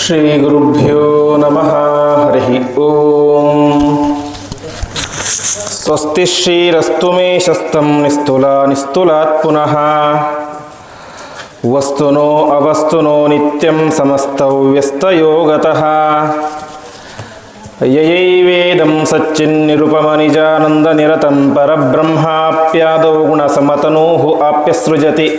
ಶ್ರೀ ಗುರುಭ್ಯೋ ನಮಃ. ಹರಿ ಓಂ. ಸ್ವಸ್ತಿ ಶ್ರೀರಸ್ತು ಮೇ ಶಸ್ತಂ ನಿಸ್ತುಲಾತ್ ಪುನಃ ವಸ್ತುನೋ ಅವಸ್ತುನೋ ನಿತ್ಯಂ ಸಮಸ್ತೌ ವ್ಯಸ್ತಯೋಗತಃ ಯಯೈವೇದಂ ಸಚ್ಚಿನ್ನಿರುಪಮನಿಜಾನಂದನಿರತಂ ಪರಬ್ರಹ್ಮಾಪ್ಯಾದೌ ಗುಣಸಮತನೂಃ ಆಪ್ಯಸೃಜತಿ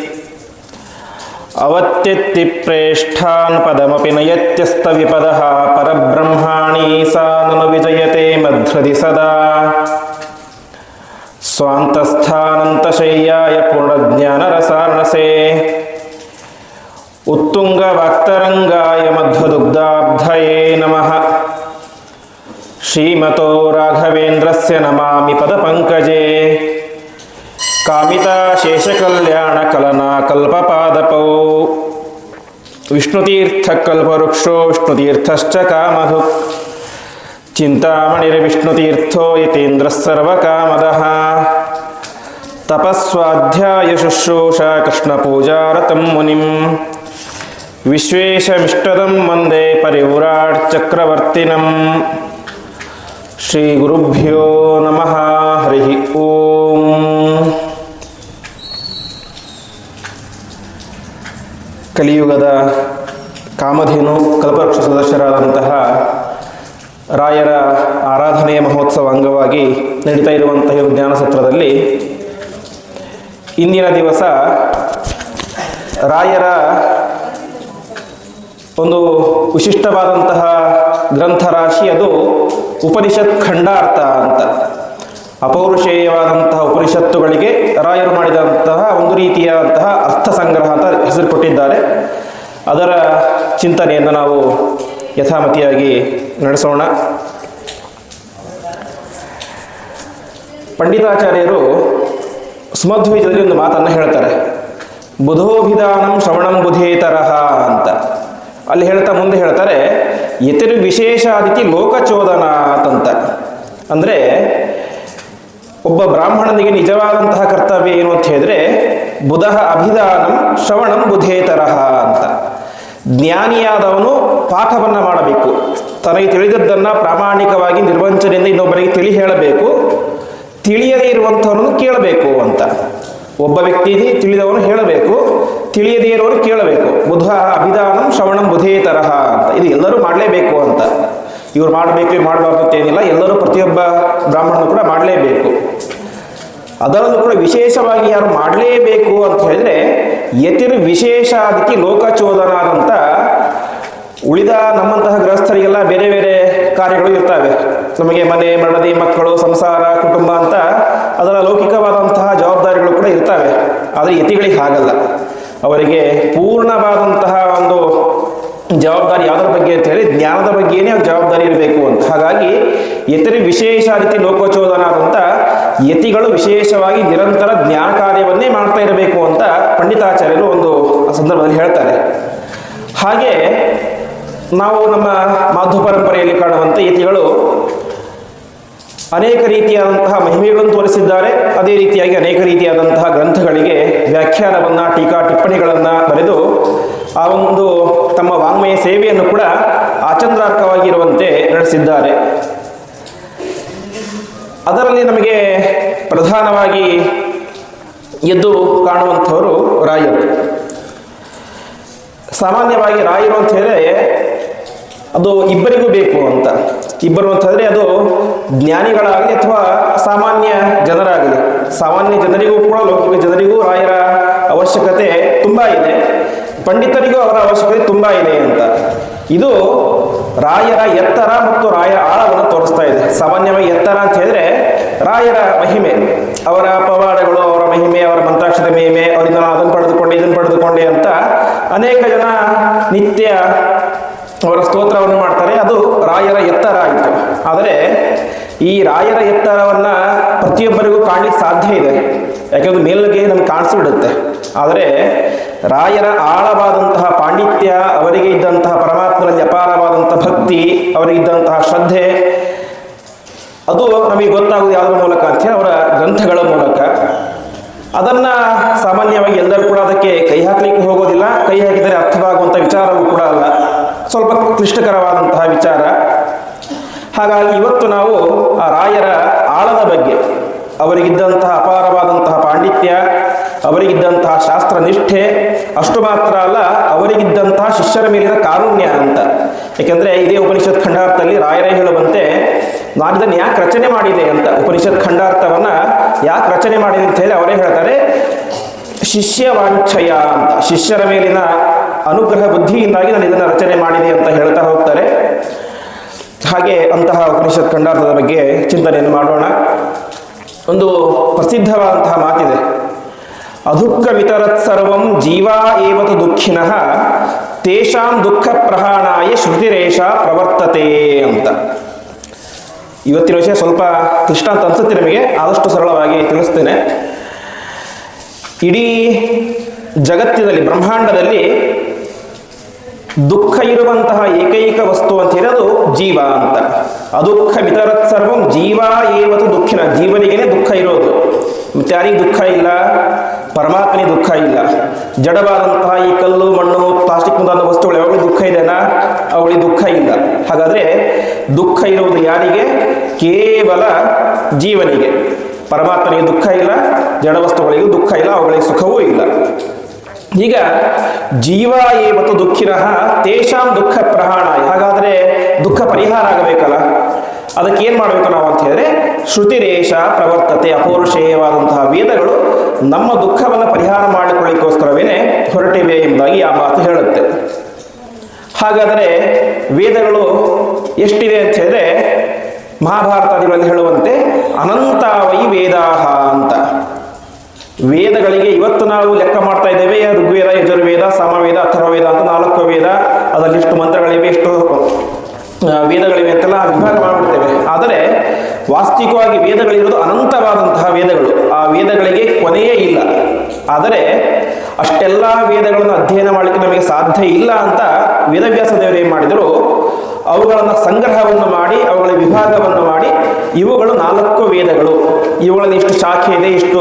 ಅವತ್ಯತ್ತಿ ಪ್ರೇಷ್ಠಾನ್ ಪದಮಪಿ ನಯತ್ಯಸ್ತವಿಪದಃ ಪರಬ್ರಹ್ಮಾಣಿ ಸಾ ನನು ವಿಜಯತೆ ಮಧ್ರದಿ ಸದಾ ಸ್ವಾಂತಸ್ಥಾನಂತಶಯ್ಯಾಯ ಪೂರ್ಣಜ್ಞಾನರಸಾರ್ಣಸೇ ಉತ್ತುಂಗವಾಕ್ತರಂಗಾಯ ಮಧ್ವದುಗ್ಧಾಬ್ಧಯೇ ನಮಃ. ಶ್ರೀಮತೋ ರಾಘವೇಂದ್ರಸ್ಯ ನಮಾಮಿ ಪದಪಂಕಜೇ ಕಾಮಿತಾ ಶೇಷಕಲ್ಯಾಣ ಕಲನಾ ಕಲ್ಪಪಾದಪೌ ವಿಷ್ಣುತೀರ್ಥಕಲ್ಪವೃಕ್ಷೋ ವಿಷ್ಣುತೀರ್ಥಶ್ಚ ಕಾಮಧು ಚಿಂತಾಮಣಿರ್ವಿಷ್ಣುತೀರ್ಥೋ ಯತೀಂದ್ರಃ ಸರ್ವಕಾಮದಃ ತಪಸ್ವಾಧ್ಯಾಯ ಶುಶ್ರೂಷಾ ಕೃಷ್ಣಪೂಜಾರತಂ ಮುನಿಂ ವಿಶ್ವೇಶಮಿಷ್ಟದಂ ವಂದೇ ಪರಿವ್ರಾಟ್ ಚಕ್ರವರ್ತಿನಂ. ಶ್ರೀ ಗುರುಭ್ಯೋ ನಮಃ. ಹರಿ ಓಂ. ಕಲಿಯುಗದ ಕಾಮಧೇನು ಕಲ್ಪವೃಕ್ಷ ಸದಸ್ಯರಾದಂತಹ ರಾಯರ ಆರಾಧನೆಯ ಮಹೋತ್ಸವ ಅಂಗವಾಗಿ ನಡೀತಾ ಇರುವಂತಹ ಜ್ಞಾನ ಸತ್ರದಲ್ಲಿ ಇಂದಿನ ದಿವಸ ರಾಯರ ಒಂದು ವಿಶಿಷ್ಟವಾದಂತಹ ಗ್ರಂಥರಾಶಿ, ಅದು ಉಪನಿಷತ್ ಖಂಡಾರ್ಥ ಅಂತ. ಅಪೌರುಷೇಯವಾದಂತಹ ಉಪನಿಷತ್ತುಗಳಿಗೆ ರಾಯರು ಮಾಡಿದಂತಹ ಒಂದು ರೀತಿಯಾದಂತಹ ಅರ್ಥ ಸಂಗ್ರಹ ಅಂತ ಹೆಸರು ಕೊಟ್ಟಿದ್ದಾರೆ. ಅದರ ಚಿಂತನೆಯನ್ನು ನಾವು ಯಥಾಮತಿಯಾಗಿ ನಡೆಸೋಣ. ಪಂಡಿತಾಚಾರ್ಯರು ಸುಮಧ್ವಿಜದಲ್ಲಿ ಒಂದು ಮಾತನ್ನು ಹೇಳ್ತಾರೆ, ಬುಧೋಭಿಧಾನಂ ಶ್ರವಣಂ ಬುಧೇತರಹ ಅಂತ. ಅಲ್ಲಿ ಮುಂದೆ ಹೇಳ್ತಾರೆ, ಯತಿರು ವಿಶೇಷಾದಿತಿ ಲೋಕಚೋದನಾತ್. ಅಂದರೆ ಒಬ್ಬ ಬ್ರಾಹ್ಮಣನಿಗೆ ನಿಜವಾದಂತಹ ಕರ್ತವ್ಯ ಏನು ಅಂತ ಹೇಳಿದ್ರೆ, ಬುಧ ಅಭಿಧಾನಂ ಶ್ರವಣಂ ಬುಧೇತರಹ ಅಂತ. ಜ್ಞಾನಿಯಾದವನು ಪಾಠವನ್ನು ಮಾಡಬೇಕು, ತನಗೆ ತಿಳಿದದ್ದನ್ನು ಪ್ರಾಮಾಣಿಕವಾಗಿ ನಿರ್ವಂಚನೆಯಿಂದ ಇನ್ನೊಬ್ಬರಿಗೆ ತಿಳಿ ಹೇಳಬೇಕು, ತಿಳಿಯದೇ ಇರುವಂಥವನು ಕೇಳಬೇಕು ಅಂತ. ಒಬ್ಬ ವ್ಯಕ್ತಿ ತಿಳಿದವನು ಹೇಳಬೇಕು, ತಿಳಿಯದೇ ಇರುವವರು ಕೇಳಬೇಕು. ಬುಧ ಅಭಿಧಾನಂ ಶ್ರವಣಂ ಬುಧೇತರಹ ಅಂತ. ಇದು ಎಲ್ಲರೂ ಮಾಡಲೇಬೇಕು ಅಂತ. ಇವ್ರು ಮಾಡಬೇಕು ಇವ್ರು ಮಾಡಬಾರ್ದು ಅಂತ ಏನಿಲ್ಲ, ಎಲ್ಲರೂ ಪ್ರತಿಯೊಬ್ಬ ಬ್ರಾಹ್ಮಣನು ಕೂಡ ಮಾಡಲೇಬೇಕು. ಅದರಲ್ಲೂ ಕೂಡ ವಿಶೇಷವಾಗಿ ಯಾರು ಮಾಡಲೇಬೇಕು ಅಂತ ಹೇಳಿದ್ರೆ, ಯತಿರ್ ವಿಶೇಷಾದಿತಿ ಲೋಕಚೋದನಾದಂತ. ಉಳಿದ ನಮ್ಮಂತಹ ಗೃಹಸ್ಥರಿಗೆಲ್ಲ ಬೇರೆ ಬೇರೆ ಕಾರ್ಯಗಳು ಇರ್ತವೆ. ನಮಗೆ ಮನೆ, ಮಡದಿ, ಮಕ್ಕಳು, ಸಂಸಾರ, ಕುಟುಂಬ ಅಂತ ಅದರ ಲೌಕಿಕವಾದಂತಹ ಜವಾಬ್ದಾರಿಗಳು ಕೂಡ ಇರ್ತವೆ. ಆದರೆ ಯತಿಗಳಿಗೆ ಹಾಗಲ್ಲ. ಅವರಿಗೆ ಪೂರ್ಣವಾದಂತಹ ಒಂದು ಜವಾಬ್ದಾರಿ ಯಾವುದರ ಬಗ್ಗೆ ಅಂತ ಹೇಳಿ ಜ್ಞಾನದ ಬಗ್ಗೆಯೇ ಅವ್ರ ಜವಾಬ್ದಾರಿ ಇರಬೇಕು ಅಂತ. ಹಾಗಾಗಿ ಯತಿರಿ ವಿಶೇಷ ರೀತಿ ಲೋಕೋಚೋದನಾದಂಥ ಯತಿಗಳು ವಿಶೇಷವಾಗಿ ನಿರಂತರ ಜ್ಞಾನ ಕಾರ್ಯವನ್ನೇ ಮಾಡ್ತಾ ಇರಬೇಕು ಅಂತ ಪಂಡಿತಾಚಾರ್ಯರು ಒಂದು ಸಂದರ್ಭದಲ್ಲಿ ಹೇಳ್ತಾರೆ. ಹಾಗೆ ನಾವು ನಮ್ಮ ಮಾಧ್ವ ಪರಂಪರೆಯಲ್ಲಿ ಕಾಣುವಂಥ ಯತಿಗಳು ಅನೇಕ ರೀತಿಯಾದಂತಹ ಮಹಿಮೆಗಳನ್ನು ತೋರಿಸಿದ್ದಾರೆ. ಅದೇ ರೀತಿಯಾಗಿ ಅನೇಕ ರೀತಿಯಾದಂತಹ ಗ್ರಂಥಗಳಿಗೆ ವ್ಯಾಖ್ಯಾನವನ್ನು, ಟೀಕಾ ಟಿಪ್ಪಣಿಗಳನ್ನು ಬರೆದು ಆ ಒಂದು ತಮ್ಮ ವಾಂಗ್ಮಯ ಸೇವೆಯನ್ನು ಕೂಡ ಆಚಂದ್ರಾರ್ಕವಾಗಿರುವಂತೆ ನಡೆಸಿದ್ದಾರೆ. ಅದರಲ್ಲಿ ನಮಗೆ ಪ್ರಧಾನವಾಗಿ ಎದ್ದು ಕಾಣುವಂಥವರು ರಾಯರು. ಸಾಮಾನ್ಯವಾಗಿ ರಾಯರು ಅಂತ ಹೇಳಿದ್ರೆ ಅದು ಇಬ್ಬರಿಗೂ ಬೇಕು ಅಂತ. ಇಬ್ಬರು ಅಂತ ಹೇಳಿದ್ರೆ ಅದು ಜ್ಞಾನಿಗಳಾಗಲಿ ಅಥವಾ ಸಾಮಾನ್ಯ ಜನರಾಗಲಿ. ಸಾಮಾನ್ಯ ಜನರಿಗೂ ಕೂಡ ಲೌಕಿಕ ಜನರಿಗೂ ರಾಯರ ಅವಶ್ಯಕತೆ ತುಂಬ ಇದೆ, ಪಂಡಿತರಿಗೂ ಅವರ ಅವಶ್ಯಕತೆ ತುಂಬ ಇದೆ ಅಂತ. ಇದು ರಾಯರ ಎತ್ತರ ಮತ್ತು ರಾಯರ ಆಳವನ್ನು ತೋರಿಸ್ತಾ ಇದೆ. ಸಾಮಾನ್ಯವಾಗಿ ಎತ್ತರ ಅಂತ ಹೇಳಿದ್ರೆ ರಾಯರ ಮಹಿಮೆ, ಅವರ ಪವಾಡಗಳು, ಅವರ ಮಹಿಮೆ, ಅವರ ಮಂತ್ರಾಕ್ಷರ ಮಹಿಮೆ, ಅವರಿಂದ ನಾನು ಅದನ್ನು ಪಡೆದುಕೊಂಡೆ ಇದನ್ನು ಪಡೆದುಕೊಂಡೆ ಅಂತ ಅನೇಕ ಜನ ನಿತ್ಯ ಅವರ ಸ್ತೋತ್ರವನ್ನು ಮಾಡ್ತಾರೆ. ಅದು ರಾಯರ ಎತ್ತರ ಆಯಿತು. ಆದರೆ ಈ ರಾಯರ ಎತ್ತರವನ್ನು ಪ್ರತಿಯೊಬ್ಬರಿಗೂ ಕಾಣಲಿಕ್ಕೆ ಸಾಧ್ಯ ಇದೆ, ಯಾಕೆಂದ್ರೆ ಮೇಲ್ಗೆ ನಮ್ಗೆ ಕಾಣಿಸ್ಬಿಡುತ್ತೆ. ಆದರೆ ರಾಯರ ಆಳವಾದಂತಹ ಪಾಂಡಿತ್ಯ, ಅವರಿಗೆ ಇದ್ದಂತಹ ಪರಮಾತ್ಮನಲ್ಲಿ ಅಪಾರವಾದಂತಹ ಭಕ್ತಿ, ಅವರಿಗಿದ್ದಂತಹ ಶ್ರದ್ಧೆ, ಅದು ನಮಗೆ ಗೊತ್ತಾಗೋದು ಯಾವುದರ ಮೂಲಕ ಅಂತ ಹೇಳಿ ಅವರ ಗ್ರಂಥಗಳ ಮೂಲಕ. ಅದನ್ನು ಸಾಮಾನ್ಯವಾಗಿ ಎಲ್ಲರೂ ಕೂಡ ಅದಕ್ಕೆ ಕೈ ಹಾಕಲಿಕ್ಕೆ ಹೋಗೋದಿಲ್ಲ. ಕೈ ಹಾಕಿದರೆ ಅರ್ಥವಾಗುವಂಥ ವಿಚಾರವೂ ಕೂಡ ಅಲ್ಲ. ಸ್ವಲ್ಪ ಕ್ಲಿಷ್ಟಕರವಾದಂತಹ ವಿಚಾರ. ಹಾಗಾಗಿ ಇವತ್ತು ನಾವು ಆ ರಾಯರ ಆಳದ ಬಗ್ಗೆ, ಅವರಿಗಿದ್ದಂತಹ ಅಪಾರವಾದಂತಹ ಪಾಂಡಿತ್ಯ, ಅವರಿಗಿದ್ದಂತಹ ಶಾಸ್ತ್ರ ನಿಷ್ಠೆ, ಅಷ್ಟು ಮಾತ್ರ ಅಲ್ಲ ಅವರಿಗಿದ್ದಂತಹ ಶಿಷ್ಯರ ಮೇಲಿನ ಕಾರುಣ್ಯ ಅಂತ. ಏಕೆಂದರೆ ಇದೇ ಉಪನಿಷತ್ ಖಂಡಾರ್ಥದಲ್ಲಿ ರಾಯರೇ ಹೇಳುವಂತೆ ನಾನಿದನ್ನು ಯಾಕೆ ರಚನೆ ಮಾಡಿದೆ ಅಂತ, ಉಪನಿಷತ್ ಖಂಡಾರ್ಥವನ್ನು ಯಾಕೆ ರಚನೆ ಮಾಡಿದೆ ಅಂತ ಹೇಳಿ ಅವರೇ ಹೇಳ್ತಾರೆ, ಶಿಷ್ಯವಾಂಛಯ ಅಂತ, ಶಿಷ್ಯರ ಮೇಲಿನ ಅನುಗ್ರಹ ಬುದ್ಧಿಯಿಂದಾಗಿ ನಾನು ಇದನ್ನು ರಚನೆ ಮಾಡಿದೆ ಅಂತ ಹೇಳ್ತಾ ಹೋಗ್ತಾರೆ. ಹಾಗೆ ಅಂತಹ ಉಪನಿಷತ್ ಖಂಡಾರ್ಥದ ಬಗ್ಗೆ ಚಿಂತನೆಯನ್ನು ಮಾಡೋಣ. ಒಂದು ಪ್ರಸಿದ್ಧವಾದಂತಹ ಮಾತಿದೆ, ಅದುಃಖ ವಿತರತ್ ಸರ್ವಂ ಜೀವಾ ಏವತು ದುಃಖಿನಃ ತೇಷಾಂ ದುಃಖ ಪ್ರಹಾಣಾಯ ಶ್ರುತಿರೇಷ ಪ್ರವರ್ತತೆ ಅಂತ. ಇವತ್ತಿನ ವಿಷಯ ಸ್ವಲ್ಪ ಕ್ಲಿಷ್ಟ ಅಂತ ಅನ್ಸುತ್ತೆ ನಿಮಗೆ, ಆದಷ್ಟು ಸರಳವಾಗಿ ತಿಳಿಸ್ತೇನೆ. ಇಡೀ ಜಗತ್ತಿನಲ್ಲಿ, ಬ್ರಹ್ಮಾಂಡದಲ್ಲಿ ದುಃಖ ಇರುವಂತಹ ಏಕೈಕ ವಸ್ತು ಅಂತ ಹೇಳೋದು ಜೀವ ಅಂತ. ಅದುಃಖ ವಿತರತ್ ಸರ್ವಂ ಜೀವ ಏವತು ದುಃಖಿನ, ಜೀವನಿಗೇನೆ ದುಃಖ ಇರೋದು, ಮತ್ತೆ ಯಾರಿಗೆ ದುಃಖ ಇಲ್ಲ? ಪರಮಾತ್ಮನಿಗೆ ದುಃಖ ಇಲ್ಲ. ಜಡವಾದಂತಹ ಈ ಕಲ್ಲು ಮಣ್ಣು ಪ್ಲಾಸ್ಟಿಕ್ ಮುಂತಾದ ವಸ್ತುಗಳು ಯಾವಾಗಲೂ ದುಃಖ ಇದೆನಾ? ಅವಳಿಗೆ ದುಃಖ ಇಲ್ಲ. ಹಾಗಾದರೆ ದುಃಖ ಇರುವುದು ಯಾರಿಗೆ? ಕೇವಲ ಜೀವನಿಗೆ. ಪರಮಾತ್ಮನಿಗೆ ದುಃಖ ಇಲ್ಲ, ಜಡ ವಸ್ತುಗಳಿಗೂ ದುಃಖ ಇಲ್ಲ, ಅವುಗಳಿಗೆ ಸುಖವೂ ಇಲ್ಲ. ಈಗ ಜೀವ ಏವತ್ತು ದುಃಖಿನಃ ತೇಷಾಂ ದುಃಖ ಪ್ರಹಾಣಾಯ, ಹಾಗಾದರೆ ದುಃಖ ಪರಿಹಾರ ಆಗಬೇಕಲ್ಲ, ಅದಕ್ಕೆ ಏನು ಮಾಡಬೇಕು ನಾವು ಅಂತ ಹೇಳಿದ್ರೆ ಶ್ರುತಿರೇಷ ಪ್ರವರ್ತತೆ, ಅಪೌರುಷೇಯವಾದಂತಹ ವೇದಗಳು ನಮ್ಮ ದುಃಖವನ್ನು ಪರಿಹಾರ ಮಾಡಿಕೊಳ್ಳಿಕ್ಕೋಸ್ಕರವೇ ಹೊರಟಿವೆ ಎಂಬುದಾಗಿ ಆ ಮಾತು ಹೇಳುತ್ತೆ. ಹಾಗಾದರೆ ವೇದಗಳು ಎಷ್ಟಿದೆ ಅಂತ ಹೇಳಿದ್ರೆ ಮಹಾಭಾರತಾದಿಗಳಲ್ಲಿ ಹೇಳುವಂತೆ ಅನಂತಾವೈ ವೇದಾಹ ಅಂತ. ವೇದಗಳಿಗೆ ಇವತ್ತು ನಾವು ಲೆಕ್ಕ ಮಾಡ್ತಾ ಇದ್ದೇವೆ, ಋಗ್ವೇದ, ಯಜುರ್ವೇದ, ಸಾಮವೇದ, ಅಥರ್ವವೇದ ಅಂತ 4 ವೇದ, ಅದರಲ್ಲಿ ಎಷ್ಟು ಮಂತ್ರಗಳಿವೆ, ಎಷ್ಟು ವೇದಗಳಿವೆ ಅಂತೆಲ್ಲ ವಿಭಾಗ ಮಾಡಿಬಿಡ್ತೇವೆ. ಆದರೆ ವಾಸ್ತವಿಕವಾಗಿ ವೇದಗಳಿರೋದು ಅನಂತವಾದಂತಹ ವೇದಗಳು, ಆ ವೇದಗಳಿಗೆ ಕೊನೆಯೇ ಇಲ್ಲ. ಆದರೆ ಅಷ್ಟೆಲ್ಲ ವೇದಗಳನ್ನು ಅಧ್ಯಯನ ಮಾಡಲಿಕ್ಕೆ ನಮಗೆ ಸಾಧ್ಯ ಇಲ್ಲ ಅಂತ ವೇದವ್ಯಾಸ ದೇವರು ಏನು ಮಾಡಿದರು, ಅವುಗಳನ್ನು ಸಂಗ್ರಹವನ್ನು ಮಾಡಿ, ಅವುಗಳ ವಿಭಾಗವನ್ನು ಮಾಡಿ, ಇವುಗಳು 4 ವೇದಗಳು, ಇವುಗಳಲ್ಲಿ ಇಷ್ಟು ಶಾಖೆ ಇದೆ, ಇಷ್ಟು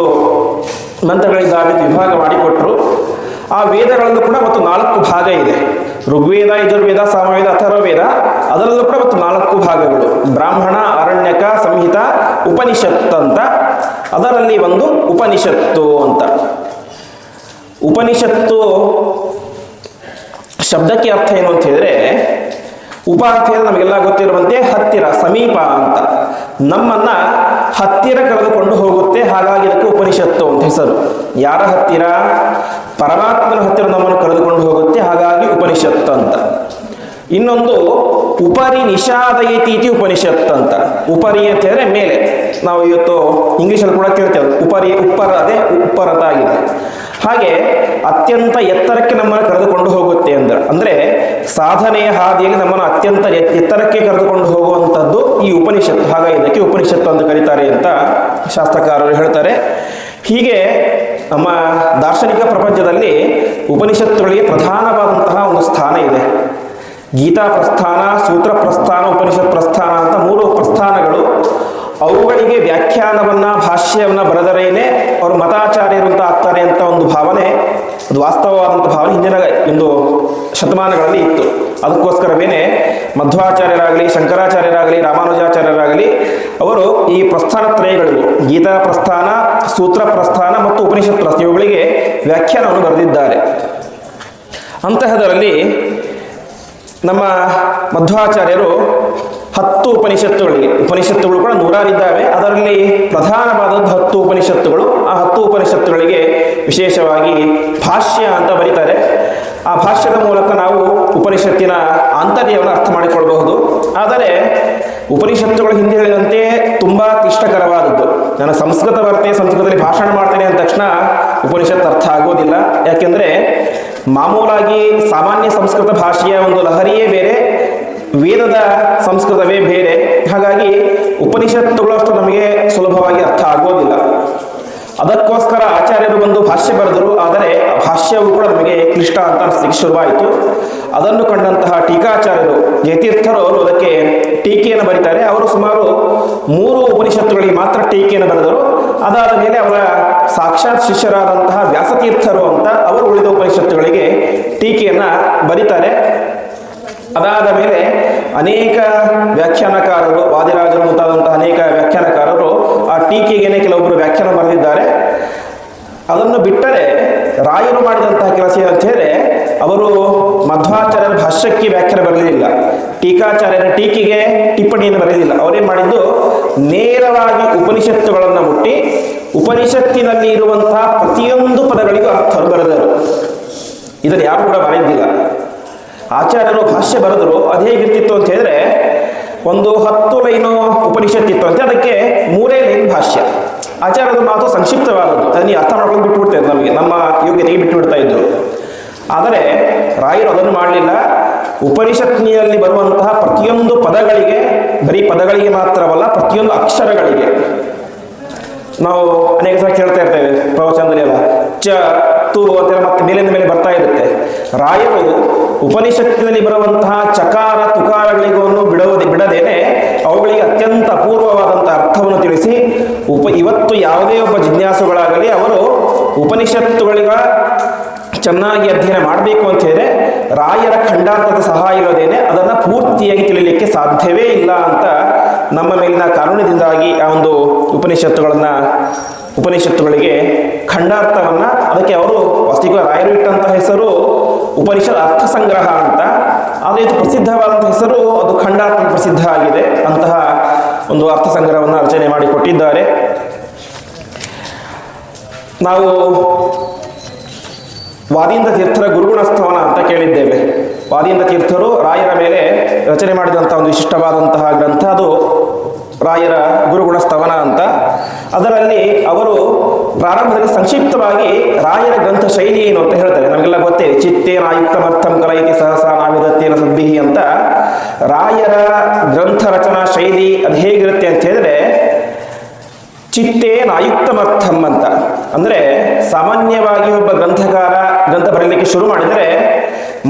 ಮಂತ್ರಗಳಿದ್ದಾವೆ ವಿಭಾಗ ಮಾಡಿಕೊಟ್ರು. ಆ ವೇದಗಳಲ್ಲೂ ಕೂಡ ಮತ್ತು 4 ಭಾಗ ಇದೆ. ಋಗ್ವೇದ, ಯಜುರ್ವೇದ, ಸಾಮವೇದ, ಅಥರ್ವವೇದ, ಅದರಲ್ಲೂ ಕೂಡ ಮತ್ತು 4 ಭಾಗಗಳು, ಬ್ರಾಹ್ಮಣ, ಅರಣ್ಯಕ, ಸಂಹಿತ, ಉಪನಿಷತ್ ಅಂತ. ಅದರಲ್ಲಿ ಒಂದು ಉಪನಿಷತ್ತು ಅಂತ. ಉಪನಿಷತ್ತು ಶಬ್ದಕ್ಕೆ ಅರ್ಥ ಏನು ಅಂತ ಹೇಳಿದ್ರೆ, ಉಪ ಅಂತ ಹೇಳಿದ್ರೆ ನಮಗೆಲ್ಲ ಗೊತ್ತಿರುವಂತೆ ಹತ್ತಿರ, ಸಮೀಪ ಅಂತ, ನಮ್ಮನ್ನ ಹತ್ತಿರ ಕರೆದುಕೊಂಡು ಹೋಗುತ್ತೆ. ಹಾಗಾಗಿ ಇದಕ್ಕೆ ಉಪನಿಷತ್ತು ಅಂತ ಹೆಸರು. ಯಾರ ಹತ್ತಿರ? ಪರಮಾತ್ಮನ ಹತ್ತಿರ ನಮ್ಮನ್ನು ಕರೆದುಕೊಂಡು ಹೋಗುತ್ತೆ, ಹಾಗಾಗಿ ಉಪನಿಷತ್ತು ಅಂತ. ಇನ್ನೊಂದು ಉಪರಿ ನಿಷಾದಯತಿ ಇತಿ ಉಪನಿಷತ್ ಅಂತ. ಉಪರಿ ಅಂತ ಹೇಳಿದ್ರೆ ಮೇಲೆ, ನಾವು ಇವತ್ತು ಇಂಗ್ಲೀಷಲ್ಲಿ ಕೂಡ ಕೇಳ್ತೇವೆ ಉಪರಿ, ಉಪ್ಪರ, ಅದೇ ಉಪ್ಪರ ಅಂತ ಆಗಿದೆ. ಹಾಗೆ ಅತ್ಯಂತ ಎತ್ತರಕ್ಕೆ ನಮ್ಮನ್ನು ಕರೆದುಕೊಂಡು ಹೋಗುತ್ತೆ ಅಂದರೆ ಸಾಧನೆಯ ಹಾದಿಯಲ್ಲಿ ನಮ್ಮನ್ನು ಅತ್ಯಂತ ಎತ್ತರಕ್ಕೆ ಕರೆದುಕೊಂಡು ಹೋಗುವಂಥದ್ದು ಈ ಉಪನಿಷತ್ತು. ಹಾಗಾಗಿ ಇದಕ್ಕೆ ಉಪನಿಷತ್ತು ಅಂತ ಕರೀತಾರೆ ಅಂತ ಶಾಸ್ತ್ರಕಾರರು ಹೇಳ್ತಾರೆ. ಹೀಗೆ ನಮ್ಮ ದಾರ್ಶನಿಕ ಪ್ರಪಂಚದಲ್ಲಿ ಉಪನಿಷತ್ತುಗಳಿಗೆ ಪ್ರಧಾನವಾದಂತಹ ಒಂದು ಸ್ಥಾನ ಇದೆ. ಗೀತಾ ಪ್ರಸ್ಥಾನ, ಸೂತ್ರ ಪ್ರಸ್ಥಾನ, ಉಪನಿಷತ್ ಪ್ರಸ್ಥಾನ ಅಂತ 3 ಪ್ರಸ್ಥಾನಗಳು. ಅವುಗಳಿಗೆ ವ್ಯಾಖ್ಯಾನವನ್ನು, ಭಾಷ್ಯವನ್ನು ಬರೆದರೇನೆ ಅವರು ಮತಾಚಾರ್ಯರು ಅಂತ ಆಗ್ತಾರೆ ಅಂತ ಒಂದು ಭಾವನೆ, ಅದು ವಾಸ್ತವವಾದಂಥ ಭಾವನೆ ಹಿಂದಿನ ಒಂದು ಶತಮಾನಗಳಲ್ಲಿ ಇತ್ತು. ಅದಕ್ಕೋಸ್ಕರವೇನೆ ಮಧ್ವಾಚಾರ್ಯರಾಗಲಿ, ಶಂಕರಾಚಾರ್ಯರಾಗಲಿ, ರಾಮಾನುಜಾಚಾರ್ಯರಾಗಲಿ ಅವರು ಈ ಪ್ರಸ್ಥಾನತ್ರಯಗಳಿಗೂ, ಗೀತಾ ಪ್ರಸ್ಥಾನ, ಸೂತ್ರ ಪ್ರಸ್ಥಾನ ಮತ್ತು ಉಪನಿಷತ್ ಪ್ರಸ್ಥಾನ, ಇವುಗಳಿಗೆ ವ್ಯಾಖ್ಯಾನವನ್ನು ಬರೆದಿದ್ದಾರೆ. ಅಂತಹದರಲ್ಲಿ ನಮ್ಮ ಮಧ್ವಾಚಾರ್ಯರು 10 ಉಪನಿಷತ್ತುಗಳು ಕೂಡ 100 ಇದ್ದಾವೆ. ಅದರಲ್ಲಿ ಪ್ರಧಾನವಾದದ್ದು 10 ಉಪನಿಷತ್ತುಗಳು. ಆ 10 ಉಪನಿಷತ್ತುಗಳಿಗೆ ವಿಶೇಷವಾಗಿ ಭಾಷ್ಯ ಅಂತ ಬರೀತಾರೆ. ಆ ಭಾಷ್ಯದ ಮೂಲಕ ನಾವು ಉಪನಿಷತ್ತಿನ ಆಂತರ್ಯವನ್ನು ಅರ್ಥ ಮಾಡಿಕೊಳ್ಳಬಹುದು. ಆದರೆ ಉಪನಿಷತ್ತುಗಳು ಹಿಂದೆ ಹೇಳಿದಂತೆ ತುಂಬ ಕ್ಲಿಷ್ಟಕರವಾದದ್ದು. ನಾನು ಸಂಸ್ಕೃತ ಬರ್ತೇನೆ, ಸಂಸ್ಕೃತದಲ್ಲಿ ಭಾಷಣ ಮಾಡ್ತೇನೆ ಅಂದ ತಕ್ಷಣ ಉಪನಿಷತ್ತು ಅರ್ಥ ಆಗೋದಿಲ್ಲ. ಯಾಕೆಂದರೆ ಮಾಮೂಲಾಗಿ ಸಾಮಾನ್ಯ ಸಂಸ್ಕೃತ ಭಾಷೆಯ ಒಂದು ಲಹರಿಯೇ ಬೇರೆ, ವೇದದ ಸಂಸ್ಕೃತವೇ ಬೇರೆ. ಹಾಗಾಗಿ ಉಪನಿಷತ್ತುಗಳು ಅಷ್ಟು ನಮಗೆ ಸುಲಭವಾಗಿ ಅರ್ಥ ಆಗೋದಿಲ್ಲ. ಅದಕ್ಕೋಸ್ಕರ ಆಚಾರ್ಯರು ಬಂದು ಭಾಷ್ಯ ಬರೆದರು. ಆದರೆ ಭಾಷ್ಯವು ಕೂಡ ನಮಗೆ ಕ್ಲಿಷ್ಟ ಅಂತ ಅನಿಸ್ಲಿಕ್ಕೆ ಶುರುವಾಯಿತು. ಅದನ್ನು ಕಂಡಂತಹ ಟೀಕಾಚಾರ್ಯರು ಜಯತೀರ್ಥರು ಅವರು ಅದಕ್ಕೆ ಟೀಕೆಯನ್ನು ಬರೀತಾರೆ. ಅವರು ಸುಮಾರು 3 ಉಪನಿಷತ್ತುಗಳಿಗೆ ಮಾತ್ರ ಟೀಕೆಯನ್ನು ಬರೆದರು. ಅದಾದ ಮೇಲೆ ಅವರ ಸಾಕ್ಷಾತ್ ಶಿಷ್ಯರಾದಂತಹ ವ್ಯಾಸತೀರ್ಥರು ಅಂತ ಅವರು ಉಳಿದ ಉಪನಿಷತ್ತುಗಳಿಗೆ ಟೀಕೆಯನ್ನು ಬರೀತಾರೆ. ಅದಾದ ಮೇಲೆ ಅನೇಕ ವ್ಯಾಖ್ಯಾನಕಾರರು, ವಾದಿರಾಜರು ಮುಂತಾದಂತಹ ಅನೇಕ ವ್ಯಾಖ್ಯಾನಕಾರರು ಆ ಟೀಕೆಗೇನೆ ಕೆಲವೊಬ್ಬರು ವ್ಯಾಖ್ಯಾನ ಬರೆದಿದ್ದಾರೆ. ಅದನ್ನು ಬಿಟ್ಟರೆ ರಾಯರು ಮಾಡಿದಂತಹ ಕೆಲಸ ಅಂತ ಹೇಳಿದ್ರೆ, ಅವರು ಮಧ್ವಾಚಾರ್ಯರ ಭಾಷ್ಯಕ್ಕೆ ವ್ಯಾಖ್ಯಾನ ಬರೆಯಲಿಲ್ಲ, ಟೀಕಾಚಾರ್ಯರ ಟೀಕೆಗೆ ಟಿಪ್ಪಣಿಯನ್ನು ಬರೆಯಲಿಲ್ಲ. ಅವರೇನು ಮಾಡಿದ್ದು, ನೇರವಾಗಿ ಉಪನಿಷತ್ತುಗಳನ್ನು ಮುಟ್ಟಿ ಉಪನಿಷತ್ತಿನಲ್ಲಿ ಇರುವಂತಹ ಪ್ರತಿಯೊಂದು ಪದಗಳಿಗೂ ಅರ್ಥ ಬರೆದರು. ಇದನ್ನು ಯಾರು ಕೂಡ ಬರೆದಿಲ್ಲ. ಆಚಾರ್ಯರು ಭಾಷ್ಯ ಬರೆದರು. ಅದು ಹೇಗಿರ್ತಿತ್ತು ಅಂತ ಹೇಳಿದ್ರೆ, ಒಂದು 10 ಲೈನು ಉಪನಿಷತ್ತಿತ್ತು ಅಂತ ಅದಕ್ಕೆ 3 ಲೈನ್ ಭಾಷ್ಯ. ಆಚಾರ್ಯದ ಮಾತು ಸಂಕ್ಷಿಪ್ತವಾದದ್ದು, ಅದನ್ನು ಅರ್ಥ ಮಾಡ್ಕೊಂಡು ಬಿಟ್ಟುಬಿಡ್ತಾರೆ, ನಮಗೆ ನಮ್ಮ ಯೋಗ್ಯತೆಗೆ ಬಿಟ್ಟುಬಿಡ್ತಾ ಇದ್ರು. ಆದರೆ ರಾಯರು ಅದನ್ನು ಮಾಡಲಿಲ್ಲ. ಉಪನಿಷತ್ತಿನಲ್ಲಿ ಬರುವಂತಹ ಪ್ರತಿಯೊಂದು ಪದಗಳಿಗೆ, ಬರೀ ಪದಗಳಿಗೆ ಮಾತ್ರವಲ್ಲ, ಪ್ರತಿಯೊಂದು ಅಕ್ಷರಗಳಿಗೆ, ನಾವು ಅನೇಕ ಸಲ ಕೇಳ್ತಾ ಇರ್ತೇವೆ ಪ್ರವಚನದಲ್ಲಿ ಎಲ್ಲ ಚ ತು ಅಂತೆಲ್ಲ ಮತ್ತೆ ಮೇಲಿಂದ ಮೇಲೆ ಬರ್ತಾ ಇರುತ್ತೆ. ರಾಯರು ಉಪನಿಷತ್ತಿನಲ್ಲಿ ಬರುವಂತಹ ಚಕಾರ ತುಕಾರಗಳಿಗೂ ಬಿಡದೇನೆ ಅವುಗಳಿಗೆ ಅತ್ಯಂತ ಅಪೂರ್ವವಾದಂಥ ಅರ್ಥವನ್ನು ತಿಳಿಸಿ ಇವತ್ತು ಯಾವುದೇ ಒಬ್ಬ ಜಿಜ್ಞಾಸುಗಳಾಗಲಿ ಅವರು ಉಪನಿಷತ್ತುಗಳಿಗ ಚೆನ್ನಾಗಿ ಅಧ್ಯಯನ ಮಾಡಬೇಕು ಅಂತ ಹೇಳಿದ್ರೆ ರಾಯರ ಖಂಡಾರ್ಥದ ಸಹಾಯ ಇಲ್ಲದೇನೆ ಅದನ್ನು ಪೂರ್ತಿಯಾಗಿ ತಿಳಿಯಲಿಕ್ಕೆ ಸಾಧ್ಯವೇ ಇಲ್ಲ ಅಂತ ನಮ್ಮ ಮೇಲಿನ ಕಾರುಣ್ಯದಿಂದಾಗಿ ಆ ಒಂದು ಉಪನಿಷತ್ತುಗಳಿಗೆ ಖಂಡಾರ್ಥವನ್ನು, ಅದಕ್ಕೆ ಅವರು ವಾಸ್ತವಿಕ ರಾಯರು ಇಟ್ಟಂತಹ ಹೆಸರು ಉಪನಿಷತ್ ಅರ್ಥ ಸಂಗ್ರಹ ಅಂತ. ಆದರೆ ಇದು ಪ್ರಸಿದ್ಧವಾದಂಥ ಹೆಸರು, ಅದು ಖಂಡಾರ್ಥ ಪ್ರಸಿದ್ಧ ಆಗಿದೆ. ಅಂತಹ ಒಂದು ಅರ್ಥ ಸಂಗ್ರಹವನ್ನು ರಚನೆ ಮಾಡಿಕೊಟ್ಟಿದ್ದಾರೆ. ನಾವು ವಾದೀಂದ್ರ ತೀರ್ಥರ ಗುರುಗುಣಸ್ಥವನ ಅಂತ ಕೇಳಿದ್ದೇವೆ. ವಾದೀಂದ್ರ ತೀರ್ಥರು ರಾಯರ ಮೇಲೆ ರಚನೆ ಮಾಡಿದಂಥ ಒಂದು ವಿಶಿಷ್ಟವಾದಂತಹ ಗ್ರಂಥ, ಅದು ರಾಯರ ಗುರುಗುಣಸ್ಥವನ ಅಂತ. ಅದರಲ್ಲಿ ಅವರು ಪ್ರಾರಂಭದಲ್ಲಿ ಸಂಕ್ಷಿಪ್ತವಾಗಿ ರಾಯರ ಗ್ರಂಥ ಶೈಲಿ ಏನು ಅಂತ ಹೇಳ್ತಾರೆ. ನಮಗೆಲ್ಲ ಗೊತ್ತೇ, ಚಿತ್ತೇನ ಆಯುಕ್ತಮರ್ಥಂ ಕಲೈತಿ ಸಹಸಾ ನಾವಿದತ್ತೇನ ಸದ್ಭಿಹಿ ಅಂತ. ರಾಯರ ಗ್ರಂಥ ರಚನಾ ಶೈಲಿ ಅದು ಹೇಗಿರುತ್ತೆ ಅಂತ ಹೇಳಿದ್ರೆ, ಚಿತ್ತೇನ ಆಯುಕ್ತಮರ್ಥಂ ಅಂತ. ಅಂದರೆ ಸಾಮಾನ್ಯವಾಗಿ ಒಬ್ಬ ಗ್ರಂಥಕಾರ ಗ್ರಂಥ ಬರೀಲಿಕ್ಕೆ ಶುರು ಮಾಡಿದರೆ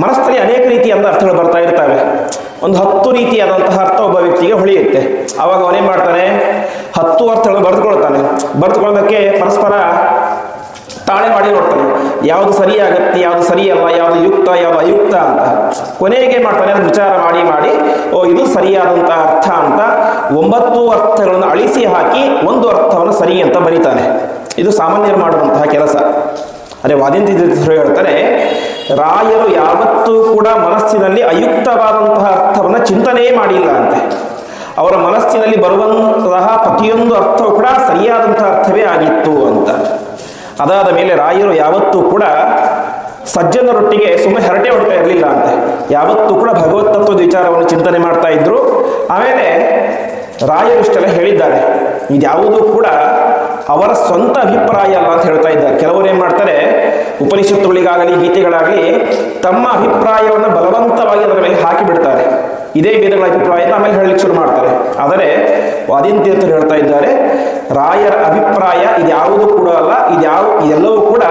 ಮನಸ್ಸಲ್ಲಿ ಅನೇಕ ರೀತಿಯಾದ ಅರ್ಥಗಳು ಬರ್ತಾ ಇರ್ತವೆ. ಒಂದು 10 ರೀತಿಯಾದಂತಹ ಅರ್ಥ ಒಬ್ಬ ವ್ಯಕ್ತಿಗೆ ಹೊಳೆಯುತ್ತೆ. ಆವಾಗ ಅವನೇನು ಮಾಡ್ತಾನೆ, 10 ಅರ್ಥಗಳನ್ನು ಬರೆದುಕೊಳ್ಳೋದಕ್ಕೆ ಪರಸ್ಪರ ತಾಳೆ ಮಾಡಿ ನೋಡ್ತಾನೆ, ಯಾವುದು ಸರಿಯಾಗತ್ತೆ, ಯಾವುದು ಸರಿಯಲ್ಲ, ಯಾವುದು ಯುಕ್ತ, ಯಾವುದು ಅಯುಕ್ತ ಅಂತ. ಕೊನೆಗೆ ಮಾಡ್ತಾನೆ, ಅದು ವಿಚಾರ ಮಾಡಿ ಇದು ಸರಿಯಾದಂತಹ ಅರ್ಥ ಅಂತ 9 ಅರ್ಥಗಳನ್ನು ಅಳಿಸಿ ಹಾಕಿ ಒಂದು ಅರ್ಥವನ್ನು ಸರಿ ಅಂತ ಬರೀತಾನೆ. ಇದು ಸಾಮಾನ್ಯರು ಮಾಡುವಂತಹ ಕೆಲಸ. ಅದೇ ವಾದೀಂದ್ರ ತೀರ್ಥರು ಹೇಳ್ತಾರೆ, ರಾಯರು ಯಾವತ್ತೂ ಕೂಡ ಮನಸ್ಸಿನಲ್ಲಿ ಅಯುಕ್ತವಾದಂತಹ ಅರ್ಥವನ್ನು ಚಿಂತನೆಯೇ ಮಾಡಿಲ್ಲ ಅಂತೆ. ಅವರ ಮನಸ್ಸಿನಲ್ಲಿ ಬರುವಂತಹ ಪ್ರತಿಯೊಂದು ಅರ್ಥವೂ ಕೂಡ ಸರಿಯಾದಂತಹ ಅರ್ಥವೇ ಆಗಿತ್ತು ಅಂತ. ಅದಾದ ಮೇಲೆ ರಾಯರು ಯಾವತ್ತೂ ಕೂಡ ಸಜ್ಜನರೊಟ್ಟಿಗೆ ಸುಮ್ಮನೆ ಹರಟೆ ಹೊಡ್ತಾ ಇರಲಿಲ್ಲ ಅಂತೆ. ಯಾವತ್ತೂ ಕೂಡ ಭಗವತ್ ತತ್ವದ ವಿಚಾರವನ್ನು ಚಿಂತನೆ ಮಾಡ್ತಾ ಇದ್ರು. ಆಮೇಲೆ ರಾಯರು ಇಷ್ಟೆಲ್ಲ ಹೇಳಿದ್ದಾರೆ, ಇದ್ಯಾವುದೂ ಕೂಡ ಅವರ ಸ್ವಂತ ಅಭಿಪ್ರಾಯ ಅಲ್ಲ ಅಂತ ಹೇಳ್ತಾ ಇದ್ದಾರೆ. ಕೆಲವರು ಏನು ಮಾಡ್ತಾರೆ, ಉಪನಿಷತ್ತುಗಳಿಗಾಗಲಿ ಗೀತೆಗಳಾಗಲಿ ತಮ್ಮ ಅಭಿಪ್ರಾಯವನ್ನು ಬಲವಂತವಾಗಿ ಅದರ ಮೇಲೆ ಹಾಕಿಬಿಡ್ತಾರೆ. ಇದೇ ವೇದಗಳ ಅಭಿಪ್ರಾಯ ಆಮೇಲೆ ಹೇಳಲಿಕ್ಕೆ ಶುರು ಮಾಡ್ತಾರೆ. ಆದರೆ ವಾದೀಂದ್ರ ತೀರ್ಥರು ಹೇಳ್ತಾ ಇದ್ದಾರೆ, ರಾಯರ ಅಭಿಪ್ರಾಯ ಇದ್ಯಾವುದು ಕೂಡ ಅಲ್ಲ, ಇದೆಲ್ಲವೂ ಕೂಡ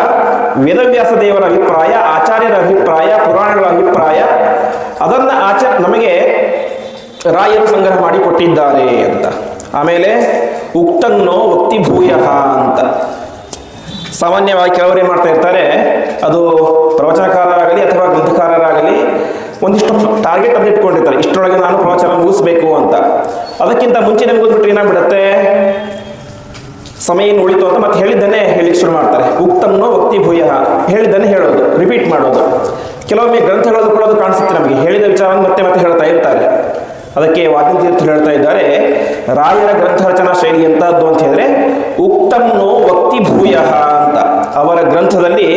ವೇದವ್ಯಾಸ ದೇವರ ಅಭಿಪ್ರಾಯ, ಆಚಾರ್ಯರ ಅಭಿಪ್ರಾಯ, ಪುರಾಣಗಳ ಅಭಿಪ್ರಾಯ. ಅದನ್ನು ನಮಗೆ ರಾಯರು ಸಂಗ್ರಹ ಮಾಡಿ ಕೊಟ್ಟಿದ್ದಾರೆ ಅಂತ. ಆಮೇಲೆ ಉಕ್ತನ್ನೋ ಒತ್ತಿ ಭೂಯಃ ಅಂತ. ಸಾಮಾನ್ಯವಾಗಿ ಕೆಲವರು ಏನು ಮಾಡ್ತಾ ಇರ್ತಾರೆ, ಅದು ಪ್ರವಚನಕಾರರಾಗಲಿ ಅಥವಾ ಗ್ರಂಥಕಾರರಾಗಲಿ ಒಂದಿಷ್ಟು ಟಾರ್ಗೆಟ್ ಅಂತ ಇಟ್ಕೊಂಡಿರ್ತಾರೆ, ಇಷ್ಟರೊಳಗೆ ನಾನು ಪ್ರವಚನ ಮುಗಿಸ್ಬೇಕು ಅಂತ. ಅದಕ್ಕಿಂತ ಮುಂಚೆ ನಮ್ಗೆ ಗೊತ್ತಿಬಿಟ್ರೆ ಏನಾಗ್ಬಿಡುತ್ತೆ, ಸಮಯ ಉಳಿತು ಅಂತ ಮತ್ತೆ ಹೇಳಿದ್ದನ್ನೇ ಹೇಳಿ ಶುರು ಮಾಡ್ತಾರೆ. ಉಕ್ತನ್ನೋ ಒತ್ತಿ ಭೂಯಃ, ಹೇಳಿದ್ದನ್ನೇ ಹೇಳೋದು, ರಿಪೀಟ್ ಮಾಡೋದು. ಕೆಲವೊಮ್ಮೆ ಗ್ರಂಥಗಳದ್ದು ಕೂಡ ಅದು ಕಾಣಿಸುತ್ತೆ ನಮಗೆ, ಹೇಳಿದ ವಿಚಾರವನ್ನು ಮತ್ತೆ ಮತ್ತೆ ಹೇಳ್ತಾ ಇರ್ತಾರೆ. ಅದಕ್ಕೆ ವಾದೀಂದ್ರ ತೀರ್ಥರು ಹೇಳ್ತಾ ಇದ್ದಾರೆ, ರಾಯರ ಗ್ರಂಥ ರಚನಾ ಶೈಲಿ ಎಂತಹದ್ದು ಅಂತ ಹೇಳಿದ್ರೆ ಉಕ್ತನ್ನೋ ಒತ್ತಿ ಭೂಯಃ ಅಂತ. ಅವರ ಗ್ರಂಥದಲ್ಲಿ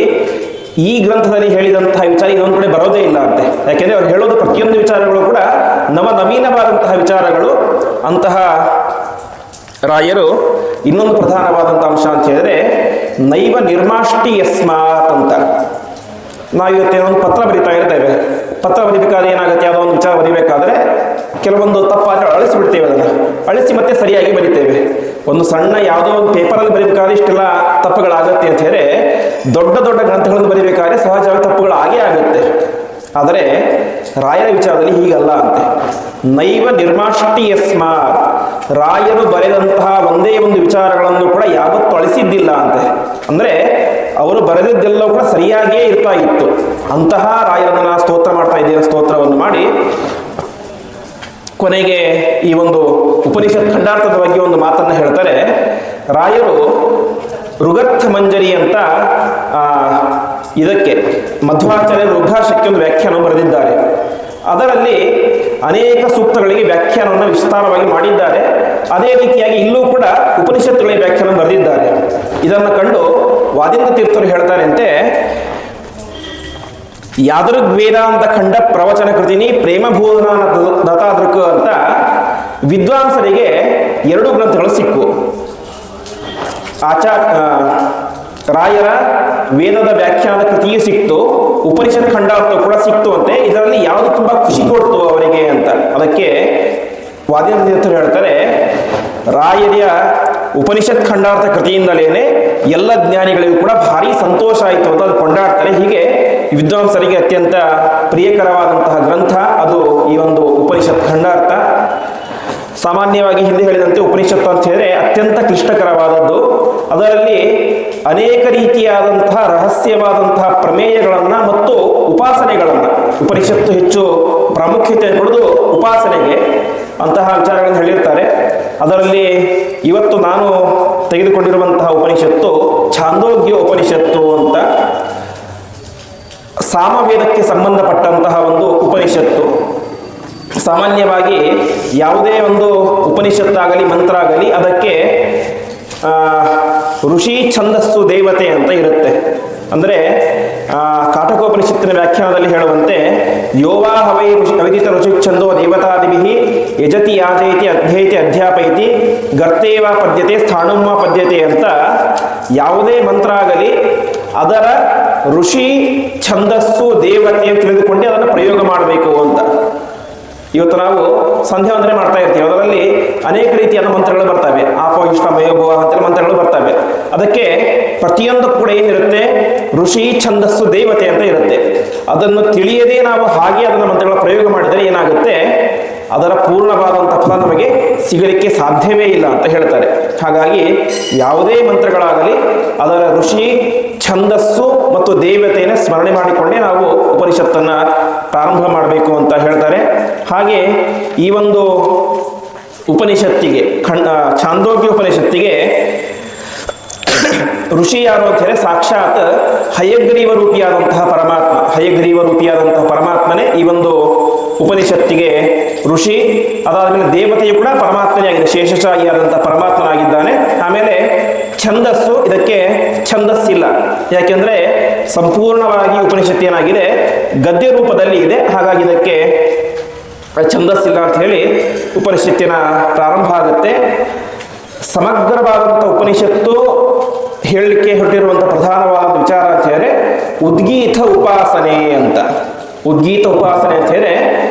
ಈ ಗ್ರಂಥದಲ್ಲಿ ಹೇಳಿದಂತಹ ವಿಚಾರ ಇನ್ನೊಂದು ಕಡೆ ಬರೋದೇ ಇಲ್ಲ ಅಂತೆ. ಯಾಕೆಂದರೆ ಅವ್ರು ಹೇಳೋದು ಪ್ರತಿಯೊಂದು ವಿಚಾರಗಳು ಕೂಡ ನವೀನವಾದಂತಹ ವಿಚಾರಗಳು. ಅಂತಹ ರಾಯರು ಇನ್ನೊಂದು ಪ್ರಧಾನವಾದಂಥ ಅಂಶ ಅಂತ ಹೇಳಿದ್ರೆ ನೈವ ನಿರ್ಮಾಷ್ಟಿ ಯಸ್ಮಾತ್ ಅಂತ. ನಾವು ಇವತ್ತೇನೋ ಒಂದು ಪತ್ರ ಬರಿತಾ ಇರ್ತೇವೆ. ಪತ್ರ ಬರಿಬೇಕಾದ್ರೆ ಏನಾಗುತ್ತೆ, ಯಾವುದೋ ಒಂದು ವಿಚಾರ ಬರಿಬೇಕಾದ್ರೆ ಕೆಲವೊಂದು ತಪ್ಪಾದರೆ ಅಳಿಸಿಬಿಡ್ತೇವೆ, ಅದನ್ನು ಅಳಿಸಿ ಮತ್ತೆ ಸರಿಯಾಗಿ ಬರಿತೇವೆ. ಒಂದು ಸಣ್ಣ ಯಾವುದೋ ಒಂದು ಪೇಪರಲ್ಲಿ ಬರೀಬೇಕಾದ್ರೆ ಇಷ್ಟೆಲ್ಲ ತಪ್ಪುಗಳಾಗತ್ತೆ ಅಂತ ಹೇಳಿದ್ರೆ ದೊಡ್ಡ ದೊಡ್ಡ ಗ್ರಂಥಗಳನ್ನು ಬರೀಬೇಕಾದ್ರೆ ಸಹಜವಾಗಿ ತಪ್ಪುಗಳು ಆಗೇ ಆಗುತ್ತೆ. ಆದರೆ ರಾಯರ ವಿಚಾರದಲ್ಲಿ ಹೀಗಲ್ಲ ಅಂತೆ. ನೈವ ನಿರ್ಮಾಷ್ಟಿ ಯಸ್ಮಾತ್, ರಾಯರು ಬರೆದಂತಹ ಒಂದೇ ಒಂದು ವಿಚಾರಗಳನ್ನು ಕೂಡ ಯಾವತ್ತೂ ಅಳಿಸಿದ್ದಿಲ್ಲ ಅಂತೆ. ಅಂದರೆ ಅವರು ಬರೆದಿದ್ದೆಲ್ಲವೂ ಕೂಡ ಸರಿಯಾಗಿಯೇ ಇರ್ತಾ ಇತ್ತು. ಅಂತಹ ರಾಯರನ್ನು ನಾನು ಸ್ತೋತ್ರ ಮಾಡ್ತಾ ಇದ್ದೇನೆ. ಸ್ತೋತ್ರವನ್ನು ಮಾಡಿ ಕೊನೆಗೆ ಈ ಒಂದು ಉಪನಿಷತ್ ಖಂಡಾರ್ಥದ ಬಗ್ಗೆ ಒಂದು ಮಾತನ್ನು ಹೇಳ್ತಾರೆ. ರಾಯರು ಋಗರ್ಥ ಮಂಜರಿ ಅಂತ ಇದಕ್ಕೆ ಮಧ್ವಾಚಾರ್ಯರು ಋಗ್ಭಾಷಕ್ಕೆ ಒಂದು ವ್ಯಾಖ್ಯಾನ ಬರೆದಿದ್ದಾರೆ. ಅದರಲ್ಲಿ ಅನೇಕ ಸೂಕ್ತಗಳಿಗೆ ವ್ಯಾಖ್ಯಾನವನ್ನು ವಿಸ್ತಾರವಾಗಿ ಮಾಡಿದ್ದಾರೆ. ಅದೇ ರೀತಿಯಾಗಿ ಇಲ್ಲೂ ಕೂಡ ಉಪನಿಷತ್ತುಗಳಿಗೆ ವ್ಯಾಖ್ಯಾನ ಬರೆದಿದ್ದಾರೆ. ಇದನ್ನು ಕಂಡು ವಾದೀಂದ್ರ ತೀರ್ಥರು ಹೇಳ್ತಾರಂತೆ, ಯಾದೃಗ್ವೇದಾಂತ ಖಂಡ ಪ್ರವಚನ ಕೃತಿನಿ ಪ್ರೇಮಬೋಧನ ದತ್ತಾದೃಕ್ ಅಂತ ವಿದ್ವಾಂಸರಿಗೆ 2 ಗ್ರಂಥಗಳು ಸಿಕ್ಕು. ರಾಯರ ವೇದದ ವ್ಯಾಖ್ಯಾನದ ಕೃತಿಯೂ ಸಿಕ್ತು, ಉಪನಿಷತ್ ಖಂಡಾರ್ಥ ಕೂಡ ಸಿಕ್ತು ಅಂತೆ. ಇದರಲ್ಲಿ ಯಾವುದು ತುಂಬ ಖುಷಿ ಕೊಡ್ತು ಅವರಿಗೆ ಅಂತ. ಅದಕ್ಕೆ ವಾದೀಂದ್ರ ತೀರ್ಥರು ಹೇಳ್ತಾರೆ, ರಾಯರ ಉಪನಿಷತ್ ಖಂಡಾರ್ಥ ಕೃತಿಯಿಂದಲೇ ಎಲ್ಲ ಜ್ಞಾನಿಗಳಿಗೂ ಕೂಡ ಭಾರಿ ಸಂತೋಷ ಆಯಿತು ಅಂತ ಅದು ಕೊಂಡಾಡ್ತಾರೆ. ಹೀಗೆ ವಿದ್ವಾಂಸರಿಗೆ ಅತ್ಯಂತ ಪ್ರಿಯಕರವಾದಂತಹ ಗ್ರಂಥ ಅದು ಈ ಒಂದು ಉಪನಿಷತ್ ಖಂಡಾರ್ಥ. ಸಾಮಾನ್ಯವಾಗಿ ಹಿಂದೆ ಹೇಳಿದಂತೆ ಉಪನಿಷತ್ತು ಅಂತ ಹೇಳಿದ್ರೆ ಅತ್ಯಂತ ಕ್ಲಿಷ್ಟಕರವಾದದ್ದು. ಅದರಲ್ಲಿ ಅನೇಕ ರೀತಿಯಾದಂತಹ ರಹಸ್ಯವಾದಂತಹ ಪ್ರಮೇಯಗಳನ್ನು ಮತ್ತು ಉಪಾಸನೆಗಳನ್ನು, ಉಪನಿಷತ್ತು ಹೆಚ್ಚು ಪ್ರಾಮುಖ್ಯತೆ ಕೊಡೋದು ಉಪಾಸನೆಗೆ, ಅಂತಹ ವಿಚಾರಗಳನ್ನು ಹೇಳಿರ್ತಾರೆ. ಅದರಲ್ಲಿ ಇವತ್ತು ನಾನು ತೆಗೆದುಕೊಂಡಿರುವಂತಹ ಉಪನಿಷತ್ತು ಛಾಂದೋಗ್ಯ ಉಪನಿಷತ್ತು ಅಂತ, ಸಾಮವೇದಕ್ಕೆ ಸಂಬಂಧಪಟ್ಟಂತಹ ಒಂದು ಉಪನಿಷತ್ತು. ಸಾಮಾನ್ಯವಾಗಿ ಯಾವುದೇ ಒಂದು ಉಪನಿಷತ್ತಾಗಲಿ ಮಂತ್ರ ಆಗಲಿ ಅದಕ್ಕೆ ಋಷಿ ಛಂದಸ್ಸು ದೇವತೆ ಅಂತ ಇರುತ್ತೆ. ಅಂದರೆ ಕಾಟಕೋಪನಿಷತ್ತಿನ ವ್ಯಾಖ್ಯಾನದಲ್ಲಿ ಹೇಳುವಂತೆ ಯೋವಾ ಹವೈ ಅವಿದಿತ ಋಷಿ ಛಂದೋ ದೇವತಾದಿಭಿ ಯಜತಿ ಯಾಜಯತಿ ಅಧ್ಯಯತಿ ಅಧ್ಯಾಪಯತಿ ಗರ್ತೇವ ಪದ್ಯತೆ ಸ್ಥಾಣುಮ ಪದ್ಯತೆ ಅಂತ ಯಾವುದೇ ಮಂತ್ರ ಆಗಲಿ ಅದರ ಋಷಿ ಛಂದಸ್ಸು ದೇವತೆ ಅಂತ ತಿಳಿದುಕೊಂಡು ಅದನ್ನು ಪ್ರಯೋಗ ಮಾಡಬೇಕು ಅಂತ. ಇವತ್ತು ನಾವು ಸಂಧ್ಯಾ ವಂದನೆ ಮಾಡ್ತಾ ಇರ್ತೀವಿ, ಅದರಲ್ಲಿ ಅನೇಕ ರೀತಿಯಾದ ಮಂತ್ರಗಳು ಬರ್ತವೆ. ಆಪೋ ಇಷ್ಟ ಮಯೋಭವ ಅಂತ ಮಂತ್ರಗಳು ಬರ್ತವೆ. ಅದಕ್ಕೆ ಪ್ರತಿಯೊಂದು ಕೂಡ ಏನಿರುತ್ತೆ, ಋಷಿ ಛಂದಸ್ಸು ದೇವತೆ ಅಂತ ಇರುತ್ತೆ. ಅದನ್ನು ತಿಳಿಯದೇ ನಾವು ಹಾಗೆ ಅದನ್ನು ಮಂತ್ರಗಳ ಪ್ರಯೋಗ ಮಾಡಿದರೆ ಏನಾಗುತ್ತೆ, ಅದರ ಪೂರ್ಣವಾದಂಥ ಫಲ ನಮಗೆ ಸಿಗಲಿಕ್ಕೆ ಸಾಧ್ಯವೇ ಇಲ್ಲ ಅಂತ ಹೇಳ್ತಾರೆ. ಹಾಗಾಗಿ ಯಾವುದೇ ಮಂತ್ರಗಳಾಗಲಿ ಅದರ ಋಷಿ ಛಂದಸ್ಸು ಮತ್ತು ದೇವತೆಯನ್ನು ಸ್ಮರಣೆ ಮಾಡಿಕೊಂಡೇ ನಾವು ಉಪನಿಷತ್ತನ್ನು ಪ್ರಾರಂಭ ಮಾಡಬೇಕು ಅಂತ ಹೇಳ್ತಾರೆ. ಹಾಗೆ ಈ ಒಂದು ಉಪನಿಷತ್ತಿಗೆ ಛಾಂದೋಗ್ಯ ಉಪನಿಷತ್ತಿಗೆ ಋಷಿ ಯಾರು ಅಂತ ಹೇಳಿ ಸಾಕ್ಷಾತ್ ಹಯಗ್ರೀವ ರೂಪಿಯಾದಂತಹ ಪರಮಾತ್ಮ, ಹಯಗ್ರೀವ ರೂಪಿಯಾದಂತಹ ಪರಮಾತ್ಮನೇ ಈ ಒಂದು ಉಪನಿಷತ್ತಿಗೆ ಋಷಿ. ಅದಾದಮೇಲೆ ದೇವತೆಯು ಕೂಡ ಪರಮಾತ್ಮನೇ ಆಗಿದೆ, ಶೇಷಶಾಹಿಯಾದಂತಹ ಪರಮಾತ್ಮನಾಗಿದ್ದಾನೆ. ಆಮೇಲೆ ಛಂದಸ್ಸು, ಇದಕ್ಕೆ ಛಂದಸ್ಸಿಲ್ಲ, ಯಾಕೆಂದರೆ ಸಂಪೂರ್ಣವಾಗಿ ಉಪನಿಷತ್ತು ಏನಾಗಿದೆ ಗದ್ಯ ರೂಪದಲ್ಲಿ ಇದೆ. ಹಾಗಾಗಿ ಇದಕ್ಕೆ ಛಂದಸ್ಸಿಲ್ಲ ಅಂತ ಹೇಳಿ ಉಪನಿಷತ್ತಿನ ಪ್ರಾರಂಭ ಆಗುತ್ತೆ. ಸಮಗ್ರವಾದಂಥ ಉಪನಿಷತ್ತು ಹೇಳಲಿಕ್ಕೆ ಹೊರಟಿರುವಂಥ ಪ್ರಧಾನವಾದ ವಿಚಾರ ಅಂತ ಹೇಳಿದ್ರೆ ಉದ್ಗೀತ ಉಪಾಸನೆ ಅಂತ. ಉದ್ಗೀತ ಉಪಾಸನೆ ಅಂತ ಹೇಳಿದ್ರೆ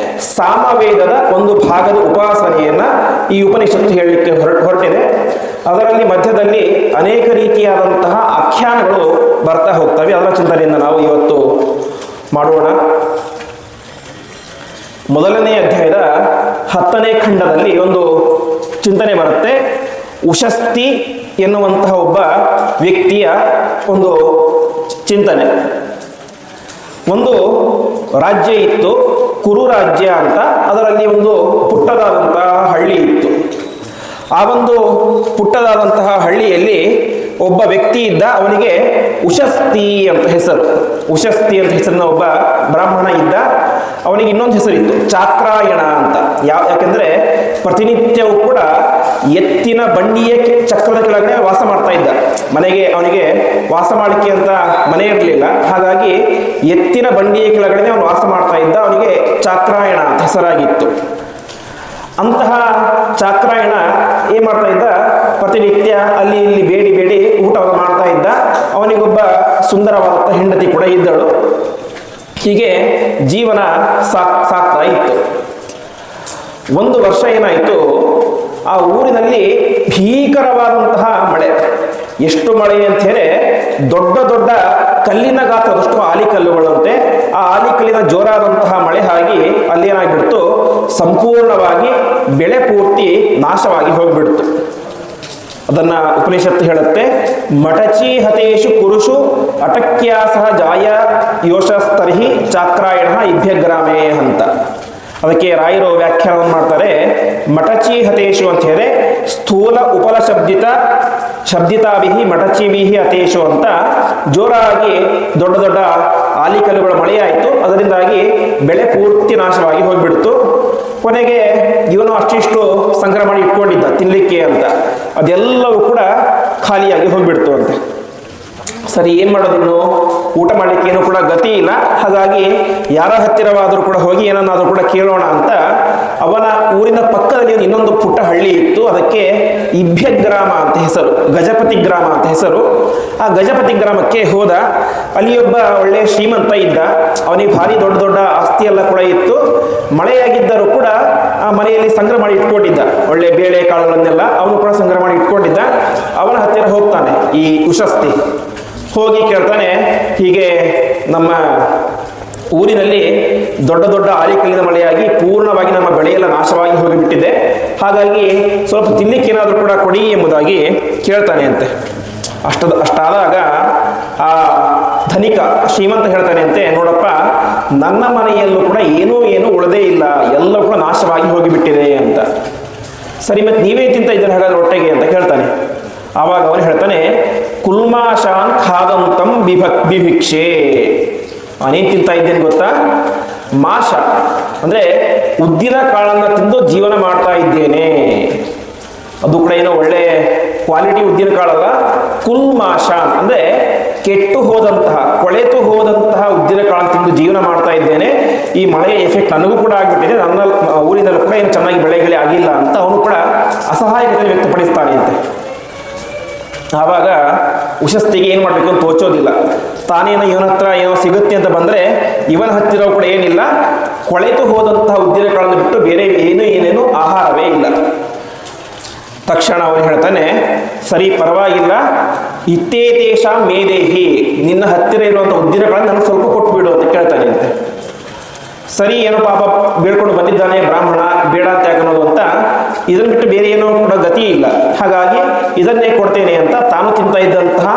ಸಾಮವೇದದ ಒಂದು ಭಾಗದ ಉಪಾಸನೆಯನ್ನು ಈ ಉಪನಿಷತ್ತು ಹೇಳಲಿಕ್ಕೆ ಹೊರಟಿದೆ. ಅದರಲ್ಲಿ ಮಧ್ಯದಲ್ಲಿ ಅನೇಕ ರೀತಿಯಾದಂತಹ ಆಖ್ಯಾನಗಳು ಬರ್ತಾ ಹೋಗ್ತವೆ. ಅದರ ಚಿಂತನೆಯಿಂದ ನಾವು ಇವತ್ತು ಮಾಡೋಣ. ಮೊದಲನೇ ಅಧ್ಯಾಯದ 10ನೇ ಖಂಡದಲ್ಲಿ ಒಂದು ಚಿಂತನೆ ಬರುತ್ತೆ. ಉಶಸ್ತಿ ಎನ್ನುವಂತಹ ಒಬ್ಬ ವ್ಯಕ್ತಿಯ ಒಂದು ಚಿಂತನೆ. ಒಂದು ರಾಜ್ಯ ಇತ್ತು, ಕುರು ರಾಜ್ಯ ಅಂತ. ಅದರಲ್ಲಿ ಒಂದು ಪುಟ್ಟದಾದಂತಹ ಹಳ್ಳಿ ಇತ್ತು. ಆ ಒಂದು ಪುಟ್ಟದಾದಂತಹ ಹಳ್ಳಿಯಲ್ಲಿ ಒಬ್ಬ ವ್ಯಕ್ತಿ ಇದ್ದ. ಅವನಿಗೆ ಉಶಸ್ತಿ ಅಂತ ಹೆಸರು. ಉಶಸ್ತಿ ಅಂತ ಹೆಸರಿನ ಒಬ್ಬ ಬ್ರಾಹ್ಮಣ ಇದ್ದ. ಅವನಿಗೆ ಇನ್ನೊಂದು ಹೆಸರಿತ್ತು, ಚಾಕ್ರಾಯಣ ಅಂತ. ಯಾಕೆಂದರೆ ಪ್ರತಿನಿತ್ಯವೂ ಕೂಡ ಎತ್ತಿನ ಬಂಡಿಯ ಚಕ್ರದ ಕೆಳಗಡೆ ವಾಸ ಮಾಡ್ತಾ ಇದ್ದ. ಮನೆಗೆ ಅವನಿಗೆ ವಾಸ ಮಾಡಲಿಕ್ಕೆ ಅಂತ ಮನೆ ಇರಲಿಲ್ಲ. ಹಾಗಾಗಿ ಎತ್ತಿನ ಬಂಡಿಯ ಕೆಳಗಡೆ ಅವನು ವಾಸ ಮಾಡ್ತಾ ಇದ್ದ. ಅವನಿಗೆ ಚಾಕ್ರಾಯಣ ಅಂತ ಹೆಸರಾಗಿತ್ತು. ಅಂತಹ ಚಾಕ್ರಾಯಣ ಏನು ಮಾಡ್ತಾ ಇದ್ದ, ಪ್ರತಿನಿತ್ಯ ಅಲ್ಲಿ ಇಲ್ಲಿ ಬೇಡಿ ಬೇಡಿ ಊಟವನ್ನು ಮಾಡ್ತಾ ಇದ್ದ. ಅವನಿಗೊಬ್ಬ ಸುಂದರವಾದಂಥ ಹೆಂಡತಿ ಕೂಡ ಇದ್ದಳು. ಹೀಗೆ ಜೀವನ ಸಾಕ್ತಾ ಇತ್ತು. ಒಂದು ವರ್ಷ ಏನಾಯಿತು, ಆ ಊರಿನಲ್ಲಿ ಭೀಕರವಾದಂತಹ ಮಳೆ. ಎಷ್ಟು ಮಳೆ ಅಂತ ಹೇಳಿ ದೊಡ್ಡ ದೊಡ್ಡ ಕಲ್ಲಿನ ಗಾತ್ರದಷ್ಟು ಆಲಿಕಲ್ಲುಗಳಂತೆ. ಆ ಆಲಿಕಲ್ಲಿನ ಜೋರಾದಂತಹ ಮಳೆ ಆಗಿ ಅಲ್ಲೇನಾಗ್ಬಿಡ್ತು, ಸಂಪೂರ್ಣವಾಗಿ ಬೆಳೆ ಪೂರ್ತಿ ನಾಶವಾಗಿ ಹೋಗ್ಬಿಡ್ತು. ಅದನ್ನ ಉಪನಿಷತ್ತು ಹೇಳುತ್ತೆ, ಮಟಚಿ ಹತೇಶು ಕುರುಷು ಅಟಕ್ಯಾಸಹ ಜಾಯ ಯೋಷಸ್ತರ್ಹಿ ಚಾಕ್ರಾಯಣ ಇಭ್ಯಗ್ರಾಮೇ ಅಂತ. ಅದಕ್ಕೆ ರಾಯರು ವ್ಯಾಖ್ಯಾನವನ್ನು ಮಾಡ್ತಾರೆ. ಮಟಚಿ ಹತೇಶು ಅಂತ ಹೇಳಿದ್ರೆ ಸ್ಥೂಲ ಉಪಲ ಶಬ್ದಿತಾಭಿಹಿ ಮಟಚಿಭಿಹಿ ಹತೇಶು ಅಂತ ಜೋರಾಗಿ ದೊಡ್ಡ ದೊಡ್ಡ ಆಲಿಕಲ್ಲುಗಳ ಮಳೆಯಾಯಿತು. ಅದರಿಂದಾಗಿ ಬೆಳೆ ಪೂರ್ತಿ ನಾಶವಾಗಿ ಹೋಗ್ಬಿಡ್ತು. ಕೊನೆಗೆ ಇವನು ಅಷ್ಟಿಷ್ಟು ಸಂಗ್ರಹ ಮಾಡಿ ಇಟ್ಕೊಂಡಿದ್ದ ತಿನ್ನಲಿಕ್ಕೆ ಅಂತ, ಅದೆಲ್ಲವೂ ಕೂಡ ಖಾಲಿಯಾಗಿ ಹೋಗ್ಬಿಡ್ತು ಅಂತೆ. ಸರಿ, ಏನು ಮಾಡೋದಿನ್ನು, ಊಟ ಮಾಡಲಿಕ್ಕೆ ಏನು ಕೂಡ ಗತಿ ಇಲ್ಲ. ಹಾಗಾಗಿ ಯಾರ ಹತ್ತಿರವಾದರೂ ಕೂಡ ಹೋಗಿ ಏನನ್ನಾದರೂ ಕೂಡ ಕೇಳೋಣ ಅಂತ ಅವನ ಊರಿನ ಪಕ್ಕದಲ್ಲಿ ಇನ್ನೊಂದು ಪುಟ್ಟ ಹಳ್ಳಿ ಇತ್ತು. ಅದಕ್ಕೆ ಇಭ್ಯಗ್ರಾಮ ಅಂತ ಹೆಸರು, ಗಜಪತಿ ಗ್ರಾಮ ಅಂತ ಹೆಸರು. ಆ ಗಜಪತಿ ಗ್ರಾಮಕ್ಕೆ ಹೋದ. ಅಲ್ಲಿ ಒಬ್ಬ ಒಳ್ಳೆ ಶ್ರೀಮಂತ ಇದ್ದ. ಅವನಿಗೆ ಭಾರಿ ದೊಡ್ಡ ದೊಡ್ಡ ಆಸ್ತಿ ಎಲ್ಲ ಕೂಡ ಇತ್ತು. ಮಳೆಯಾಗಿದ್ದರೂ ಕೂಡ ಆ ಮನೆಯಲ್ಲಿ ಸಂಗ್ರಹ ಮಾಡಿ ಇಟ್ಕೊಂಡಿದ್ದ ಒಳ್ಳೆ ಬೇಳೆ ಕಾಳುಗಳನ್ನೆಲ್ಲ ಅವನು ಕೂಡ ಸಂಗ್ರಹ ಮಾಡಿ ಇಟ್ಕೊಂಡಿದ್ದ. ಅವನ ಹತ್ತಿರ ಹೋಗ್ತಾನೆ ಈ ಉಶಸ್ತಿ. ಹೋಗಿ ಕೇಳ್ತಾನೆ, ಹೀಗೆ ನಮ್ಮ ಊರಿನಲ್ಲಿ ದೊಡ್ಡ ದೊಡ್ಡ ಆಲಿಕಲ್ಲಿನ ಮಳೆಯಾಗಿ ಪೂರ್ಣವಾಗಿ ನಮ್ಮ ಬೆಳೆಯೆಲ್ಲ ನಾಶವಾಗಿ ಹೋಗಿಬಿಟ್ಟಿದೆ. ಹಾಗಾಗಿ ಸ್ವಲ್ಪ ತಿನ್ನಲಿಕ್ಕೆ ಏನಾದರೂ ಕೂಡ ಕೊಡಿ ಎಂಬುದಾಗಿ ಕೇಳ್ತಾನೆ ಅಂತೆ. ಅಷ್ಟಾದಾಗ ಆ ಧನಿಕ ಶ್ರೀಮಂತ ಹೇಳ್ತಾನೆ ಅಂತೆ, ನೋಡಪ್ಪ, ನನ್ನ ಮನೆಯಲ್ಲೂ ಕೂಡ ಏನೂ ಉಳದೇ ಇಲ್ಲ, ಎಲ್ಲ ಕೂಡ ನಾಶವಾಗಿ ಹೋಗಿಬಿಟ್ಟಿದೆ ಅಂತ. ಸರಿ, ಮತ್ತೆ ನೀವೇ ತಿಂತ ಇದ್ದೀರ ಹಾಗಾದ್ರೆ ಹೊಟ್ಟೆಗೆ ಅಂತ ಕೇಳ್ತಾನೆ. ಆವಾಗ ಅವನು ಹೇಳ್ತಾನೆ, ಕುಲ್ಮಾಶಾನ್ ಖಾದಂತಂ ಬಿಭಿಕ್ಷೆ. ಅವನೇನು ತಿಂತ ಇದ್ದೇನೆ ಗೊತ್ತಾ? ಮಾಷ ಅಂದರೆ ಉದ್ದಿನ ಕಾಳನ್ನು ತಿಂದು ಜೀವನ ಮಾಡ್ತಾ ಇದ್ದೇನೆ. ಅದು ಕೂಡ ಏನೋ ಒಳ್ಳೆ ಕ್ವಾಲಿಟಿ ಉದ್ದಿನ ಕಾಳಲ್ಲ. ಕುಲ್ಮಾಷ ಅಂದರೆ ಕೆಟ್ಟು ಹೋದಂತಹ, ಕೊಳೆತು ಹೋದಂತಹ ಉದ್ದಿನ ಕಾಳನ್ನು ತಿಂದು ಜೀವನ ಮಾಡ್ತಾ ಇದ್ದೇನೆ. ಈ ಮಳೆಯ ಎಫೆಕ್ಟ್ ನನಗೂ ಕೂಡ ಆಗಿಬಿಟ್ಟಿದೆ. ನನ್ನ ಊರಿನಲ್ಲೂ ಕೂಡ ಏನು ಚೆನ್ನಾಗಿ ಬೆಳೆಗಳೇ ಆಗಿಲ್ಲ ಅಂತ ಅವನು ಕೂಡ ಅಸಹಾಯಕತೆ ವ್ಯಕ್ತಪಡಿಸ್ತಾನೆ ಅಂತೆ. ಆವಾಗ ಉಶಸ್ತಿಗೆ ಏನು ಮಾಡಬೇಕು ಅಂತ ತೋಚೋದಿಲ್ಲ. ತಾನೇನೋ ಇವನ ಹತ್ರ ಏನೋ ಸಿಗುತ್ತೆ ಅಂತ ಬಂದರೆ ಇವನ ಹತ್ತಿರ ಕೂಡ ಏನಿಲ್ಲ, ಕೊಳೆತು ಹೋದಂತಹ ಉದ್ದಿನಗಳನ್ನು ಬಿಟ್ಟು ಬೇರೆ ಏನೇನು ಆಹಾರವೇ ಇಲ್ಲ. ತಕ್ಷಣ ಅವನು ಹೇಳ್ತಾನೆ, ಸರಿ ಪರವಾಗಿಲ್ಲ, ಇತ್ತೇತೇಷ ಮೇದೇಹಿ, ನಿನ್ನ ಹತ್ತಿರ ಇರುವಂಥ ಉದ್ದಿನಗಳನ್ನು ನನಗೆ ಸ್ವಲ್ಪ ಕೊಟ್ಬಿಡು ಅಂತ ಕೇಳ್ತಾನೆ ಅಂತೆ. ಸರಿ, ಏನೋ ಪಾಪ ಬೇಡ್ಕೊಂಡು ಬಂದಿದ್ದಾನೆ ಬ್ರಾಹ್ಮಣ, ಬೇಡ ಅಂತ ಯಾಕನ್ನೋದು ಅಂತ, ಇದನ್ನು ಬಿಟ್ಟು ಬೇರೆ ಏನೋ ಕೂಡ ಗತಿ ಇಲ್ಲ, ಹಾಗಾಗಿ ಇದನ್ನೇ ಕೊಡ್ತೇನೆ ಅಂತ ತಾನು ತಿಂತ ಇದ್ದಂತಹ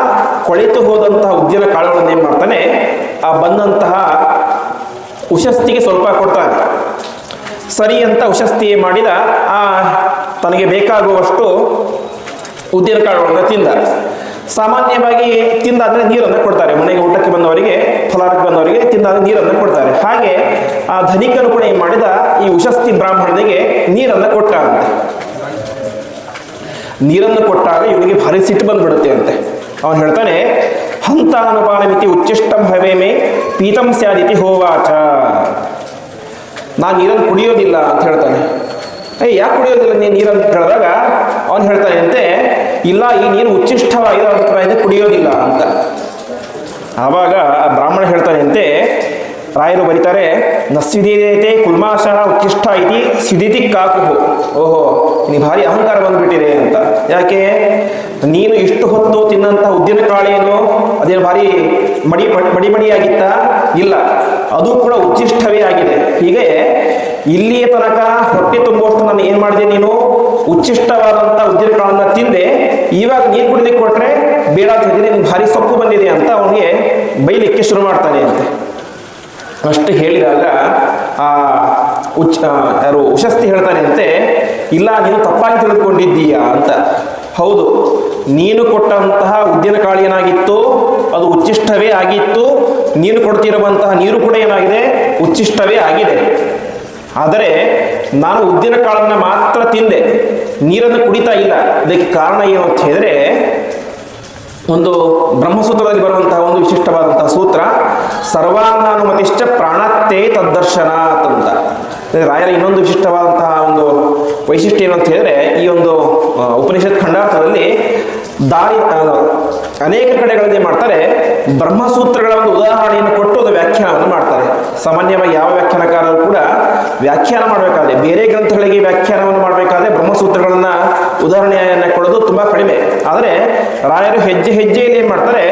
ಕೊಳೆತು ಹೋದಂತಹ ಉದ್ದಿನ ಕಾಳುಗಳನ್ನು ಏನು ಮಾಡ್ತಾನೆ, ಆ ಬಂದಂತಹ ಉಶಸ್ತಿಗೆ ಸ್ವಲ್ಪ ಕೊಡ್ತಾನೆ. ಸರಿ ಅಂತ ಉಶಸ್ತಿ ಮಾಡಿದ. ಆ ತನಗೆ ಬೇಕಾಗುವಷ್ಟು ಉದ್ದಿನ ಕಾಳುಗಳನ್ನು ತಿಂದ. ಸಾಮಾನ್ಯವಾಗಿ ತಿಂದಾದ್ರೆ ನೀರನ್ನು ಕೊಡ್ತಾರೆ, ಮನೆಗೆ ಊಟಕ್ಕೆ ಬಂದವರಿಗೆ, ಫಲಾರಕ್ಕೆ ಬಂದವರಿಗೆ ತಿಂದಾದ್ರೆ ನೀರನ್ನು ಕೊಡ್ತಾರೆ. ಹಾಗೆ ಆ ಧನಿಕನು ಕೂಡ ಏನು ಮಾಡಿದ, ಈ ಉಶಸ್ತಿ ಬ್ರಾಹ್ಮಣನಿಗೆ ನೀರನ್ನು ಕೊಟ್ಟ ಅಂತೆ. ನೀರನ್ನು ಕೊಟ್ಟಾಗ ಇವನಿಗೆ ಭಾರಿ ಸಿಟ್ಟು ಬಂದ್ಬಿಡುತ್ತೆ ಅಂತೆ. ಅವನು ಹೇಳ್ತಾನೆ, ಹಂತಾನುಪಾನ ಮಿತಿ ಉಚ್ಚಿಷ್ಟಂ ಹವೇಮೆ ಪೀತಂ ಸ್ಯಾದಿತಿ ಹೋವಾಚ. ನಾನು ನೀರನ್ನು ಕುಡಿಯೋದಿಲ್ಲ ಅಂತ ಹೇಳ್ತಾನೆ. ಯಾಕೆ ಕುಡಿಯೋದಿಲ್ಲ ನೀನು ನೀರನ್ನು ಕೇಳಿದಾಗ ಅವನು ಹೇಳ್ತಾನೆ ಅಂತೆ, ಇಲ್ಲ, ಈ ನೀರು ಉಚ್ಚಿಷ್ಟವಾಗಿದೆ, ಅದಕ್ಕೆ ಕುಡಿಯೋದಿಲ್ಲ ಅಂತ. ಆವಾಗ ಆ ಬ್ರಾಹ್ಮಣ ಹೇಳ್ತಾನೆ ಅಂತೆ, ರಾಯರು ಬರೀತಾರೆ, ನಸ್ಸಿದೇತೆ ಕುಲ್ಮಾಶಃ ಉಚ್ಚಿಷ್ಟ ಇತಿ ಸಿದಿತಿ ಕಾಕುಹು. ಓಹೋ, ನೀ ಭಾರಿ ಅಹಂಕಾರ ಬಂದ್ಬಿಟ್ಟಿದೆ ಅಂತ. ಯಾಕೆ? ನೀನು ಇಷ್ಟು ಹೊತ್ತು ತಿನ್ನಂಥ ಉದ್ದಿನ ಕಾಳೇನು ಅದೇನು ಭಾರಿ ಮಡಿಯಾಗಿತ್ತ? ಇಲ್ಲ, ಅದು ಕೂಡ ಉಚ್ಚಿಷ್ಟವೇ ಆಗಿದೆ. ಹೀಗೆ ಇಲ್ಲಿಯ ತನಕ ಹೊಟ್ಟೆ ತುಂಬುವಷ್ಟು ನಾನು ಏನು ಮಾಡಿದೆ, ನೀನು ಉಚ್ಚಿಷ್ಟವಾದಂಥ ಉದ್ದಿನ ಕಾಳನ್ನು ತಿಂದೆ, ಇವಾಗ ನೀರು ಕುಡಿಲಿಕ್ಕೆ ಕೊಟ್ಟರೆ ಬೇಡ ಅಂತ ಹೇಳಿದ್ರೆ ನಿನ್ಗೆ ಭಾರಿ ಸೊಪ್ಪು ಬಂದಿದೆ ಅಂತ ಅವನಿಗೆ ಬೈಲಿಕ್ಕೆ ಶುರು ಮಾಡ್ತಾನೆ ಅಂತೆ. ಅಷ್ಟು ಹೇಳಿದಾಗ ಆ ಯಾರು ಉಶಸ್ತಿ ಹೇಳ್ತಾನೆ ಅಂತೆ, ಇಲ್ಲ, ನೀನು ತಪ್ಪಾಗಿ ತಿಳಿದುಕೊಂಡಿದ್ದೀಯಾ ಅಂತ. ಹೌದು, ನೀನು ಕೊಟ್ಟಂತಹ ಉದ್ದಿನ ಕಾಳು ಏನಾಗಿತ್ತು, ಅದು ಉಚ್ಚಿಷ್ಟವೇ ಆಗಿತ್ತು. ನೀನು ಕೊಡ್ತಿರುವಂತಹ ನೀರು ಕೂಡ ಏನಾಗಿದೆ, ಉಚ್ಚಿಷ್ಟವೇ ಆಗಿದೆ. ಆದರೆ ನಾನು ಉದ್ದಿನ ಕಾಳನ್ನು ಮಾತ್ರ ತಿಂದೆ, ನೀರನ್ನು ಕುಡಿತಾ ಇಲ್ಲ. ಅದಕ್ಕೆ ಕಾರಣ ಏನು ಅಂತ ಹೇಳಿದ್ರೆ, ಒಂದು ಬ್ರಹ್ಮಸೂತ್ರದಲ್ಲಿ ಬರುವಂತಹ ಒಂದು ವಿಶಿಷ್ಟವಾದಂತಹ ಸೂತ್ರ, ಸರ್ವಾನ್ನಾನುಮತಿಶ್ಚ ಪ್ರಾಣತ್ತೇ ತದ್ದರ್ಶನಾತ್ ಅಂತ. ರಾಯರ ಇನ್ನೊಂದು ವಿಶಿಷ್ಟವಾದಂತಹ ಒಂದು ವೈಶಿಷ್ಟ್ಯ ಏನು ಅಂತ ಹೇಳಿದ್ರೆ, ಈ ಒಂದು ಉಪನಿಷತ್ ಖಂಡಾರ್ಥದಲ್ಲಿ ಅನೇಕ ಕಡೆಗಳಲ್ಲಿ ಮಾಡ್ತಾರೆ, ಬ್ರಹ್ಮಸೂತ್ರಗಳ ಒಂದು ಉದಾಹರಣೆಯನ್ನು ಕೊಟ್ಟು ಅದು ವ್ಯಾಖ್ಯಾನವನ್ನು ಮಾಡ್ತಾರೆ. ಸಾಮಾನ್ಯವಾಗಿ ಯಾವ ವ್ಯಾಖ್ಯಾನಕಾರರು ಕೂಡ ವ್ಯಾಖ್ಯಾನ ಮಾಡಬೇಕಾದ್ರೆ, ಬೇರೆ ಗ್ರಂಥಗಳಿಗೆ ವ್ಯಾಖ್ಯಾನವನ್ನು ಮಾಡಬೇಕಾದ್ರೆ ಬ್ರಹ್ಮಸೂತ್ರಗಳನ್ನು ಉದಾಹರಣೆಯನ್ನು ಕೊಡೋದು ತುಂಬ ಕಡಿಮೆ. ಆದರೆ ರಾಯರು ಹೆಜ್ಜೆ ಹೆಜ್ಜೆಯಲ್ಲಿ ಏನು ಮಾಡ್ತಾರೆ,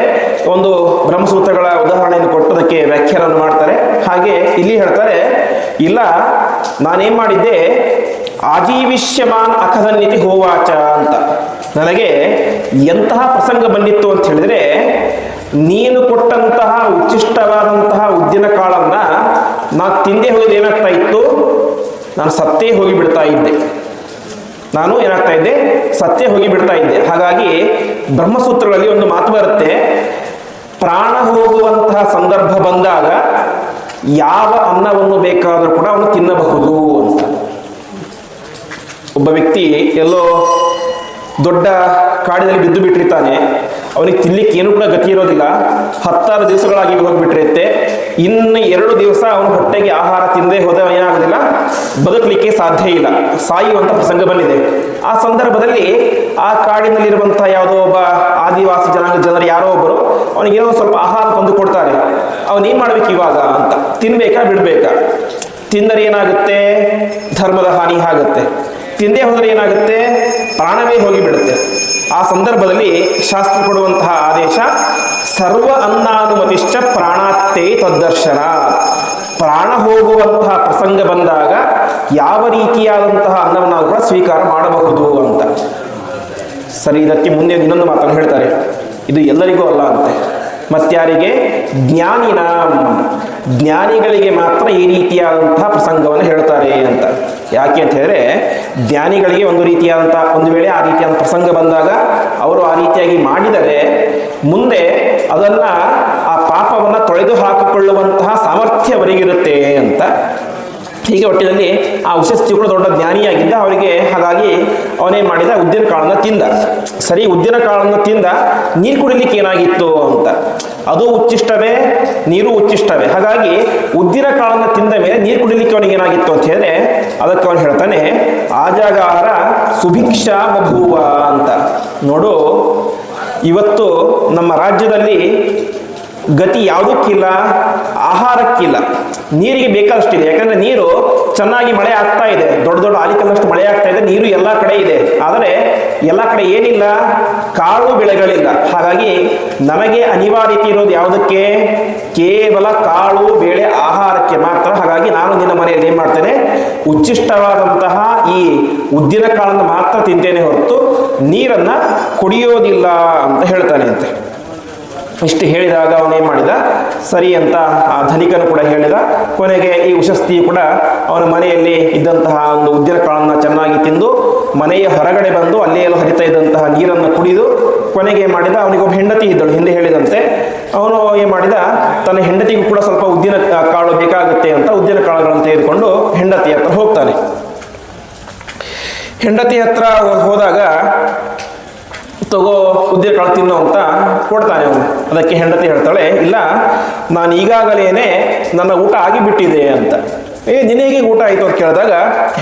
ಒಂದು ಬ್ರಹ್ಮಸೂತ್ರಗಳ ಉದಾಹರಣೆಯನ್ನು ಕೊಟ್ಟದಕ್ಕೆ ವ್ಯಾಖ್ಯಾನವನ್ನು ಮಾಡ್ತಾರೆ. ಹಾಗೆ ಇಲ್ಲಿ ಹೇಳ್ತಾರೆ, ಇಲ್ಲ ನಾನೇನು ಮಾಡಿದ್ದೆ, ಆಜೀವಿಷ್ಯಮಾನ್ ಅಖದನ್ನಿತಿ ಹೋವಾಚ ಅಂತ. ನನಗೆ ಎಂತಹ ಪ್ರಸಂಗ ಬಂದಿತ್ತು ಅಂತ ಹೇಳಿದರೆ, ನೀನು ಕೊಟ್ಟಂತಹ ಉಚ್ಚಿಷ್ಟವಾದಂತಹ ಉದ್ದಿನ ಕಾಳನ್ನು ನಾನು ತಿಂದೇ ಹೋಗಿದ್ದು ಏನಾಗ್ತಾ ಇತ್ತು, ನಾನು ಸತ್ತೇ ಹೋಗಿ ಬಿಡ್ತಾ ಇದ್ದೆ. ನಾನು ಏನಾಗ್ತಾ ಇದ್ದೆ, ಸತ್ತೇ ಹೋಗಿ ಬಿಡ್ತಾ ಇದ್ದೆ. ಹಾಗಾಗಿ ಬ್ರಹ್ಮಸೂತ್ರಗಳಲ್ಲಿ ಒಂದು ಮಾತು ಬರುತ್ತೆ, ಪ್ರಾಣ ಹೋಗುವಂತಹ ಸಂದರ್ಭ ಬಂದಾಗ ಯಾವ ಅನ್ನವನ್ನು ಬೇಕಾದರೂ ಕೂಡ ಅವನು ತಿನ್ನಬಹುದು ಅಂತ. ಒಬ್ಬ ವ್ಯಕ್ತಿ ಎಲ್ಲೋ ದೊಡ್ಡ ಕಾಡಿನಲ್ಲಿ ಬಿದ್ದು ಬಿಟ್ಟಿರ್ತಾನೆ, ಅವನಿಗೆ ತಿನ್ಲಿಕ್ಕೆ ಏನು ಕೂಡ ಗತಿ ಇರೋದಿಲ್ಲ. 10 ದಿವಸಗಳಾಗಿ ಹೋಗಿಬಿಟ್ಟಿರುತ್ತೆ. ಇನ್ನು 2 ದಿವಸ ಅವನ ಹೊಟ್ಟೆಗೆ ಆಹಾರ ತಿಂದೇ ಹೋದ ಏನಾಗೋದಿಲ್ಲ, ಬದುಕಲಿಕ್ಕೆ ಸಾಧ್ಯ ಇಲ್ಲ, ಸಾಯುವಂಥ ಪ್ರಸಂಗ ಬಂದಿದೆ. ಆ ಸಂದರ್ಭದಲ್ಲಿ ಆ ಕಾಡಿನಲ್ಲಿರುವಂಥ ಯಾವುದೋ ಒಬ್ಬ ಆದಿವಾಸಿ ಜನಾಂಗ ಜನರು ಯಾರೋ ಒಬ್ಬರು ಅವನಿಗೇನೋ ಸ್ವಲ್ಪ ಆಹಾರ ತಂದು ಕೊಡ್ತಾರೆ. ಅವನೇನು ಮಾಡ್ಬೇಕು ಇವಾಗ ಅಂತ, ತಿನ್ಬೇಕಾ ಬಿಡಬೇಕಾ? ತಿಂದರೆ ಏನಾಗುತ್ತೆ, ಧರ್ಮದ ಹಾನಿ ಆಗುತ್ತೆ. ತಿಂದೇ ಹೋದರೆ ಏನಾಗುತ್ತೆ, ಪ್ರಾಣವೇ ಹೋಗಿಬಿಡುತ್ತೆ. ಆ ಸಂದರ್ಭದಲ್ಲಿ ಶಾಸ್ತ್ರ ಕೊಡುವಂತಹ ಆದೇಶ, ಸರ್ವ ಅನ್ನಾನುಮತಿಶ್ಚ ಪ್ರಾಣಾತ್ತೇ ತದ್ದರ್ಶನ. ಪ್ರಾಣ ಹೋಗುವಂತಹ ಪ್ರಸಂಗ ಬಂದಾಗ ಯಾವ ರೀತಿಯಾದಂತಹ ಅನ್ನವನ್ನು ಕೂಡ ಸ್ವೀಕಾರ ಮಾಡಬಹುದು ಅಂತ. ಸರಿ, ಇದಕ್ಕೆ ಮುಂದೆ ಇನ್ನೊಂದು ಮಾತನ್ನು ಹೇಳ್ತಾರೆ, ಇದು ಎಲ್ಲರಿಗೂ ಅಲ್ಲ ಅಂತೆ. ಮತ್ಯಾರಿಗೆ? ಜ್ಞಾನಿಗಳಿಗೆ ಮಾತ್ರ ಈ ರೀತಿಯಾದಂತಹ ಪ್ರಸಂಗವನ್ನು ಹೇಳ್ತಾರೆ ಅಂತ. ಯಾಕೆ ಅಂತ ಹೇಳಿದ್ರೆ, ಜ್ಞಾನಿಗಳಿಗೆ ಒಂದು ರೀತಿಯಾದಂಥ, ಒಂದು ವೇಳೆ ಆ ರೀತಿಯಾದ ಪ್ರಸಂಗ ಬಂದಾಗ ಅವರು ಆ ರೀತಿಯಾಗಿ ಮಾಡಿದರೆ ಮುಂದೆ ಅದನ್ನು, ಆ ಪಾಪವನ್ನು ತೊಳೆದು ಹಾಕಿಕೊಳ್ಳುವಂತಹ ಸಾಮರ್ಥ್ಯ ಅವರಿಗಿರುತ್ತೆ ಅಂತ. ಹೀಗೆ ಒಟ್ಟಿನಲ್ಲಿ ಆ ಉಷಸ್ಥಿ ಕೂಡ ದೊಡ್ಡ ಜ್ಞಾನಿಯಾಗಿದ್ದ. ಅವರಿಗೆ ಹಾಗಾಗಿ ಅವನೇನು ಮಾಡಿದ, ಉದ್ದಿನ ಕಾಳನ್ನು ತಿಂದ. ಸರಿ, ಉದ್ದಿನ ಕಾಳನ್ನು ತಿಂದ, ನೀರು ಕುಡಿಲಿಕ್ಕೆ ಏನಾಗಿತ್ತು ಅಂತ, ಅದು ಉಚ್ಚಿಷ್ಟವೇ, ನೀರು ಉಚ್ಚಿಷ್ಟವೇ. ಹಾಗಾಗಿ ಉದ್ದಿನ ಕಾಳನ್ನು ತಿಂದ ಮೇಲೆ ನೀರು ಕುಡಿಲಿಕ್ಕೆ ಅವನಿಗೆ ಏನಾಗಿತ್ತು ಅಂತ ಹೇಳಿದ್ರೆ, ಅದಕ್ಕೆ ಅವನು ಹೇಳ್ತಾನೆ, ಆಜಾಗಾರ ಸುಭಿಕ್ಷಾ ಬಭೂವ ಅಂತ. ನೋಡು, ಇವತ್ತು ನಮ್ಮ ರಾಜ್ಯದಲ್ಲಿ ಗತಿ ಯಾವುದಕ್ಕಿಲ್ಲ, ಆಹಾರಕ್ಕಿಲ್ಲ, ನೀರಿಗೆ ಬೇಕಾದಷ್ಟಿದೆ. ಯಾಕಂದರೆ ನೀರು ಚೆನ್ನಾಗಿ ಮಳೆ ಆಗ್ತಾ ಇದೆ, ದೊಡ್ಡ ದೊಡ್ಡ ಆಲಿಕಲ್ಲಷ್ಟು ಮಳೆ ಆಗ್ತಾ ಇದೆ, ನೀರು ಎಲ್ಲ ಕಡೆ ಇದೆ. ಆದರೆ ಎಲ್ಲ ಕಡೆ ಏನಿಲ್ಲ, ಕಾಳು ಬೆಳೆಗಳಿಲ್ಲ. ಹಾಗಾಗಿ ನಮಗೆ ಅನಿವಾರ್ಯತೆ ಇರೋದು ಯಾವುದಕ್ಕೆ, ಕೇವಲ ಕಾಳು ಬೇಳೆ ಆಹಾರಕ್ಕೆ ಮಾತ್ರ. ಹಾಗಾಗಿ ನಾನು ನಿನ್ನ ಮನೆಯಲ್ಲಿ ಏನು ಮಾಡ್ತೇನೆ, ಉಚ್ಚಿಷ್ಟವಾದಂತಹ ಈ ಉದ್ದಿನ ಕಾಳನ್ನು ಮಾತ್ರ ತಿಂತೇನೆ ಹೊರತು ನೀರನ್ನು ಕುಡಿಯೋದಿಲ್ಲ ಅಂತ ಹೇಳ್ತಾನೆ ಅಂತೆ. ಇಷ್ಟು ಹೇಳಿದಾಗ ಅವನೇನು ಮಾಡಿದ, ಸರಿ ಅಂತ ಆ ಧನಿಕನು ಕೂಡ ಹೇಳಿದ. ಕೊನೆಗೆ ಈ ಉಷಸ್ಥಿ ಕೂಡ ಅವನ ಮನೆಯಲ್ಲಿ ಇದ್ದಂತಹ ಒಂದು ಉದ್ದಿನ ಕಾಳನ್ನು ಚೆನ್ನಾಗಿ ತಿಂದು ಮನೆಯ ಹೊರಗಡೆ ಬಂದು ಅಲ್ಲಿಯೆಲ್ಲ ಹರಿತಾ ಇದ್ದಂತಹ ನೀರನ್ನು ಕುಡಿದು ಕೊನೆಗೆ ಏನು ಮಾಡಿದ, ಅವನಿಗೊಬ್ಬ ಹೆಂಡತಿ ಇದ್ದಳು, ಹಿಂದೆ ಹೇಳಿದಂತೆ. ಅವನು ಏನು ಮಾಡಿದ, ತನ್ನ ಹೆಂಡತಿಗೂ ಕೂಡ ಸ್ವಲ್ಪ ಉದ್ದಿನ ಕಾಳು ಬೇಕಾಗುತ್ತೆ ಅಂತ ಉದ್ದಿನ ಕಾಳುಗಳನ್ನು ತೆಗೆದುಕೊಂಡು ಹೆಂಡತಿ ಹತ್ರ ಹೋಗ್ತಾನೆ. ಹೆಂಡತಿ ಹತ್ರ ಹೋದಾಗ, ತಗೋ ಉದ್ದಿನ ಕಾಳು ತಿನ್ನು ಅಂತ ಕೊಡ್ತಾನೆ ಅವನು. ಅದಕ್ಕೆ ಹೆಂಡತಿ ಹೇಳ್ತಾಳೆ, ಇಲ್ಲ, ನಾನು ಈಗಾಗಲೇ ನನ್ನ ಊಟ ಆಗಿಬಿಟ್ಟಿದೆ ಅಂತ. ನಿನಗೆ ಊಟ ಆಯಿತು ಅಂತ ಕೇಳಿದಾಗ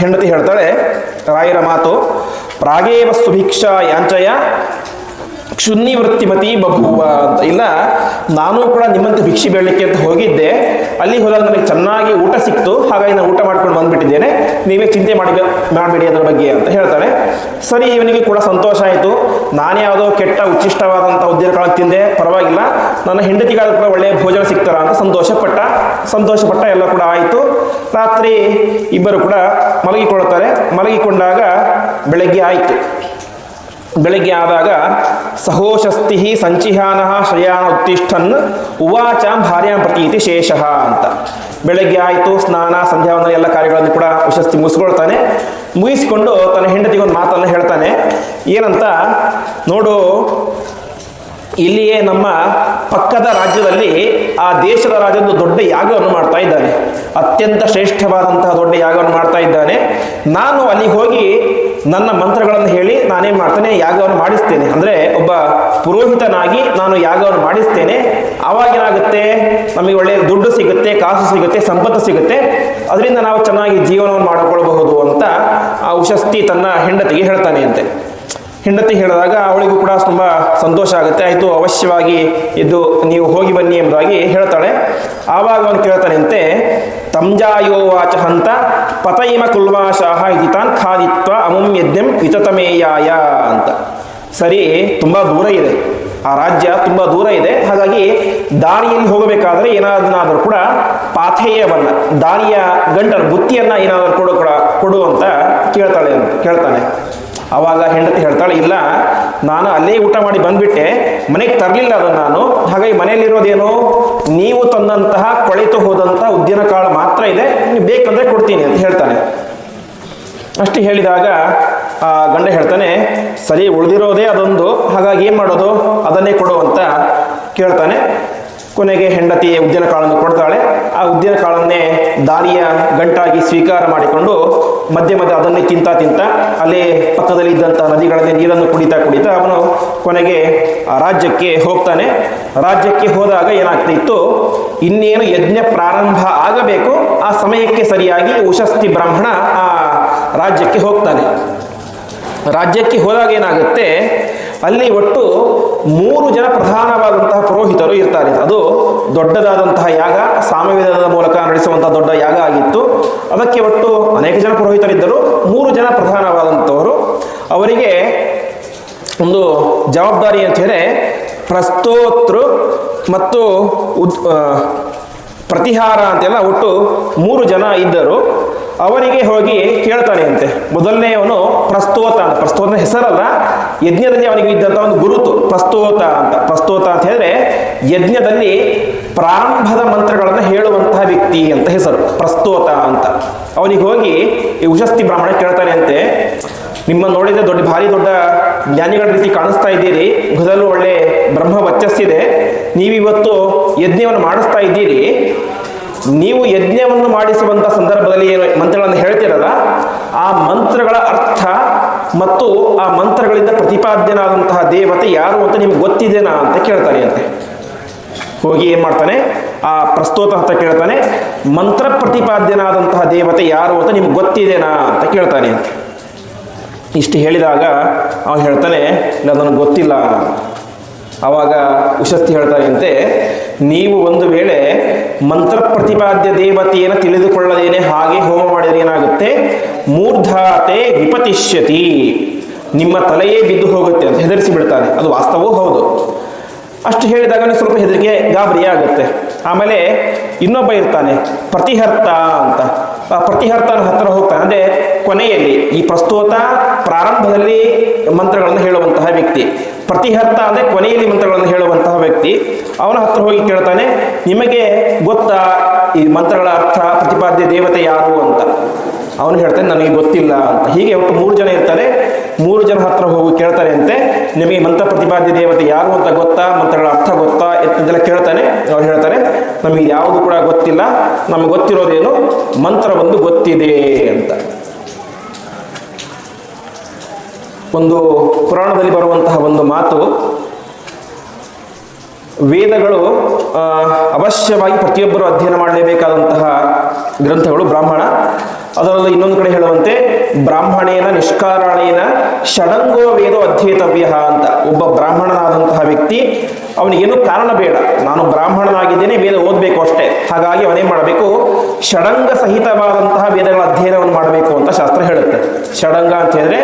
ಹೆಂಡತಿ ಹೇಳ್ತಾಳೆ, ರಾಯರ ಮಾತು, ಪ್ರಾಗೇವ ಸುಭಿಕ್ಷಾ ಯಾಂಚಯ ಕ್ಷುನ್ನಿ ವೃತ್ತಿಮತಿ ಬಭೂವ ಅಂತ. ಇಲ್ಲ, ನಾನು ಕೂಡ ನಿಮ್ಮಂತೆ ಭಿಕ್ಷೆ ಬೇಡಲಿಕ್ಕೆ ಅಂತ ಹೋಗಿದ್ದೆ, ಅಲ್ಲಿ ಹೋದಾಗ ನನಗೆ ಚೆನ್ನಾಗಿ ಊಟ ಸಿಕ್ತು, ಹಾಗಾಗಿ ನಾನು ಊಟ ಮಾಡ್ಕೊಂಡು ಬಂದುಬಿಟ್ಟಿದ್ದೇನೆ, ನೀವೇ ಚಿಂತೆ ಮಾಡಬೇಡಿ ಅದರ ಬಗ್ಗೆ ಅಂತ ಹೇಳ್ತಾಳೆ. ಸರಿ, ಇವನಿಗೆ ಕೂಡ ಸಂತೋಷ ಆಯಿತು. ನಾನೇ ಯಾವುದೋ ಕೆಟ್ಟ ಉಚ್ಚಿಷ್ಟವಾದಂಥ ಉದ್ದಿನ ಕಾಳು ತಿಂದೆ, ಪರವಾಗಿಲ್ಲ, ನನ್ನ ಹೆಂಡತಿಗಾದ್ರೂ ಕೂಡ ಒಳ್ಳೆಯ ಭೋಜನ ಸಿಗ್ತಾರ ಅಂತ ಸಂತೋಷಪಟ್ಟ. ಎಲ್ಲ ಕೂಡ ಆಯಿತು. ರಾತ್ರಿ ಇಬ್ಬರು ಕೂಡ ಮಲಗಿಕೊಳ್ಳುತ್ತಾರೆ. ಮಲಗಿಕೊಂಡಾಗ ಬೆಳಗ್ಗೆ ಆಯಿತು. ಬೆಳಗ್ಗೆ ಆದಾಗ ಸಹೋಷಸ್ತಿ ಸಂಚಿಹಾನ ಶಯಾನ ಉತ್ತಿಷ್ಠನ್ ಉವಾಚಾಂ ಭಾರ್ಯಾಂ ಪ್ರತೀತಿ ಶೇಷಃ ಅಂತ. ಬೆಳಗ್ಗೆ ಆಯಿತು, ಸ್ನಾನ ಸಂಧ್ಯಾವಂದನ ಎಲ್ಲ ಕಾರ್ಯಗಳನ್ನು ಕೂಡ ಉಷಸ್ಥಿ ಮುಗಿಸ್ಕೊಳ್ತಾನೆ. ಮುಗಿಸ್ಕೊಂಡು ತನ್ನ ಹೆಂಡತಿಗೊಂದು ಮಾತನ್ನು ಹೇಳ್ತಾನೆ. ಏನಂತ, ನೋಡು, ಇಲ್ಲಿಯೇ ನಮ್ಮ ಪಕ್ಕದ ರಾಜ್ಯದಲ್ಲಿ ಆ ದೇಶದ ರಾಜ್ಯದ ದೊಡ್ಡ ಯಾಗವನ್ನು ಮಾಡ್ತಾ ಇದ್ದಾನೆ, ಅತ್ಯಂತ ಶ್ರೇಷ್ಠವಾದಂತಹ ದೊಡ್ಡ ಯಾಗವನ್ನು ಮಾಡ್ತಾ ಇದ್ದಾನೆ. ನಾನು ಅಲ್ಲಿಗೆ ಹೋಗಿ ನನ್ನ ಮಂತ್ರಗಳನ್ನು ಹೇಳಿ ನಾನೇನು ಮಾಡ್ತೇನೆ, ಯಾಗವನ್ನು ಮಾಡಿಸ್ತೇನೆ. ಅಂದರೆ ಒಬ್ಬ ಪುರೋಹಿತನಾಗಿ ನಾನು ಯಾಗವನ್ನು ಮಾಡಿಸ್ತೇನೆ. ಆವಾಗೇನಾಗುತ್ತೆ, ನಮಗೆ ಒಳ್ಳೆಯ ದುಡ್ಡು ಸಿಗುತ್ತೆ, ಕಾಸು ಸಿಗುತ್ತೆ, ಸಂಪತ್ತು ಸಿಗುತ್ತೆ, ಅದರಿಂದ ನಾವು ಚೆನ್ನಾಗಿ ಜೀವನವನ್ನು ಮಾಡಿಕೊಳ್ಳಬಹುದು ಅಂತ ಆ ಉಷಸ್ಥಿ ತನ್ನ ಹೆಂಡತಿಗೆ ಹೇಳ್ತಾನೆ ಅಂತೆ. ಹೆಂಡತಿ ಹೇಳಿದಾಗ ಅವಳಿಗೂ ಕೂಡ ತುಂಬ ಸಂತೋಷ ಆಗುತ್ತೆ. ಆಯಿತು, ಅವಶ್ಯವಾಗಿ ಇದು ನೀವು ಹೋಗಿ ಬನ್ನಿ ಎಂಬುದಾಗಿ ಹೇಳ್ತಾಳೆ. ಆವಾಗ ಅವನು ಕೇಳ್ತಾನೆ ಅಂತೆ, ತಂಜಾಯೋ ವಾಚ ಹಂತ ಪತಯಿಮ ಕುಲ್ವಾಶಾಹ ಇತಿ ತಾನ್ ಖಾದಿತ್ವ ಅಮುಂ ಯಜ್ಞಂ ವಿತತಮೇಯಾಯ ಅಂತ. ಸರಿ, ತುಂಬ ದೂರ ಇದೆ, ಆ ರಾಜ್ಯ ತುಂಬ ದೂರ ಇದೆ. ಹಾಗಾಗಿ ದಾರಿಯಲ್ಲಿ ಹೋಗಬೇಕಾದ್ರೆ ಏನಾದರೂ ಕೂಡ ಪಾಥೇಯವನ್ನ, ದಾರಿಯ ಗಂಟನ್ನು, ಬುತ್ತಿಯನ್ನು ಏನಾದರೂ ಕೊಡು ಅಂತ ಕೇಳ್ತಾನೆ. ಆವಾಗ ಹೆಂಡತಿ ಹೇಳ್ತಾಳೆ, ಇಲ್ಲ, ನಾನು ಅಲ್ಲೇ ಊಟ ಮಾಡಿ ಬಂದ್ಬಿಟ್ಟೆ, ಮನೆಗೆ ತರಲಿಲ್ಲ ಅದನ್ನು ನಾನು. ಹಾಗಾಗಿ ಮನೆಯಲ್ಲಿರೋದೇನು, ನೀವು ತಂದಂತಹ ಕೊಳೆತು ಹೋದಂತಹ ಉದ್ದಿನ ಕಾಳು ಮಾತ್ರ ಇದೆ, ನೀವು ಬೇಕಂದ್ರೆ ಕೊಡ್ತೀನಿ ಅಂತ ಹೇಳ್ತಾನೆ. ಅಷ್ಟು ಹೇಳಿದಾಗ ಆ ಗಂಡ ಹೇಳ್ತಾನೆ, ಸರಿ, ಉಳಿದಿರೋದೇ ಅದೊಂದು, ಹಾಗಾಗಿ ಏನು ಮಾಡೋದು, ಅದನ್ನೇ ಕೊಡು ಅಂತ ಕೇಳ್ತಾನೆ. ಕೊನೆಗೆ ಹೆಂಡತಿ ಉದ್ದಿನ ಕಾಳನ್ನು ಕೊಡ್ತಾಳೆ. ಆ ಉದ್ದಿನ ಕಾಳನ್ನೇ ದಾರಿಯ ಗಂಟಾಗಿ ಸ್ವೀಕಾರ ಮಾಡಿಕೊಂಡು ಮಧ್ಯೆ ಮಧ್ಯೆ ಅದನ್ನೇ ತಿಂತ ಅಲ್ಲೇ ಪಕ್ಕದಲ್ಲಿ ಇದ್ದಂಥ ನದಿಗಳಲ್ಲಿ ನೀರನ್ನು ಕುಡಿತಾ ಅವನು ಕೊನೆಗೆ ಆ ರಾಜ್ಯಕ್ಕೆ ಹೋಗ್ತಾನೆ. ರಾಜ್ಯಕ್ಕೆ ಹೋದಾಗ ಏನಾಗ್ತಿತ್ತು, ಇನ್ನೇನು ಯಜ್ಞ ಪ್ರಾರಂಭ ಆಗಬೇಕು, ಆ ಸಮಯಕ್ಕೆ ಸರಿಯಾಗಿ ಉಷಸ್ತಿ ಬ್ರಾಹ್ಮಣ ಆ ರಾಜ್ಯಕ್ಕೆ ಹೋಗ್ತಾನೆ. ರಾಜ್ಯಕ್ಕೆ ಹೋದಾಗ ಏನಾಗುತ್ತೆ, ಅಲ್ಲಿ ಒಟ್ಟು 3 ಜನ ಪ್ರಧಾನವಾದಂತಹ ಪುರೋಹಿತರು ಇರ್ತಾರೆ. ಅದು ದೊಡ್ಡದಾದಂತಹ ಯಾಗ, ಸಾಮವೇದದ ಮೂಲಕ ನಡೆಸುವಂತಹ ದೊಡ್ಡ ಯಾಗ ಆಗಿತ್ತು. ಅದಕ್ಕೆ ಒಟ್ಟು ಅನೇಕ ಜನ ಪುರೋಹಿತರಿದ್ದರು, 3 ಜನ ಪ್ರಧಾನವಾದಂಥವರು. ಅವರಿಗೆ ಒಂದು ಜವಾಬ್ದಾರಿ ಅಂತ ಹೇಳಿದ್ರೆ ಪ್ರಸ್ತೋತೃ ಮತ್ತು ಪ್ರತಿಹಾರ ಅಂತೆಲ್ಲ ಒಟ್ಟು 3 ಜನ ಇದ್ದರು. ಅವನಿಗೆ ಹೋಗಿ ಕೇಳ್ತಾನೆ ಅಂತೆ. ಮೊದಲನೆಯವನು ಪ್ರಸ್ತೋತನ ಹೆಸರಲ್ಲ, ಯಜ್ಞದಲ್ಲಿ ಅವನಿಗೆ ಇದ್ದಂಥ ಒಂದು ಗುರುತು ಪ್ರಸ್ತೋತ ಅಂತ ಹೇಳಿದ್ರೆ ಯಜ್ಞದಲ್ಲಿ ಪ್ರಾರಂಭದ ಮಂತ್ರಗಳನ್ನು ಹೇಳುವಂತಹ ವ್ಯಕ್ತಿ ಅಂತ ಹೆಸರು, ಪ್ರಸ್ತೋತ ಅಂತ. ಅವನಿಗೆ ಹೋಗಿ ಈ ಉಷಸ್ತಿ ಬ್ರಾಹ್ಮಣ ಕೇಳ್ತಾನೆ ಅಂತೆ, ನಿಮ್ಮನ್ನು ನೋಡಿದರೆ ಭಾರಿ ದೊಡ್ಡ ಜ್ಞಾನಿಗಳ ರೀತಿ ಕಾಣಿಸ್ತಾ ಇದ್ದೀರಿ, ಮೊದಲು ಒಳ್ಳೆ ಬ್ರಹ್ಮ ವರ್ಚಸ್ಸಿದೆ, ನೀವಿವತ್ತು ಯಜ್ಞವನ್ನು ಮಾಡಿಸ್ತಾ ಇದ್ದೀರಿ, ನೀವು ಯಜ್ಞವನ್ನು ಮಾಡಿಸುವಂಥ ಸಂದರ್ಭದಲ್ಲಿ ಏನು ಮಂತ್ರಗಳನ್ನು ಹೇಳ್ತಿರಲ್ಲ, ಆ ಮಂತ್ರಗಳ ಅರ್ಥ ಮತ್ತು ಆ ಮಂತ್ರಗಳಿಂದ ಪ್ರತಿಪಾದ್ಯನಾದಂತಹ ದೇವತೆ ಯಾರು ಅಂತ ನಿಮ್ಗೆ ಗೊತ್ತಿದೆನಾ ಅಂತ ಕೇಳ್ತಾನೆ ಅಂತೆ. ಹೋಗಿ ಏನು ಮಾಡ್ತಾನೆ, ಆ ಪ್ರಸ್ತೋತ ಅಂತ ಕೇಳ್ತಾನೆ, ಮಂತ್ರ ಪ್ರತಿಪಾದ್ಯನಾದಂತಹ ದೇವತೆ ಯಾರು ಅಂತ ನಿಮ್ಗೆ ಗೊತ್ತಿದೆನಾ ಅಂತ ಕೇಳ್ತಾನೆ ಅಂತ. ಇಷ್ಟು ಹೇಳಿದಾಗ ಅವನು ಹೇಳ್ತಾನೆ, ಇಲ್ಲ, ನನಗೆ ಗೊತ್ತಿಲ್ಲ. ಆವಾಗ ಉಷಸ್ತಿ ಹೇಳ್ತಾನೆ ಅಂತೆ, ನೀವು ಒಂದು ವೇಳೆ ಮಂತ್ರ ಪ್ರತಿಪಾದ್ಯ ದೇವತೆಯನ್ನು ತಿಳಿದುಕೊಳ್ಳದೇನೆ ಹಾಗೆ ಹೋಮ ಮಾಡಿದರೆ ಏನಾಗುತ್ತೆ, ಮೂರ್ಧಾತೆ ವಿಪತಿಷ್ಯತಿ, ನಿಮ್ಮ ತಲೆಯೇ ಬಿದ್ದು ಹೋಗುತ್ತೆ ಅಂತ ಹೆದರಿಸಿ ಬಿಡ್ತಾನೆ. ಅದು ವಾಸ್ತವವೂ ಹೌದು. ಅಷ್ಟು ಹೇಳಿದಾಗ ಸ್ವಲ್ಪ ಹೆದರಿಕೆ ಗಾಬರಿ ಆಗುತ್ತೆ. ಆಮೇಲೆ ಇನ್ನೊಬ್ಬ ಇರ್ತಾನೆ ಪ್ರತಿಹರ್ತ ಅಂತ. ಆ ಪ್ರತಿಹರ್ತನ ಹತ್ರ ಹೋಗ್ತಾನೆ, ಅಂದರೆ ಕೊನೆಯಲ್ಲಿ ಈ ಪ್ರಸ್ತೋತ ಪ್ರಾರಂಭದಲ್ಲಿ ಮಂತ್ರಗಳನ್ನು ಹೇಳುವಂತಹ ವ್ಯಕ್ತಿ, ಪ್ರತಿಹರ್ತ ಅಂದರೆ ಕೊನೆಯಲ್ಲಿ ಮಂತ್ರಗಳನ್ನು ಹೇಳುವಂತಹ ವ್ಯಕ್ತಿ. ಅವನ ಹತ್ರ ಹೋಗಿ ಕೇಳ್ತಾನೆ, ನಿಮಗೆ ಗೊತ್ತಾ ಈ ಮಂತ್ರಗಳ ಅರ್ಥ, ಪ್ರತಿಪಾದ್ಯ ದೇವತೆ ಯಾರು ಅಂತ. ಅವನು ಹೇಳ್ತಾನೆ, ನನಗೆ ಗೊತ್ತಿಲ್ಲ ಅಂತ. ಹೀಗೆ ಒಟ್ಟು 3 ಜನ ಇರ್ತಾರೆ. 3 ಜನ ಹತ್ರ ಹೋಗಿ ಕೇಳ್ತಾರೆ ಅಂತೆ, ನಿಮಗೆ ಮಂತ್ರ ಪ್ರತಿಪಾದ್ಯ ದೇವತೆ ಯಾರು ಅಂತ ಗೊತ್ತಾ, ಮಂತ್ರಗಳ ಅರ್ಥ ಗೊತ್ತಾ ಎಂತೆಲ್ಲ ಕೇಳ್ತಾನೆ. ಅವ್ರು ಹೇಳ್ತಾರೆ, ನಮಗೆ ಯಾವುದು ಕೂಡ ಗೊತ್ತಿಲ್ಲ, ನಮಗೆ ಗೊತ್ತಿರೋದೇನು, ಮಂತ್ರ ಒಂದು ಗೊತ್ತಿದೆ ಅಂತ. ಒಂದು ಪುರಾಣದಲ್ಲಿ ಬರುವಂತಹ ಒಂದು ಮಾತು, ವೇದಗಳು ಅವಶ್ಯವಾಗಿ ಪ್ರತಿಯೊಬ್ಬರು ಅಧ್ಯಯನ ಮಾಡಲೇಬೇಕಾದಂತಹ ಗ್ರಂಥಗಳು ಬ್ರಾಹ್ಮಣ. ಅದರಲ್ಲೂ ಇನ್ನೊಂದು ಕಡೆ ಹೇಳುವಂತೆ, ಬ್ರಾಹ್ಮಣೇನ ನಿಷ್ಕಾರಣೇನ ಷಡಂಗೋ ವೇದೋ ಅಧ್ಯೇತವ್ಯ ಅಂತ. ಒಬ್ಬ ಬ್ರಾಹ್ಮಣನಾದಂತಹ ವ್ಯಕ್ತಿ, ಅವನಿಗೇನು ಕಾರಣ ಬೇಡ, ನಾನು ಬ್ರಾಹ್ಮಣನಾಗಿದ್ದೇನೆ, ವೇದ ಓದಬೇಕು ಅಷ್ಟೇ. ಹಾಗಾಗಿ ಅವನೇನು ಮಾಡಬೇಕು, ಷಡಂಗ ಸಹಿತವಾದಂತಹ ವೇದಗಳ ಅಧ್ಯಯನವನ್ನು ಮಾಡಬೇಕು ಅಂತ ಶಾಸ್ತ್ರ ಹೇಳುತ್ತೆ. ಷಡಂಗ ಅಂತ ಹೇಳಿದ್ರೆ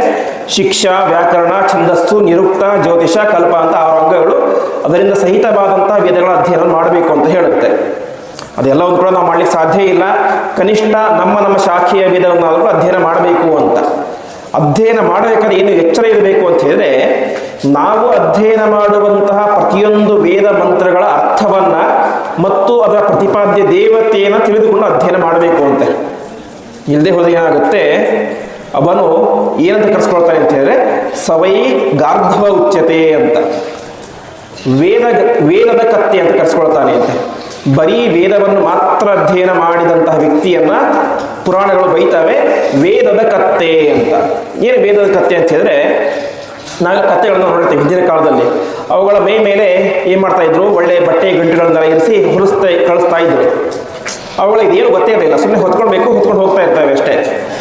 ಶಿಕ್ಷಾ, ವ್ಯಾಕರಣ, ಛಂದಸ್ಸು, ನಿರುಕ್ತ, ಜ್ಯೋತಿಷ, ಕಲ್ಪ ಅಂತ 6 ಅಂಗಗಳು. ಅದರಿಂದ ಸಹಿತವಾದಂತಹ ವೇದಗಳ ಅಧ್ಯಯನ ಮಾಡಬೇಕು ಅಂತ ಹೇಳುತ್ತೆ. ಅದೆಲ್ಲವನ್ನು ಕೂಡ ನಾವು ಮಾಡ್ಲಿಕ್ಕೆ ಸಾಧ್ಯ ಇಲ್ಲ. ಕನಿಷ್ಠ ನಮ್ಮ ಶಾಖೆಯ ವೇದವನ್ನಾದರೂ ಅಧ್ಯಯನ ಮಾಡಬೇಕು ಅಂತ. ಅಧ್ಯಯನ ಮಾಡಬೇಕಾದ್ರೆ ಏನು ಎಚ್ಚರ ಇರಬೇಕು ಅಂತ ಹೇಳಿದ್ರೆ, ನಾವು ಅಧ್ಯಯನ ಮಾಡುವಂತಹ ಪ್ರತಿಯೊಂದು ವೇದ ಮಂತ್ರಗಳ ಅರ್ಥವನ್ನ ಮತ್ತು ಅದರ ಪ್ರತಿಪಾದ್ಯ ದೇವತೆಯನ್ನು ತಿಳಿದುಕೊಂಡು ಅಧ್ಯಯನ ಮಾಡಬೇಕು ಅಂತ. ಇಲ್ಲದೆ ಹೋದಾಗ ಏನಾಗುತ್ತೆ, ಅವನು ಏನಂತ ಕರೆಸ್ಕೊಳ್ತಾನೆ ಅಂತ ಹೇಳಿದ್ರೆ, ಸವೈ ಗಾರ್ಧವ ಉಚ್ಯತೆ ಅಂತ, ವೇದದ ಕತ್ತೆ ಅಂತ ಕರೆಸ್ಕೊಳ್ತಾನೆ ಅಂತ. ಬರೀ ವೇದವನ್ನು ಮಾತ್ರ ಅಧ್ಯಯನ ಮಾಡಿದಂತಹ ವ್ಯಕ್ತಿಯನ್ನ ಪುರಾಣಗಳು ಬೈತವೆ ವೇದದ ಕತ್ತೆ ಅಂತ. ಏನು ವೇದದ ಕತ್ತೆ ಅಂತ ಹೇಳಿದ್ರೆ, ನಾವು ಕತ್ತೆಗಳನ್ನು ನೋಡ್ತೇವೆ ಹಿಂದಿನ ಕಾಲದಲ್ಲಿ. ಅವುಗಳ ಮೇಲೆ ಏನು ಮಾಡ್ತಾ ಇದ್ರು, ಒಳ್ಳೆ ಬಟ್ಟೆ ಗಂಟೆಗಳನ್ನೆಲ್ಲ ಇರಿಸಿ ಕಳಿಸ್ತಾ ಇದ್ರು. ಅವುಗಳಿಗೆ ಏನು ಗೊತ್ತೇ ಇರಲಿಲ್ಲ, ಸುಮ್ಮನೆ ಹೊತ್ಕೊಂಡು ಹೋಗ್ತಾ ಇರ್ತವೆ ಅಷ್ಟೇ.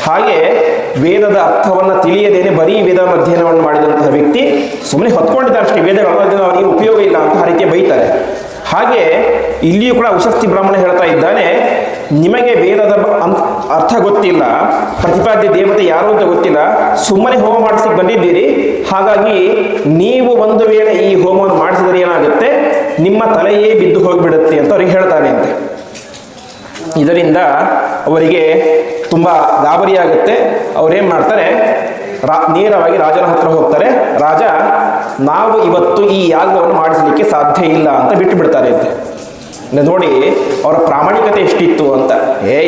ಹಾಗೆ ವೇದದ ಅರ್ಥವನ್ನು ತಿಳಿಯದೇನೆ ಬರೀ ವೇದ ಅಧ್ಯಯನವನ್ನು ಮಾಡಿದಂತಹ ವ್ಯಕ್ತಿ ಸುಮ್ಮನೆ ಹೊತ್ಕೊಂಡಿದ್ದಾರೆ ಅಷ್ಟೇ, ವೇದಗಳ ಅವನಿಗೆ ಉಪಯೋಗ ಇಲ್ಲ ಅಂತ ಆ ರೀತಿಯ ಬೈತಾರೆ. ಹಾಗೆ ಇಲ್ಲಿಯೂ ಕೂಡ ಉಷಸ್ತಿ ಬ್ರಾಹ್ಮಣ ಹೇಳ್ತಾ ಇದ್ದಾನೆ, ನಿಮಗೆ ವೇದದ ಅರ್ಥ ಗೊತ್ತಿಲ್ಲ, ಪ್ರತಿಪಾದ್ಯ ದೇವತೆ ಯಾರು ಅಂತ ಗೊತ್ತಿಲ್ಲ, ಸುಮ್ಮನೆ ಹೋಮ ಮಾಡಿಸಿ ಬಂದಿದ್ದೀರಿ. ಹಾಗಾಗಿ ನೀವು ಒಂದು ವೇಳೆ ಈ ಹೋಮವನ್ನು ಮಾಡಿಸಿದರೆ ಏನಾಗುತ್ತೆ, ನಿಮ್ಮ ತಲೆಯೇ ಬಿದ್ದು ಹೋಗಿಬಿಡುತ್ತೆ ಅಂತ ಅವ್ರಿಗೆ ಹೇಳ್ತಾನೆ ಅಂತೆ. ಇದರಿಂದ ಅವರಿಗೆ ತುಂಬ ಗಾಬರಿಯಾಗುತ್ತೆ. ಅವರೇನು ಮಾಡ್ತಾರೆ, ನೇರವಾಗಿ ರಾಜನ ಹತ್ರ ಹೋಗ್ತಾರೆ. ರಾಜ, ನಾವು ಇವತ್ತು ಈ ಯಾಗವನ್ನು ಮಾಡಿಸಲಿಕ್ಕೆ ಸಾಧ್ಯ ಇಲ್ಲ ಅಂತ ಬಿಟ್ಟು ಬಿಡ್ತಾರೆ ಅಂತೆ. ನೋಡಿ ಅವರ ಪ್ರಾಮಾಣಿಕತೆ ಎಷ್ಟಿತ್ತು ಅಂತ.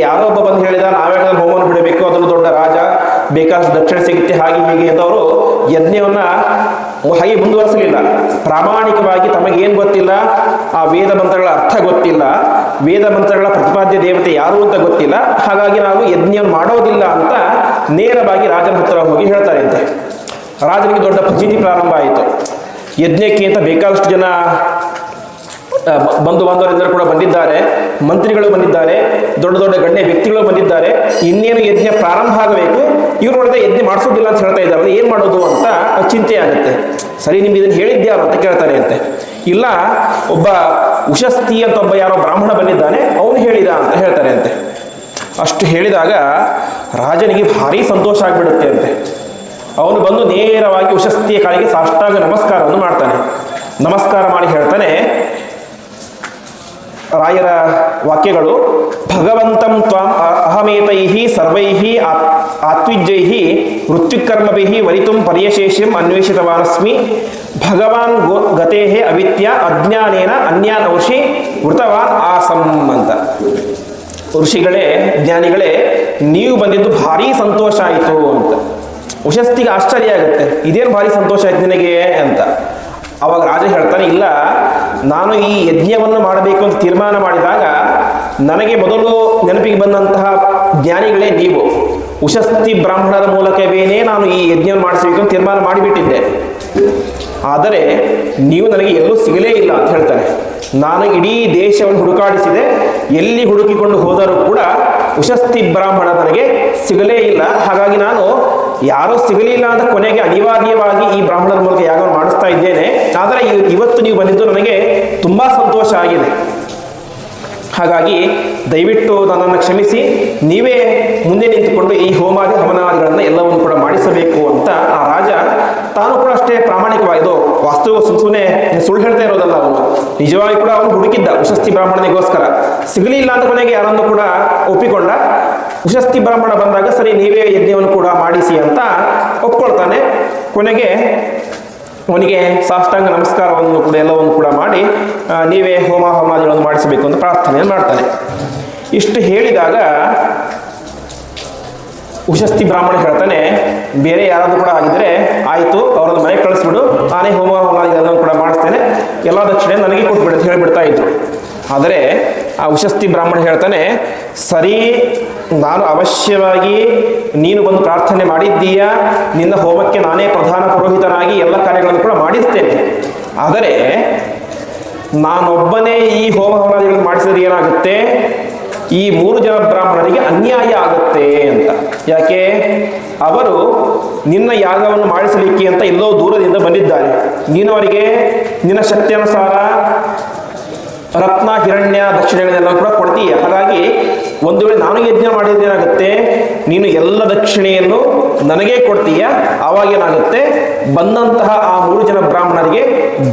ಯಾರೋ ಒಬ್ಬ ಬಂದು ಹೇಳಿದ ನಾವೇ ಹೋಮವನ್ನು ಬಿಡಬೇಕು, ಅದನ್ನು ದೊಡ್ಡ ರಾಜ, ಬೇಕಾದಷ್ಟು ದಕ್ಷಿಣೆ ಸಿಗುತ್ತೆ, ಹಾಗೆ ಹೀಗೆ ಅಂತ ಅವರು ಯಜ್ಞವನ್ನು ಹಾಗೆ ಮುಂದುವರಿಸಲಿಲ್ಲ. ಪ್ರಾಮಾಣಿಕವಾಗಿ ತಮಗೇನು ಗೊತ್ತಿಲ್ಲ, ಆ ವೇದ ಮಂತ್ರಗಳ ಅರ್ಥ ಗೊತ್ತಿಲ್ಲ, ವೇದ ಮಂತ್ರಗಳ ಪ್ರತಿಪಾದ್ಯ ದೇವತೆ ಯಾರು ಅಂತ ಗೊತ್ತಿಲ್ಲ, ಹಾಗಾಗಿ ನಾವು ಯಜ್ಞವನ್ನು ಮಾಡೋದಿಲ್ಲ ಅಂತ ನೇರವಾಗಿ ರಾಜನ ಹತ್ರ ಹೋಗಿ ಹೇಳ್ತಾರೆ ಅಂತೆ. ರಾಜನಿಗೆ ದೊಡ್ಡ ಪ್ರತೀತಿ ಪ್ರಾರಂಭ ಆಯಿತು. ಯಜ್ಞಕ್ಕೆ ಅಂತ ಬೇಕಾದಷ್ಟು ಜನ ಬಂಧು ಬಾಂಧವರೆಲ್ಲರೂ ಕೂಡ ಬಂದಿದ್ದಾರೆ, ಮಂತ್ರಿಗಳು ಬಂದಿದ್ದಾರೆ, ದೊಡ್ಡ ದೊಡ್ಡ ಗಣ್ಯ ವ್ಯಕ್ತಿಗಳು ಬಂದಿದ್ದಾರೆ. ಇನ್ನೇನು ಯಜ್ಞ ಪ್ರಾರಂಭ ಆಗಬೇಕು, ಇವ್ರು ನೋಡಿದ್ರೆ ಯಜ್ಞ ಮಾಡಿಸೋದಿಲ್ಲ ಅಂತ ಹೇಳ್ತಾ ಇದ್ದಾರೆ, ಏನು ಮಾಡೋದು ಅಂತ ಚಿಂತೆ ಆಗುತ್ತೆ. ಸರಿ, ನಿಮ್ಗೆ ಇದನ್ನು ಹೇಳಿದ್ಯಾರು ಅಂತ ಕೇಳ್ತಾರೆ ಅಂತೆ. ಇಲ್ಲ, ಒಬ್ಬ ಉಶಸ್ತಿ ಅಂತ ಒಬ್ಬ ಯಾರೋ ಬ್ರಾಹ್ಮಣ ಬಂದಿದ್ದಾನೆ, ಅವನು ಹೇಳಿದ ಅಂತ ಹೇಳ್ತಾರೆ ಅಂತೆ. ಅಷ್ಟು ಹೇಳಿದಾಗ ರಾಜನಿಗೆ ಭಾರಿ ಸಂತೋಷ ಆಗಿಬಿಡುತ್ತೆ ಅಂತೆ. ಅವನು ಬಂದು ನೇರವಾಗಿ ಉಶಸ್ತಿಯ ಕಾಲಿಗೆ ಸಾಷ್ಟಾಂಗ ನಮಸ್ಕಾರವನ್ನು ಮಾಡ್ತಾನೆ. ನಮಸ್ಕಾರ ಮಾಡಿ ಹೇಳ್ತಾನೆ, ರಾಯರ ವಾಕ್ಯಗಳು, ಭಗವಂತಂ ತ್ವಾಂ ಅಹಮೇತೈಹಿ ಸರ್ವೈಹಿ ಆತ್ವಿಜ್ಯೈಹಿ ಋತ್ವಿಕರ್ಮಭಿಹಿ ವರಿತುಂ ಪರ್ಯಶೇಷ್ಯಂ ಅನ್ವೇಷಿತವಾನಸ್ಮಿ. ಭಗವಾನ್ ಗತೇಹೇ ಅವಿತ್ಯ ಅಜ್ಞಾನೇನ ಅನ್ಯಾನ್ ಋಷಿ ವೃತವಾನ್ ಆಸಂ ಅಂತ. ಋಷಿಗಳೇ, ಜ್ಞಾನಿಗಳೇ, ನೀವು ಬಂದಿದ್ದು ಭಾರಿ ಸಂತೋಷ ಆಯಿತು ಅಂತ. ಉಶಸ್ತಿಗೆ ಆಶ್ಚರ್ಯ ಆಗುತ್ತೆ, ಇದೇನು ಭಾರಿ ಸಂತೋಷ ಆಯ್ತು ನಿನಗೆ ಅಂತ. ಅವಾಗ ರಾಜ ಹೇಳ್ತಾನೆ, ಇಲ್ಲ, ನಾನು ಈ ಯಜ್ಞವನ್ನು ಮಾಡಬೇಕು ಅಂತ ತೀರ್ಮಾನ ಮಾಡಿದಾಗ ನನಗೆ ಮೊದಲು ನೆನಪಿಗೆ ಬಂದಂತಹ ಜ್ಞಾನಿಗಳೇ ನೀವು. ಉಶಸ್ತಿ ಬ್ರಾಹ್ಮಣರ ಮೂಲಕವೇನೇ ನಾನು ಈ ಯಜ್ಞವನ್ನು ಮಾಡಿಸಬೇಕು ಅಂತ ತೀರ್ಮಾನ ಮಾಡಿಬಿಟ್ಟಿದ್ದೆ. ಆದರೆ ನೀವು ನನಗೆ ಎಲ್ಲೂ ಸಿಗಲೇ ಇಲ್ಲ ಅಂತ ಹೇಳ್ತಾನೆ. ನಾನು ಇಡೀ ದೇಶವನ್ನು ಹುಡುಕಾಡಿಸಿದೆ, ಎಲ್ಲಿ ಹುಡುಕಿಕೊಂಡು ಹೋದರೂ ಕೂಡ ಉಶಸ್ತಿ ಬ್ರಾಹ್ಮಣ ನನಗೆ ಸಿಗಲೇ ಇಲ್ಲ. ಹಾಗಾಗಿ ನಾನು ಯಾರೋ ಸಿಗಲಿಲ್ಲ ಅಂತ ಕೊನೆಗೆ ಅನಿವಾರ್ಯವಾಗಿ ಈ ಬ್ರಾಹ್ಮಣರ ಮೂಲಕ ಯಾಗವನ್ನು ಮಾಡಿಸ್ತಾ ಇದ್ದೇನೆ. ಆದರೆ ಇವತ್ತು ನೀವು ಬಂದಿದ್ದು ನನಗೆ ತುಂಬ ಸಂತೋಷ ಆಗಿದೆ. ಹಾಗಾಗಿ ದಯವಿಟ್ಟು ನನ್ನನ್ನು ಕ್ಷಮಿಸಿ, ನೀವೇ ಮುಂದೆ ನಿಂತುಕೊಂಡು ಈ ಹೋಮಾದಿ ಹವನಾದಿಗಳನ್ನು ಎಲ್ಲವನ್ನು ಕೂಡ ಮಾಡಿಸಬೇಕು ಅಂತ ಆ ರಾಜ ತಾನು ಕೂಡ ಅಷ್ಟೇ ಪ್ರಾಮಾಣಿಕವಾಗಿದ್ದು, ವಾಸ್ತವ ಸುಮ್ಮನೆ ಸುಳ್ಳು ಹೇಳ್ತಾ ಇರೋದಲ್ಲ, ಅವನು ನಿಜವಾಗಿ ಕೂಡ ಅವನು ಹುಡುಕಿದ್ದ ಉಶಸ್ತಿ ಬ್ರಾಹ್ಮಣನಿಗೋಸ್ಕರ. ಸಿಗಲಿಲ್ಲ ಅಂತ ಕೊನೆಗೆ ಯಾರನ್ನು ಕೂಡ ಒಪ್ಪಿಕೊಂಡ. ಉಶಸ್ತಿ ಬ್ರಾಹ್ಮಣ ಬಂದಾಗ ಸರಿ, ನೀವೇ ಯಜ್ಞವನ್ನು ಕೂಡ ಮಾಡಿಸಿ ಅಂತ ಒಪ್ಕೊಳ್ತಾನೆ. ಕೊನೆಗೆ ಅವನಿಗೆ ಸಾಷ್ಟಾಂಗ ನಮಸ್ಕಾರವನ್ನು ಕೂಡ ಎಲ್ಲವನ್ನು ಕೂಡ ಮಾಡಿ ನೀವೇ ಹೋಮ ಹವನಾದಿಗಳನ್ನು ಮಾಡಿಸಬೇಕು ಅಂತ ಪ್ರಾರ್ಥನೆಯನ್ನು ಮಾಡ್ತಾನೆ. ಇಷ್ಟು ಹೇಳಿದಾಗ ಉಶಸ್ತಿ ಬ್ರಾಹ್ಮಣ ಹೇಳ್ತಾನೆ, ಬೇರೆ ಯಾರಾದರೂ ಕೂಡ ಆಗಿದ್ರೆ ಆಯಿತು, ಅವರನ್ನು ಮನೆಗೆ ಕಳಿಸ್ಬಿಡು, ನಾನೇ ಹೋಮ ಹವನಾದಿಗಳನ್ನು ಕೂಡ ಮಾಡಿಸ್ತೇನೆ, ಎಲ್ಲ ದಕ್ಷಿಣೆ ನನಗೆ ಕೊಟ್ಬಿಡು ಅಂತ ಹೇಳಿಬಿಡ್ತಾ ಇದ್ರು. ಆದರೆ ಆ ಉಶಸ್ತಿ ಬ್ರಾಹ್ಮಣ ಹೇಳ್ತಾನೆ, ಸರಿ, ನಾನು ಅವಶ್ಯವಾಗಿ ನೀನು ಬಂದು ಪ್ರಾರ್ಥನೆ ಮಾಡಿದ್ದೀಯಾ, ನಿನ್ನ ಹೋಮಕ್ಕೆ ನಾನೇ ಪ್ರಧಾನ ಪುರೋಹಿತನಾಗಿ ಎಲ್ಲ ಕಾರ್ಯಗಳನ್ನು ಕೂಡ ಮಾಡಿಸ್ತೇನೆ. ಆದರೆ ನಾನೊಬ್ಬನೇ ಈ ಹೋಮ ಹವನಾದಿಗಳನ್ನು ಮಾಡಿಸಿದ್ರೆ ಏನಾಗುತ್ತೆ, ಈ 3 ಜನ ಬ್ರಾಹ್ಮಣರಿಗೆ ಅನ್ಯಾಯ ಆಗುತ್ತೆ ಅಂತ. ಯಾಕೆ, ಅವರು ನಿನ್ನ ಯಾಗವನ್ನು ಮಾಡಿಸಲಿಕ್ಕೆ ಅಂತ ಎಲ್ಲೋ ದೂರದಿಂದ ಬಂದಿದ್ದಾರೆ. ನೀನು ಅವರಿಗೆ ನಿನ್ನ ಶಕ್ತಿಯನುಸಾರ ರತ್ನ ಹಿರಣ್ಯ ದಕ್ಷಿಣೆಗಳನ್ನೆಲ್ಲ ಕೂಡ ಕೊಡ್ತೀಯ. ಹಾಗಾಗಿ ಒಂದು ವೇಳೆ ನಾನು ಯಜ್ಞ ಮಾಡಿದ್ದೇನಾಗುತ್ತೆ, ನೀನು ಎಲ್ಲ ದಕ್ಷಿಣೆಯನ್ನು ನನಗೇ ಕೊಡ್ತೀಯ. ಆವಾಗ ಏನಾಗುತ್ತೆ, ಬಂದಂತಹ ಆ 3 ಜನ ಬ್ರಾಹ್ಮಣರಿಗೆ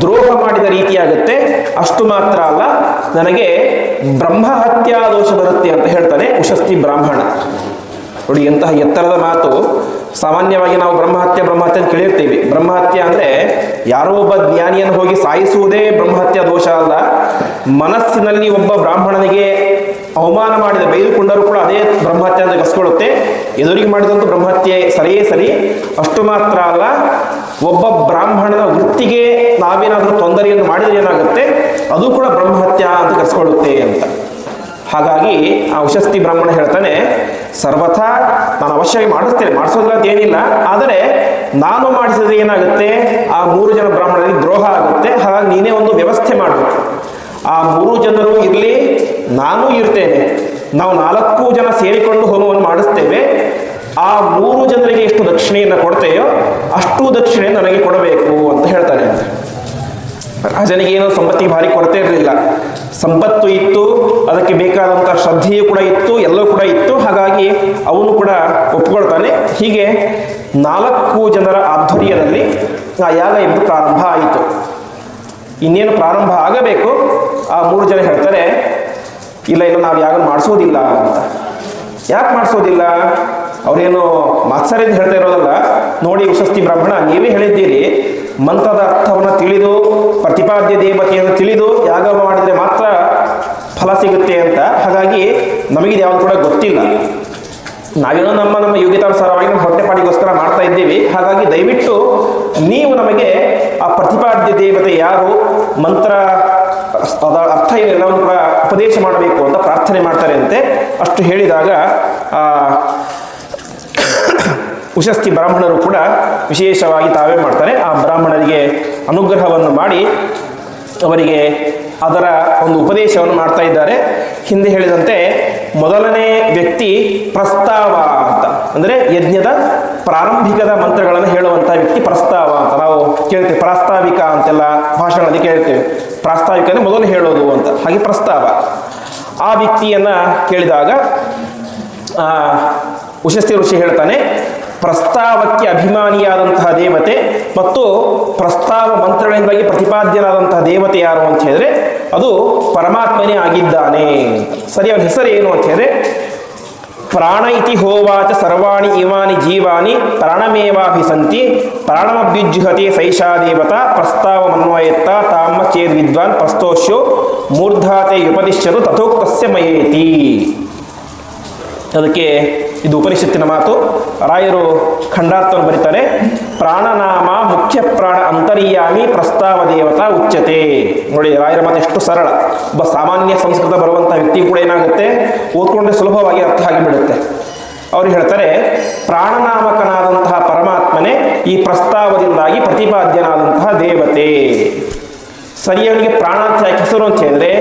ದ್ರೋಹ ಮಾಡಿದ ರೀತಿಯಾಗುತ್ತೆ. ಅಷ್ಟು ಮಾತ್ರ ಅಲ್ಲ, ನನಗೆ ಬ್ರಹ್ಮಹತ್ಯಾ ದೋಷ ಬರುತ್ತೆ ಅಂತ ಹೇಳ್ತಾನೆ ಉಶಸ್ತಿ ಬ್ರಾಹ್ಮಣ. ನೋಡಿ, ಎಂತಹ ಎತ್ತರದ ಮಾತು. ಸಾಮಾನ್ಯವಾಗಿ ನಾವು ಬ್ರಹ್ಮಹತ್ಯೆ ಅಂತ ಕೇಳಿರ್ತೀವಿ. ಬ್ರಹ್ಮಹತ್ಯೆ ಅಂದರೆ ಯಾರೋ ಒಬ್ಬ ಜ್ಞಾನಿಯನ್ನು ಹೋಗಿ ಸಾಯಿಸುವುದೇ ಬ್ರಹ್ಮಹತ್ಯಾ ದೋಷ ಅಲ್ಲ. ಮನಸ್ಸಿನಲ್ಲಿ ಒಬ್ಬ ಬ್ರಾಹ್ಮಣನಿಗೆ ಅವಮಾನ ಮಾಡಿದ ಬೈದುಕೊಂಡರೂ ಕೂಡ ಅದೇ ಬ್ರಹ್ಮಹತ್ಯೆ ಅಂತ ಕಸ್ಕೊಳ್ಳುತ್ತೆ. ಎದುರಿಗೆ ಮಾಡಿದಂಥ ಬ್ರಹ್ಮಹತ್ಯೆ ಸರಿಯೇ ಸರಿ. ಅಷ್ಟು ಮಾತ್ರ ಅಲ್ಲ, ಒಬ್ಬ ಬ್ರಾಹ್ಮಣನ ವೃತ್ತಿಗೆ ನಾವೇನಾದರೂ ತೊಂದರೆಯನ್ನು ಮಾಡಿದರೆ ಏನಾಗುತ್ತೆ, ಅದು ಕೂಡ ಬ್ರಹ್ಮಹತ್ಯೆ ಅಂತ ಕರೆಸ್ಕೊಳ್ಳುತ್ತೆ ಅಂತ. ಹಾಗಾಗಿ ಆ ಉಶಸ್ತಿ ಬ್ರಾಹ್ಮಣ ಹೇಳ್ತಾನೆ, ಸರ್ವಥಾ ನಾನು ಅವಶ್ಯವಾಗಿ ಮಾಡಿಸ್ತೇನೆ, ಮಾಡಿಸೋದಿಲ್ಲ ಅಂತ ಏನಿಲ್ಲ. ಆದರೆ ನಾನು ಮಾಡಿಸಿದ್ರೆ ಏನಾಗುತ್ತೆ, ಆ 3 ಜನ ಬ್ರಾಹ್ಮಣರಿಗೆ ದ್ರೋಹ ಆಗುತ್ತೆ. ಹಾಗಾಗಿ ನೀನೇ ಒಂದು ವ್ಯವಸ್ಥೆ ಮಾಡು. ಆ 3 ಜನರು ಇರಲಿ, ನಾನೂ ಇರ್ತೇನೆ, ನಾವು 4 ಜನ ಸೇರಿಕೊಂಡು ಹೋಮವನ್ನು ಮಾಡಿಸ್ತೇವೆ. ಆ 3 ಜನರಿಗೆ ಎಷ್ಟು ದಕ್ಷಿಣೆಯನ್ನು ಕೊಡ್ತೇಯೋ ಅಷ್ಟು ದಕ್ಷಿಣೆ ನನಗೆ ಕೊಡಬೇಕು ಅಂತ ಹೇಳ್ತಾನೆ. ರಾಜನಿಗೆ ಏನೋ ಸಂಪತ್ತಿಗೆ ಭಾರಿ ಕೊರತೆ ಇರಲಿಲ್ಲ, ಸಂಪತ್ತು ಇತ್ತು, ಅದಕ್ಕೆ ಬೇಕಾದಂಥ ಶ್ರದ್ಧೆಯೂ ಕೂಡ ಇತ್ತು, ಎಲ್ಲವೂ ಕೂಡ ಇತ್ತು. ಹಾಗಾಗಿ ಅವನು ಕೂಡ ಒಪ್ಕೊಳ್ತಾನೆ. ಹೀಗೆ 4 ಜನರ ಆಧ್ವರ್ಯದಲ್ಲಿ ಆ ಯಾಗ ಎಂದು ಪ್ರಾರಂಭ ಆಯಿತು. ಇನ್ನೇನು ಪ್ರಾರಂಭ ಆಗಬೇಕು, ಆ 3 ಜನ ಹೇಳ್ತಾರೆ, ಇಲ್ಲ ನಾವು ಯಾಗ ಮಾಡಿಸೋದಿಲ್ಲ ಅಂತ. ಯಾಕೆ ಮಾಡಿಸೋದಿಲ್ಲ? ಅವರೇನು ಮಾತ್ಸರ್ಯದಿಂದ ಹೇಳ್ತಾ ಇರೋದಲ್ಲ. ನೋಡಿ ಉಷಸ್ತಿ ಬ್ರಾಹ್ಮಣ, ನೀವೇ ಹೇಳಿದ್ದೀರಿ ಮಂತ್ರದ ಅರ್ಥವನ್ನು ತಿಳಿದು ಪ್ರತಿಪಾದ್ಯ ದೇವತೆಯನ್ನು ತಿಳಿದು ಯಾಗ ಮಾಡಿದರೆ ಮಾತ್ರ ಫಲ ಸಿಗುತ್ತೆ ಅಂತ. ಹಾಗಾಗಿ ನಮಗಿದು ಯಾವುದು ಕೂಡ ಗೊತ್ತಿಲ್ಲ. ನಾವೇನೋ ನಮ್ಮ ಯೋಗ್ಯತಾನುಸಾರವಾಗಿ ನಮ್ಮ ಹೊಟ್ಟೆಪಾಡಿಗೋಸ್ಕರ ಮಾಡ್ತಾ ಇದ್ದೀವಿ. ಹಾಗಾಗಿ ದಯವಿಟ್ಟು ನೀವು ನಮಗೆ ಆ ಪ್ರತಿಪಾದ್ಯ ದೇವತೆ ಯಾರು, ಮಂತ್ರ ಅರ್ಥ ಎಲ್ಲವನ್ನು ಕೂಡ ಉಪದೇಶ ಮಾಡಬೇಕು ಅಂತ ಪ್ರಾರ್ಥನೆ ಮಾಡ್ತಾರೆ ಅಂತೆ. ಅಷ್ಟು ಹೇಳಿದಾಗ ಉಷಸ್ತಿ ಬ್ರಾಹ್ಮಣರು ಕೂಡ ವಿಶೇಷವಾಗಿ ತಾವೇ ಮಾಡ್ತಾರೆ. ಆ ಬ್ರಾಹ್ಮಣರಿಗೆ ಅನುಗ್ರಹವನ್ನು ಮಾಡಿ ಅವರಿಗೆ ಅದರ ಒಂದು ಉಪದೇಶವನ್ನು ಮಾಡ್ತಾ ಇದ್ದಾರೆ. ಹಿಂದೆ ಹೇಳಿದಂತೆ ಮೊದಲನೇ ವ್ಯಕ್ತಿ ಪ್ರಸ್ತಾವ ಅಂತ, ಅಂದರೆ ಯಜ್ಞದ ಪ್ರಾರಂಭಿಕದ ಮಂತ್ರಗಳನ್ನು ಹೇಳುವಂಥ ವ್ಯಕ್ತಿ ಪ್ರಸ್ತಾವ ಅಂತ ನಾವು ಕೇಳ್ತೇವೆ. ಪ್ರಾಸ್ತಾವಿಕ ಅಂತೆಲ್ಲ ಭಾಷಣದಲ್ಲಿ ಕೇಳ್ತೇವೆ. ಪ್ರಾಸ್ತಾವಿಕ ಅಂದರೆ ಮೊದಲು ಹೇಳೋದು ಅಂತ. ಹಾಗೆ ಪ್ರಸ್ತಾವ ಆ ವ್ಯಕ್ತಿಯನ್ನು ಕೇಳಿದಾಗ ಉಷಸ್ತಿ ಋಷಿ ಹೇಳ್ತಾನೆ, ಪ್ರಸ್ತಾವಕ್ಕೆ ಅಭಿಮಾನಿಯಾದಂತಹ ದೇವತೆ ಮತ್ತು ಪ್ರಸ್ತಾವ ಮಂತ್ರಗಳಿಂದಾಗಿ ಪ್ರತಿಪಾದ್ಯನಾದಂತಹ ದೇವತೆ ಯಾರು ಅಂತ ಹೇಳಿದ್ರೆ ಅದು ಪರಮಾತ್ಮನೇ ಆಗಿದ್ದಾನೆ. ಸರಿ, ಅವನ ಹೆಸರು ಏನು ಅಂತ ಹೇಳಿದ್ರೆ ಪ್ರಾಣ ಇತಿ ಹೋವಾಚ ಸರ್ವಾಣಿ ಇವಾನಿ ಜೀವಾನಿ ಪ್ರಾಣಮೇವಾಭಿಸಂತಿ ಪ್ರಾಣಮಭ್ಯುಜ್ಯುಹತೆ ಸೈಷಾ ದೇವತಾ ಪ್ರಸ್ತಾವ ಮನ್ವಯತ್ತ ತಾಮ ಚೇದ್ ವಿದ್ವಾನ್ ಪ್ರಸ್ತೋಷ್ಯೋ ಮೂರ್ಧಾತೆ ಉಪದಿಶ್ಯತು ತಥೋಕ್ತಸ್ಯ ಮಯೇತಿ. ಅದಕ್ಕೆ ಇದು ಉಪನಿಷತ್ತಿನ ಮಾತು. ರಾಯರು ಖಂಡಾರ್ಥವನ್ನು ಬರೀತಾರೆ, ಪ್ರಾಣನಾಮ ಮುಖ್ಯ ಪ್ರಾಣ ಅಂತರ್ಯಾಮಿ ಪ್ರಸ್ತಾವ ದೇವತಾ ಉಚ್ಯತೆ. ನೋಡಿ ರಾಯರ ಮಾತು ಎಷ್ಟು ಸರಳ. ಒಬ್ಬ ಸಾಮಾನ್ಯ ಸಂಸ್ಕೃತ ಬರುವಂಥ ವ್ಯಕ್ತಿ ಕೂಡ ಏನಾಗುತ್ತೆ, ಓದ್ಕೊಂಡ್ರೆ ಸುಲಭವಾಗಿ ಅರ್ಥ ಆಗಿಬಿಡುತ್ತೆ. ಅವ್ರು ಹೇಳ್ತಾರೆ, ಪ್ರಾಣನಾಮಕನಾದಂತಹ ಪರಮಾತ್ಮನೇ ಈ ಪ್ರಸ್ತಾವದಿಂದಾಗಿ ಪ್ರತಿಪಾದ್ಯನಾದಂತಹ ದೇವತೆ. ಸರಿಯವನಿಗೆ ಪ್ರಾಣ ಅಂತ ಹೆಸರು ಅಂತ ಹೇಳಿದ್ರೆ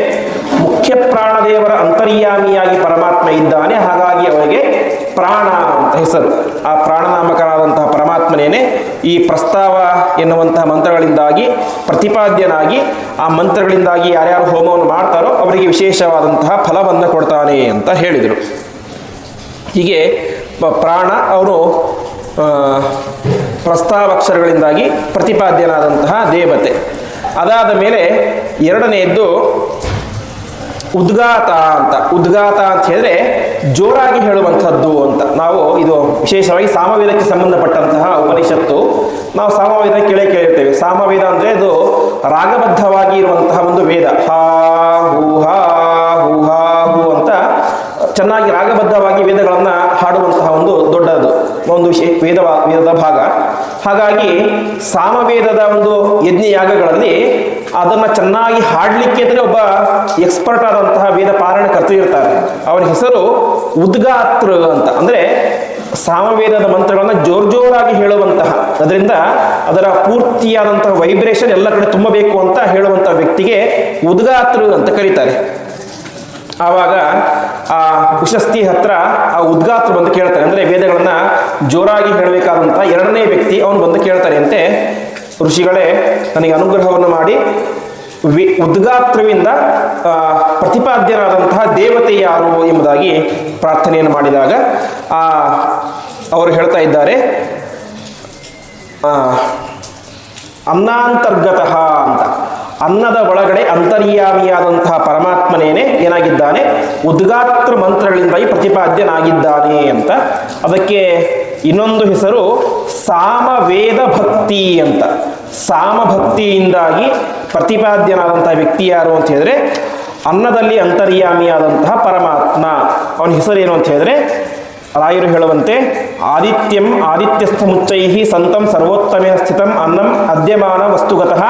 ಮುಖ್ಯ ಪ್ರಾಣದೇವರ ಅಂತರ್ಯಾಮಿಯಾಗಿ ಪರಮಾತ್ಮ ಇದ್ದಾನೆ. ಹಾಗಾಗಿ ಅವನಿಗೆ ಪ್ರಾಣ ಅಂತ ಹೆಸರು. ಆ ಪ್ರಾಣನಾಮಕನಾದಂತಹ ಪರಮಾತ್ಮನೇನೆ ಈ ಪ್ರಸ್ತಾವ ಎನ್ನುವಂತಹ ಮಂತ್ರಗಳಿಂದಾಗಿ ಪ್ರತಿಪಾದ್ಯನಾಗಿ ಆ ಮಂತ್ರಗಳಿಂದಾಗಿ ಯಾರ್ಯಾರು ಹೋಮವನ್ನು ಮಾಡ್ತಾರೋ ಅವರಿಗೆ ವಿಶೇಷವಾದಂತಹ ಫಲವನ್ನು ಕೊಡ್ತಾನೆ ಅಂತ ಹೇಳಿದರು. ಹೀಗೆ ಪ್ರಾಣ ಅವನು ಪ್ರಸ್ತಾವಕ್ಷರಗಳಿಂದಾಗಿ ಪ್ರತಿಪಾದ್ಯನಾದಂತಹ ದೇವತೆ. ಅದಾದ ಮೇಲೆ ಎರಡನೆಯದ್ದು ಉದ್ಗಾತ ಅಂತ. ಉದ್ಗಾತ ಅಂತ ಹೇಳಿದ್ರೆ ಜೋರಾಗಿ ಹೇಳುವಂಥದ್ದು ಅಂತ. ನಾವು ಇದು ವಿಶೇಷವಾಗಿ ಸಾಮವೇದಕ್ಕೆ ಸಂಬಂಧಪಟ್ಟಂತಹ ಉಪನಿಷತ್ತು. ನಾವು ಸಾಮವೇದ ಕೇಳಿರ್ತೇವೆ. ಸಾಮವೇದ ಅಂದರೆ ಅದು ರಾಗಬದ್ಧವಾಗಿ ಇರುವಂತಹ ಒಂದು ವೇದ. ಹಾ ಹೂ ಹಾ ಹೂ ಹಾ ಹೂ ಅಂತ ಚೆನ್ನಾಗಿ ರಾಗಬದ್ಧವಾಗಿ ವೇದಗಳನ್ನು ಹಾಡುವಂತಹ ಒಂದು ದೊಡ್ಡದು ಒಂದು ವೇದದ ಭಾಗ. ಹಾಗಾಗಿ ಸಾಮವೇದದ ಒಂದು ಯಜ್ಞ ಯಾಗಗಳಲ್ಲಿ ಅದನ್ನು ಚೆನ್ನಾಗಿ ಹಾಡಲಿಕ್ಕೆ ಅಂದರೆ ಒಬ್ಬ ಎಕ್ಸ್ಪರ್ಟ್ ಆದಂತಹ ವೇದ ಪಾರಾಯಣಕರ್ತರು ಇರ್ತಾರೆ. ಅವರ ಹೆಸರು ಉದ್ಗಾತೃ ಅಂತ. ಅಂದರೆ ಸಾಮವೇದದ ಮಂತ್ರಗಳನ್ನು ಜೋರಾಗಿ ಹೇಳುವಂತಹ, ಅದರಿಂದ ಅದರ ಪೂರ್ತಿಯಾದಂತಹ ವೈಬ್ರೇಷನ್ ಎಲ್ಲ ಕಡೆ ತುಂಬಬೇಕು ಅಂತ ಹೇಳುವಂತಹ ವ್ಯಕ್ತಿಗೆ ಉದ್ಗಾತೃ ಅಂತ ಕರೀತಾರೆ. ಆವಾಗ ಆ ಉಷಸ್ತಿ ಹತ್ರ ಆ ಉದ್ಗಾತೃ ಬಂದು ಕೇಳ್ತಾರೆ. ಅಂದರೆ ವೇದಗಳನ್ನು ಜೋರಾಗಿ ಹೇಳಬೇಕಾದಂತಹ ಎರಡನೇ ವ್ಯಕ್ತಿ ಅವನು ಬಂದು ಕೇಳ್ತಾರೆ ಅಂತೆ, ಋಷಿಗಳೇ ನನಗೆ ಅನುಗ್ರಹವನ್ನು ಮಾಡಿ ಉದ್ಗಾತೃವಿಂದ ಪ್ರತಿಪಾದ್ಯನಾದಂತಹ ದೇವತೆ ಯಾರು ಎಂಬುದಾಗಿ ಪ್ರಾರ್ಥನೆಯನ್ನು ಮಾಡಿದಾಗ ಅವರು ಹೇಳ್ತಾ ಇದ್ದಾರೆ, ಅನ್ನಾಂತರ್ಗತಃ ಅಂತ. ಅನ್ನದ ಒಳಗಡೆ ಅಂತರ್ಯಾಮಿಯಾದಂತಹ ಪರಮಾತ್ಮನೇನೆ ಏನಾಗಿದ್ದಾನೆ, ಉದ್ಗಾತೃ ಮಂತ್ರಗಳಿಂದಾಗಿ ಪ್ರತಿಪಾದ್ಯನಾಗಿದ್ದಾನೆ ಅಂತ. ಅದಕ್ಕೆ ಇನ್ನೊಂದು ಹೆಸರು ಸಾಮವೇದ ಭಕ್ತಿ ಅಂತ. ಸಾಮಭಕ್ತಿಯಿಂದಾಗಿ ಪ್ರತಿಪಾದ್ಯನಾದಂತಹ ವ್ಯಕ್ತಿ ಯಾರು ಅಂತ ಹೇಳಿದ್ರೆ ಅನ್ನದಲ್ಲಿ ಅಂತರ್ಯಾಮಿಯಾದಂತಹ ಪರಮಾತ್ಮ. ಅವನ ಹೆಸರೇನು ಅಂತ ಹೇಳಿದ್ರೆ ರಾಯರು ಹೇಳುವಂತೆ ಆದಿತ್ಯಂ ಆದಿತ್ಯಸ್ಥ ಮುಚ್ಚೈಹಿ ಸಂತಂ ಸರ್ವೋತ್ತಮೇನ ಸ್ಥಿತಂ ಅನ್ನಂ ಅದ್ಯಮಾನ ವಸ್ತುಗತಃ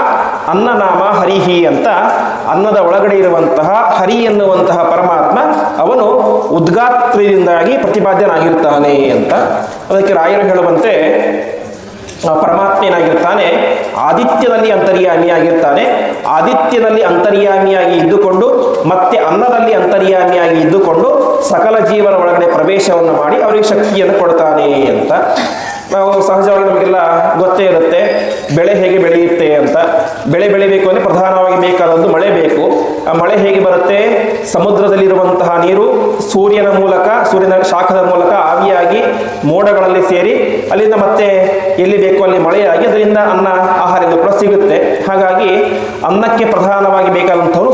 ಅನ್ನನಾಮ ಹರಿಹಿ ಅಂತ. ಅನ್ನದ ಒಳಗಡೆ ಇರುವಂತಹ ಹರಿ ಎನ್ನುವಂತಹ ಪರಮಾತ್ಮ ಅವನು ಉದ್ಗಾತ್ರದಿಂದಾಗಿ ಪ್ರತಿಪಾದ್ಯನಾಗಿರ್ತಾನೆ ಅಂತ. ಅದಕ್ಕೆ ರಾಯರು ಹೇಳುವಂತೆ ಪರಮಾತ್ಮ ಏನಾಗಿರ್ತಾನೆ, ಆದಿತ್ಯದಲ್ಲಿ ಅಂತರ್ಯಾಮಿಯಾಗಿರ್ತಾನೆ. ಆದಿತ್ಯದಲ್ಲಿ ಅಂತರ್ಯಾಮಿಯಾಗಿ ಇದ್ದುಕೊಂಡು ಮತ್ತೆ ಅನ್ನದಲ್ಲಿ ಅಂತರ್ಯಾಮಿಯಾಗಿ ಇದ್ದುಕೊಂಡು ಸಕಲ ಜೀವನ ಒಳಗಡೆ ಪ್ರವೇಶವನ್ನು ಮಾಡಿ ಅವರಿಗೆ ಶಕ್ತಿಯನ್ನು ಕೊಡ್ತಾನೆ ಅಂತ. ನಾವು ಸಹಜವಾಗಿ ನಮಗೆಲ್ಲ ಗೊತ್ತೇ ಇರುತ್ತೆ ಬೆಳೆ ಹೇಗೆ ಬೆಳೆಯುತ್ತೆ ಅಂತ. ಬೆಳೆ ಬೆಳಿಬೇಕು ಅಂದರೆ ಪ್ರಧಾನವಾಗಿ ಬೇಕಾದದ್ದು ಮಳೆ ಬೇಕು. ಆ ಮಳೆ ಹೇಗೆ ಬರುತ್ತೆ? ಸಮುದ್ರದಲ್ಲಿರುವಂತಹ ನೀರು ಸೂರ್ಯನ ಮೂಲಕ, ಸೂರ್ಯನ ಶಾಖದ ಮೂಲಕ ಆವಿಯಾಗಿ ಮೋಡಗಳಲ್ಲಿ ಸೇರಿ ಅಲ್ಲಿಂದ ಮತ್ತೆ ಎಲ್ಲಿ ಬೇಕು ಅಲ್ಲಿ ಮಳೆಯಾಗಿ ಅದರಿಂದ ಅನ್ನ ಆಹಾರ ಕೂಡ ಸಿಗುತ್ತೆ. ಹಾಗಾಗಿ ಅನ್ನಕ್ಕೆ ಪ್ರಧಾನವಾಗಿ ಬೇಕಾದಂಥವನು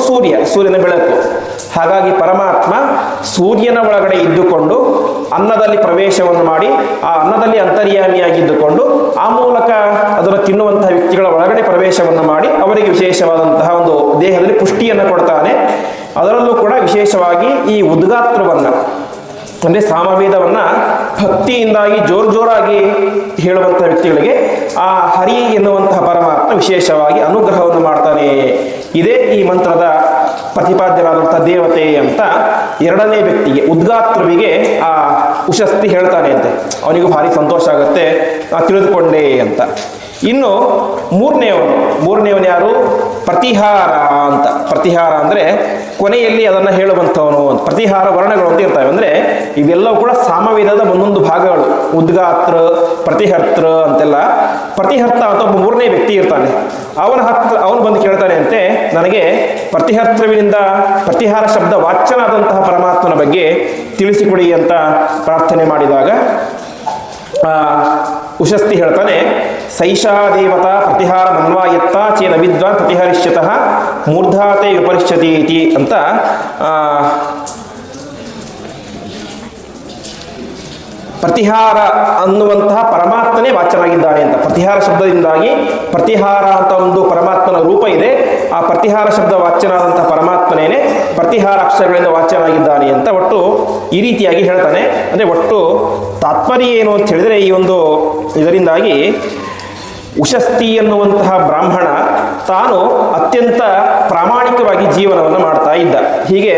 ಸೂರ್ಯನ ಬೆಳಕು. ಹಾಗಾಗಿ ಪರಮಾತ್ಮ ಸೂರ್ಯನ ಒಳಗಡೆ ಇದ್ದುಕೊಂಡು ಅನ್ನದಲ್ಲಿ ಪ್ರವೇಶವನ್ನು ಮಾಡಿ ಆ ಅನ್ನದಲ್ಲಿ ಅಂತರ್ಯಾಮಿಯಾಗಿದ್ದುಕೊಂಡು ಆ ಮೂಲಕ ಅದನ್ನು ತಿನ್ನುವಂತಹ ವ್ಯಕ್ತಿಗಳ ಒಳಗಡೆ ಪ್ರವೇಶವನ್ನು ಮಾಡಿ ಅವರಿಗೆ ವಿಶೇಷವಾದಂತಹ ಒಂದು ದೇಹದಲ್ಲಿ ಪುಷ್ಟಿಯನ್ನು ಕೊಡ್ತಾನೆ. ಅದರಲ್ಲೂ ಕೂಡ ವಿಶೇಷವಾಗಿ ಈ ಉದ್ಗಾತ್ರವನ್ನು ಅಂದರೆ ಸಾಮವೇದವನ್ನು ಭಕ್ತಿಯಿಂದಾಗಿ ಜೋರಾಗಿ ಹೇಳುವಂಥ ವ್ಯಕ್ತಿಗಳಿಗೆ ಆ ಹರಿ ಎನ್ನುವಂತಹ ಪರಮಾತ್ಮ ವಿಶೇಷವಾಗಿ ಅನುಗ್ರಹವನ್ನು ಮಾಡ್ತಾನೆ. ಇದೇ ಈ ಮಂತ್ರದ ಪ್ರತಿಪಾದ್ಯವಾದಂಥ ದೇವತೆ ಅಂತ ಎರಡನೇ ವ್ಯಕ್ತಿಗೆ ಉದ್ಗಾತ್ರುವಿಗೆ ಆ ಉಶಸ್ತಿ ಹೇಳ್ತಾನೆ ಅಂತೆ. ಅವನಿಗೂ ಭಾರಿ ಸಂತೋಷ ಆಗುತ್ತೆ, ತಿಳಿದುಕೊಂಡೆ ಅಂತ. ಇನ್ನು ಮೂರನೇವನು ಯಾರು? ಪ್ರತಿಹಾರ ಅಂತ. ಪ್ರತಿಹಾರ ಅಂದರೆ ಕೊನೆಯಲ್ಲಿ ಅದನ್ನು ಹೇಳುವಂಥವನು. ಪ್ರತಿಹಾರ ವರ್ಣಗಳು ಅಂತ ಇರ್ತವೆ. ಅಂದರೆ ಇವೆಲ್ಲವೂ ಕೂಡ ಸಾಮವೇದದ ಒಂದೊಂದು ಭಾಗಗಳು. ಉದ್ಗಾತ್ರ, ಪ್ರತಿಹರ್ತೃ ಅಂತೆಲ್ಲ. ಪ್ರತಿಹರ್ತ ಅಂತ ಒಬ್ಬ ಮೂರನೇ ವ್ಯಕ್ತಿ ಇರ್ತಾನೆ. ಅವನು ಬಂದು ಕೇಳ್ತಾನೆ ಅಂತೆ, ನನಗೆ ಪ್ರತಿಹರ್ತೃವಿನಿಂದ ಪ್ರತಿಹಾರ ಶಬ್ದ ವಾಚ್ಯನಾದಂತಹ ಪರಮಾತ್ಮನ ಬಗ್ಗೆ ತಿಳಿಸಿಕೊಡಿ ಅಂತ ಪ್ರಾರ್ಥನೆ ಮಾಡಿದಾಗ ಉಶಸ್ತಿ ಹೇಳ್ತಾನೆ, ಸೈಷಾ ದೇವತಾ ಪ್ರತಿಹಾರ ಮನ್ವಾಯತ್ತ ಚೇನ ವಿದ್ವಾನ್ ಪ್ರತಿಹರಿಷ್ಯತಃ ಮೂರ್ಧಾತೆ ವಿಪರಿಷ್ಯತಿ ಇತಿ ಅಂತ ಪ್ರತಿಹಾರ ಅನ್ನುವಂತಹ ಪರಮಾತ್ಮನೇ ವಾಚ್ಯನಾಗಿದ್ದಾನೆ ಅಂತ. ಪ್ರತಿಹಾರ ಶಬ್ದದಿಂದಾಗಿ ಪ್ರತಿಹಾರ ಅಂತ ಒಂದು ಪರಮಾತ್ಮನ ರೂಪ ಇದೆ. ಆ ಪ್ರತಿಹಾರ ಶಬ್ದ ವಾಚ್ಯನಾದಂತಹ ಪರಮಾತ್ಮನೇನೆ ಪ್ರತಿಹಾರ ಅಕ್ಷರಗಳಿಂದ ವಾಚ್ಯನಾಗಿದ್ದಾನೆ ಅಂತ ಒಟ್ಟು ಈ ರೀತಿಯಾಗಿ ಹೇಳ್ತಾನೆ. ಅಂದರೆ ಒಟ್ಟು ತಾತ್ಪರ್ಯ ಏನು ಅಂತ ಹೇಳಿದರೆ, ಈ ಒಂದು ಇದರಿಂದಾಗಿ ಉಶಸ್ತಿ ಎನ್ನುವಂತಹ ಬ್ರಾಹ್ಮಣ ತಾನು ಅತ್ಯಂತ ಪ್ರಾಮಾಣಿಕವಾಗಿ ಜೀವನವನ್ನು ಮಾಡ್ತಾ ಇದ್ದ. ಹೀಗೆ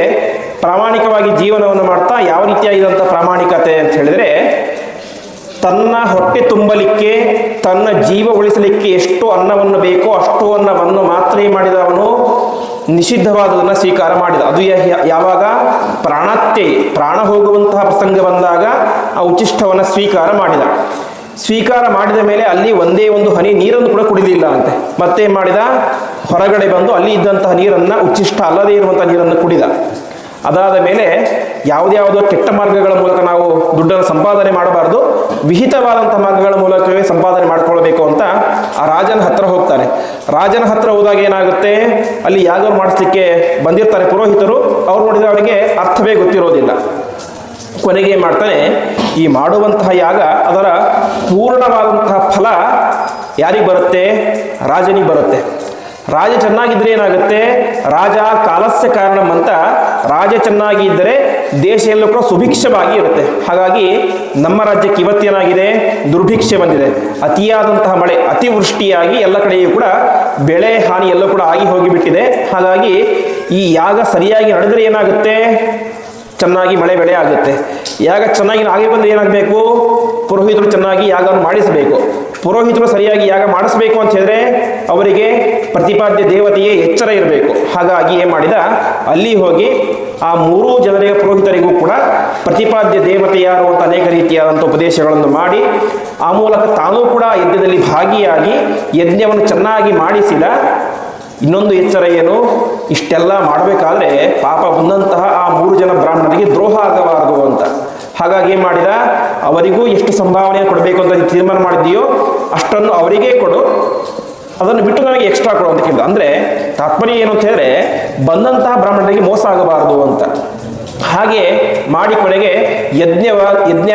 ಪ್ರಾಮಾಣಿಕವಾಗಿ ಜೀವನವನ್ನು ಮಾಡ್ತಾ ಯಾವ ರೀತಿಯಾಗಿದ್ದಂಥ ಪ್ರಾಮಾಣಿಕತೆ ಅಂತ ಹೇಳಿದರೆ, ತನ್ನ ಹೊಟ್ಟೆ ತುಂಬಲಿಕ್ಕೆ, ತನ್ನ ಜೀವ ಉಳಿಸಲಿಕ್ಕೆ ಎಷ್ಟು ಅನ್ನವನ್ನು ಬೇಕೋ ಅಷ್ಟು ಅನ್ನವನ್ನು ಮಾತ್ರ ಮಾಡಿದವನು ನಿಷಿದ್ಧವಾದದನ್ನು ಸ್ವೀಕಾರ ಮಾಡಿದ. ಅದು ಯಾವಾಗ? ಪ್ರಾಣ ಹೋಗುವಂತಹ ಪ್ರಸಂಗ ಬಂದಾಗ ಆ ಉಚ್ಚಿಷ್ಟವನ್ನು ಸ್ವೀಕಾರ ಮಾಡಿದ ಮೇಲೆ ಅಲ್ಲಿ ಒಂದೇ ಒಂದು ಹನಿ ನೀರನ್ನು ಕೂಡ ಕುಡಿದಿಲ್ಲ ಅಂತೆ. ಮತ್ತೆ ಮಾಡಿದ, ಹೊರಗಡೆ ಬಂದು ಅಲ್ಲಿ ಇದ್ದಂತಹ ನೀರನ್ನು, ಉಚ್ಚಿಷ್ಟ ಅಲ್ಲದೇ ಇರುವಂತಹ ನೀರನ್ನು ಕುಡಿದ. ಅದಾದ ಮೇಲೆ ಯಾವುದ್ಯಾವುದೋ ಕೆಟ್ಟ ಮಾರ್ಗಗಳ ಮೂಲಕ ನಾವು ದುಡ್ಡನ್ನು ಸಂಪಾದನೆ ಮಾಡಬಾರ್ದು, ವಿಹಿತವಾದಂಥ ಮಾರ್ಗಗಳ ಮೂಲಕವೇ ಸಂಪಾದನೆ ಮಾಡಿಕೊಳ್ಬೇಕು ಅಂತ ಆ ರಾಜನ ಹತ್ರ ಹೋಗ್ತಾನೆ. ರಾಜನ ಹತ್ರ ಹೋದಾಗ ಏನಾಗುತ್ತೆ, ಅಲ್ಲಿ ಯಾಗ ಮಾಡಿಸ್ಲಿಕ್ಕೆ ಬಂದಿರ್ತಾರೆ ಪುರೋಹಿತರು. ಅವ್ರು ನೋಡಿದರೆ ಅವರಿಗೆ ಅರ್ಥವೇ ಗೊತ್ತಿರೋದಿಲ್ಲ. ಕೊನೆಗೆ ಏನು ಮಾಡ್ತಾನೆ, ಈ ಮಾಡುವಂತಹ ಯಾಗ ಅದರ ಪೂರ್ಣವಾದಂತಹ ಫಲ ಯಾರಿಗೆ ಬರುತ್ತೆ? ರಾಜನಿಗೆ ಬರುತ್ತೆ. ರಾಜ ಚೆನ್ನಾಗಿದ್ದರೆ ಏನಾಗುತ್ತೆ, ರಾಜ ಕಾಲಸ್ಯ ಕಾರಣಂ ಅಂತ ರಾಜ ಚೆನ್ನಾಗಿ ಇದ್ದರೆ ದೇಶ ಎಲ್ಲೂ ಕೂಡ ಸುಭಿಕ್ಷವಾಗಿ ಇರುತ್ತೆ. ಹಾಗಾಗಿ ನಮ್ಮ ರಾಜ್ಯಕ್ಕೆ ಇವತ್ತೇನಾಗಿದೆ, ದುರ್ಭಿಕ್ಷೆ ಬಂದಿದೆ. ಅತಿಯಾದಂತಹ ಮಳೆ, ಅತಿವೃಷ್ಟಿಯಾಗಿ ಎಲ್ಲ ಕಡೆಯೂ ಕೂಡ ಬೆಳೆ ಹಾನಿ ಎಲ್ಲೂ ಕೂಡ ಆಗಿ ಹೋಗಿಬಿಟ್ಟಿದೆ. ಹಾಗಾಗಿ ಈ ಯಾಗ ಸರಿಯಾಗಿ ನಡೆದರೆ ಏನಾಗುತ್ತೆ, ಚೆನ್ನಾಗಿ ಮಳೆ ಬೆಳೆ ಆಗುತ್ತೆ. ಯಾಗ ಚೆನ್ನಾಗಿ ಆಗಿ ಬಂದರೆ ಏನಾಗಬೇಕು, ಪುರೋಹಿತರು ಚೆನ್ನಾಗಿ ಯಾಗವನ್ನು ಮಾಡಿಸಬೇಕು. ಪುರೋಹಿತರು ಸರಿಯಾಗಿ ಯಾಗ ಮಾಡಿಸ್ಬೇಕು ಅಂತ ಹೇಳಿದ್ರೆ ಅವರಿಗೆ ಪ್ರತಿಪಾದ್ಯ ದೇವತೆಯೇ ಎಚ್ಚರ ಇರಬೇಕು. ಹಾಗಾಗಿ ಏನು ಮಾಡಿದ, ಅಲ್ಲಿ ಹೋಗಿ ಆ ಮೂರೂ ಜನರಿಗೆ ಪುರೋಹಿತರಿಗೂ ಕೂಡ ಪ್ರತಿಪಾದ್ಯ ದೇವತೆ ಯಾರು ಅಂತ ಅನೇಕ ರೀತಿಯಾದಂಥ ಉಪದೇಶಗಳನ್ನು ಮಾಡಿ ಆ ಮೂಲಕ ತಾನೂ ಕೂಡ ಯಜ್ಞದಲ್ಲಿ ಭಾಗಿಯಾಗಿ ಯಜ್ಞವನ್ನು ಚೆನ್ನಾಗಿ ಮಾಡಿಸಿದ. ಇನ್ನೊಂದು ಎಚ್ಚರ ಏನು, ಇಷ್ಟೆಲ್ಲ ಮಾಡಬೇಕಾದ್ರೆ ಪಾಪ ಬಂದಂತಹ ಆ 3 ಜನ ಬ್ರಾಹ್ಮಣರಿಗೆ ದ್ರೋಹ ಆಗಬಾರದು ಅಂತ. ಹಾಗಾಗಿ ಏನು ಮಾಡಿದ, ಅವರಿಗೂ ಎಷ್ಟು ಸಂಭಾವನೆ ಕೊಡಬೇಕು ಅಂತ ತೀರ್ಮಾನ ಮಾಡಿದ್ದೀಯೋ ಅಷ್ಟನ್ನು ಅವರಿಗೇ ಕೊಡು, ಅದನ್ನು ಬಿಟ್ಟು ನನಗೆ ಎಕ್ಸ್ಟ್ರಾ ಕೊಡು ಅಂತ ಕೇಳಿದ. ಅಂದರೆ ತಾತ್ಪರ್ಯ ಏನು ಅಂತ ಹೇಳಿದ್ರೆ, ಬಂದಂತಹ ಬ್ರಾಹ್ಮಣರಿಗೆ ಮೋಸ ಆಗಬಾರದು ಅಂತ. ಹಾಗೆ ಮಾಡಿ ಕೊನೆಗೆ ಯಜ್ಞ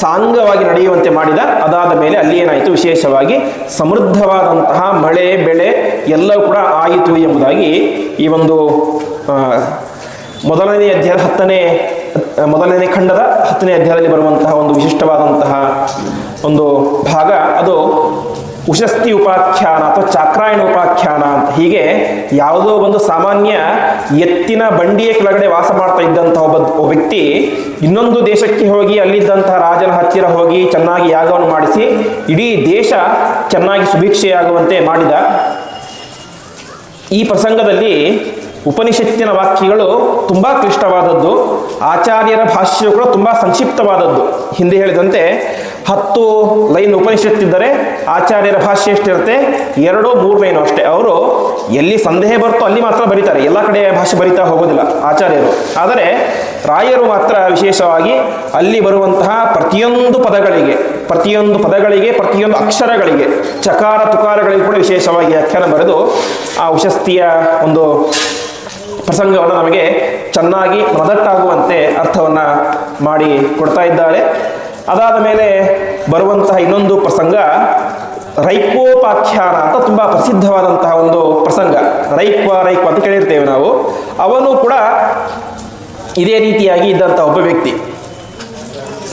ಸಾಂಗವಾಗಿ ನಡೆಯುವಂತೆ ಮಾಡಿದ. ಅದಾದ ಮೇಲೆ ಅಲ್ಲಿ ಏನಾಯಿತು, ವಿಶೇಷವಾಗಿ ಸಮೃದ್ಧವಾದಂತಹ ಮಳೆ ಬೆಳೆ ಎಲ್ಲವೂ ಕೂಡ ಆಯಿತು ಎಂಬುದಾಗಿ ಈ ಒಂದು ಮೊದಲನೇ ಖಂಡದ 10ನೇ ಅಧ್ಯಾಯದಲ್ಲಿ ಬರುವಂತಹ ಒಂದು ವಿಶಿಷ್ಟವಾದಂತಹ ಒಂದು ಭಾಗ. ಅದು ಉಶಸ್ತಿ ಉಪಾಖ್ಯಾನ ಅಥವಾ ಚಾಕ್ರಾಯಣ ಉಪಾಖ್ಯಾನ ಅಂತ. ಹೀಗೆ ಯಾವುದೋ ಒಂದು ಸಾಮಾನ್ಯ ಎತ್ತಿನ ಬಂಡಿಯ ಕೆಳಗಡೆ ವಾಸ ಮಾಡ್ತಾ ಇದ್ದಂತಹ ಒಬ್ಬ ವ್ಯಕ್ತಿ ಇನ್ನೊಂದು ದೇಶಕ್ಕೆ ಹೋಗಿ ಅಲ್ಲಿದ್ದಂತಹ ರಾಜನ ಹತ್ತಿರ ಹೋಗಿ ಚೆನ್ನಾಗಿ ಯಾಗವನ್ನು ಮಾಡಿಸಿ ಇಡೀ ದೇಶ ಚೆನ್ನಾಗಿ ಸುಭಿಕ್ಷೆಯಾಗುವಂತೆ ಮಾಡಿದ. ಈ ಪ್ರಸಂಗದಲ್ಲಿ ಉಪನಿಷತ್ತಿನ ವಾಕ್ಯಗಳು ತುಂಬ ಕ್ಲಿಷ್ಟವಾದದ್ದು, ಆಚಾರ್ಯರ ಭಾಷ್ಯಗಳು ತುಂಬ ಸಂಕ್ಷಿಪ್ತವಾದದ್ದು. ಹಿಂದೆ ಹೇಳಿದಂತೆ 10 ಲೈನ್ ಉಪನಿಷತ್ತಿದ್ದರೆ ಆಚಾರ್ಯರ ಭಾಷ್ಯ ಎಷ್ಟಿರುತ್ತೆ 2-3 ಲೈನು ಅಷ್ಟೇ. ಅವರು ಎಲ್ಲಿ ಸಂದೇಹ ಬರ್ತೋ ಅಲ್ಲಿ ಮಾತ್ರ ಬರೀತಾರೆ, ಎಲ್ಲ ಕಡೆ ಭಾಷೆ ಬರಿತಾ ಹೋಗೋದಿಲ್ಲ ಆಚಾರ್ಯರು. ಆದರೆ ರಾಯರು ಮಾತ್ರ ವಿಶೇಷವಾಗಿ ಅಲ್ಲಿ ಬರುವಂತಹ ಪ್ರತಿಯೊಂದು ಪದಗಳಿಗೆ ಪ್ರತಿಯೊಂದು ಅಕ್ಷರಗಳಿಗೆ ಚಕಾರ ತುಕಾರಗಳಿಗೆ ಕೂಡ ವಿಶೇಷವಾಗಿ ವ್ಯಾಖ್ಯಾನ ಬರೆದು ಆ ಉಶಸ್ತಿಯ ಒಂದು ಪ್ರಸಂಗವನ್ನು ನಮಗೆ ಚೆನ್ನಾಗಿ ಮದಟ್ಟಾಗುವಂತೆ ಅರ್ಥವನ್ನು ಮಾಡಿ ಕೊಡ್ತಾ ಇದ್ದಾರೆ. ಅದಾದ ಮೇಲೆ ಬರುವಂತಹ ಇನ್ನೊಂದು ಪ್ರಸಂಗ ರೈಕ್ವೋಪಾಖ್ಯಾನ ಅಂತ ತುಂಬ ಪ್ರಸಿದ್ಧವಾದಂತಹ ಒಂದು ಪ್ರಸಂಗ. ರೈಕ್ವ ಅಂತ ಕೇಳಿರ್ತೇವೆ ನಾವು. ಅವನು ಕೂಡ ಇದೇ ರೀತಿಯಾಗಿ ಇದ್ದಂಥ ಒಬ್ಬ ವ್ಯಕ್ತಿ.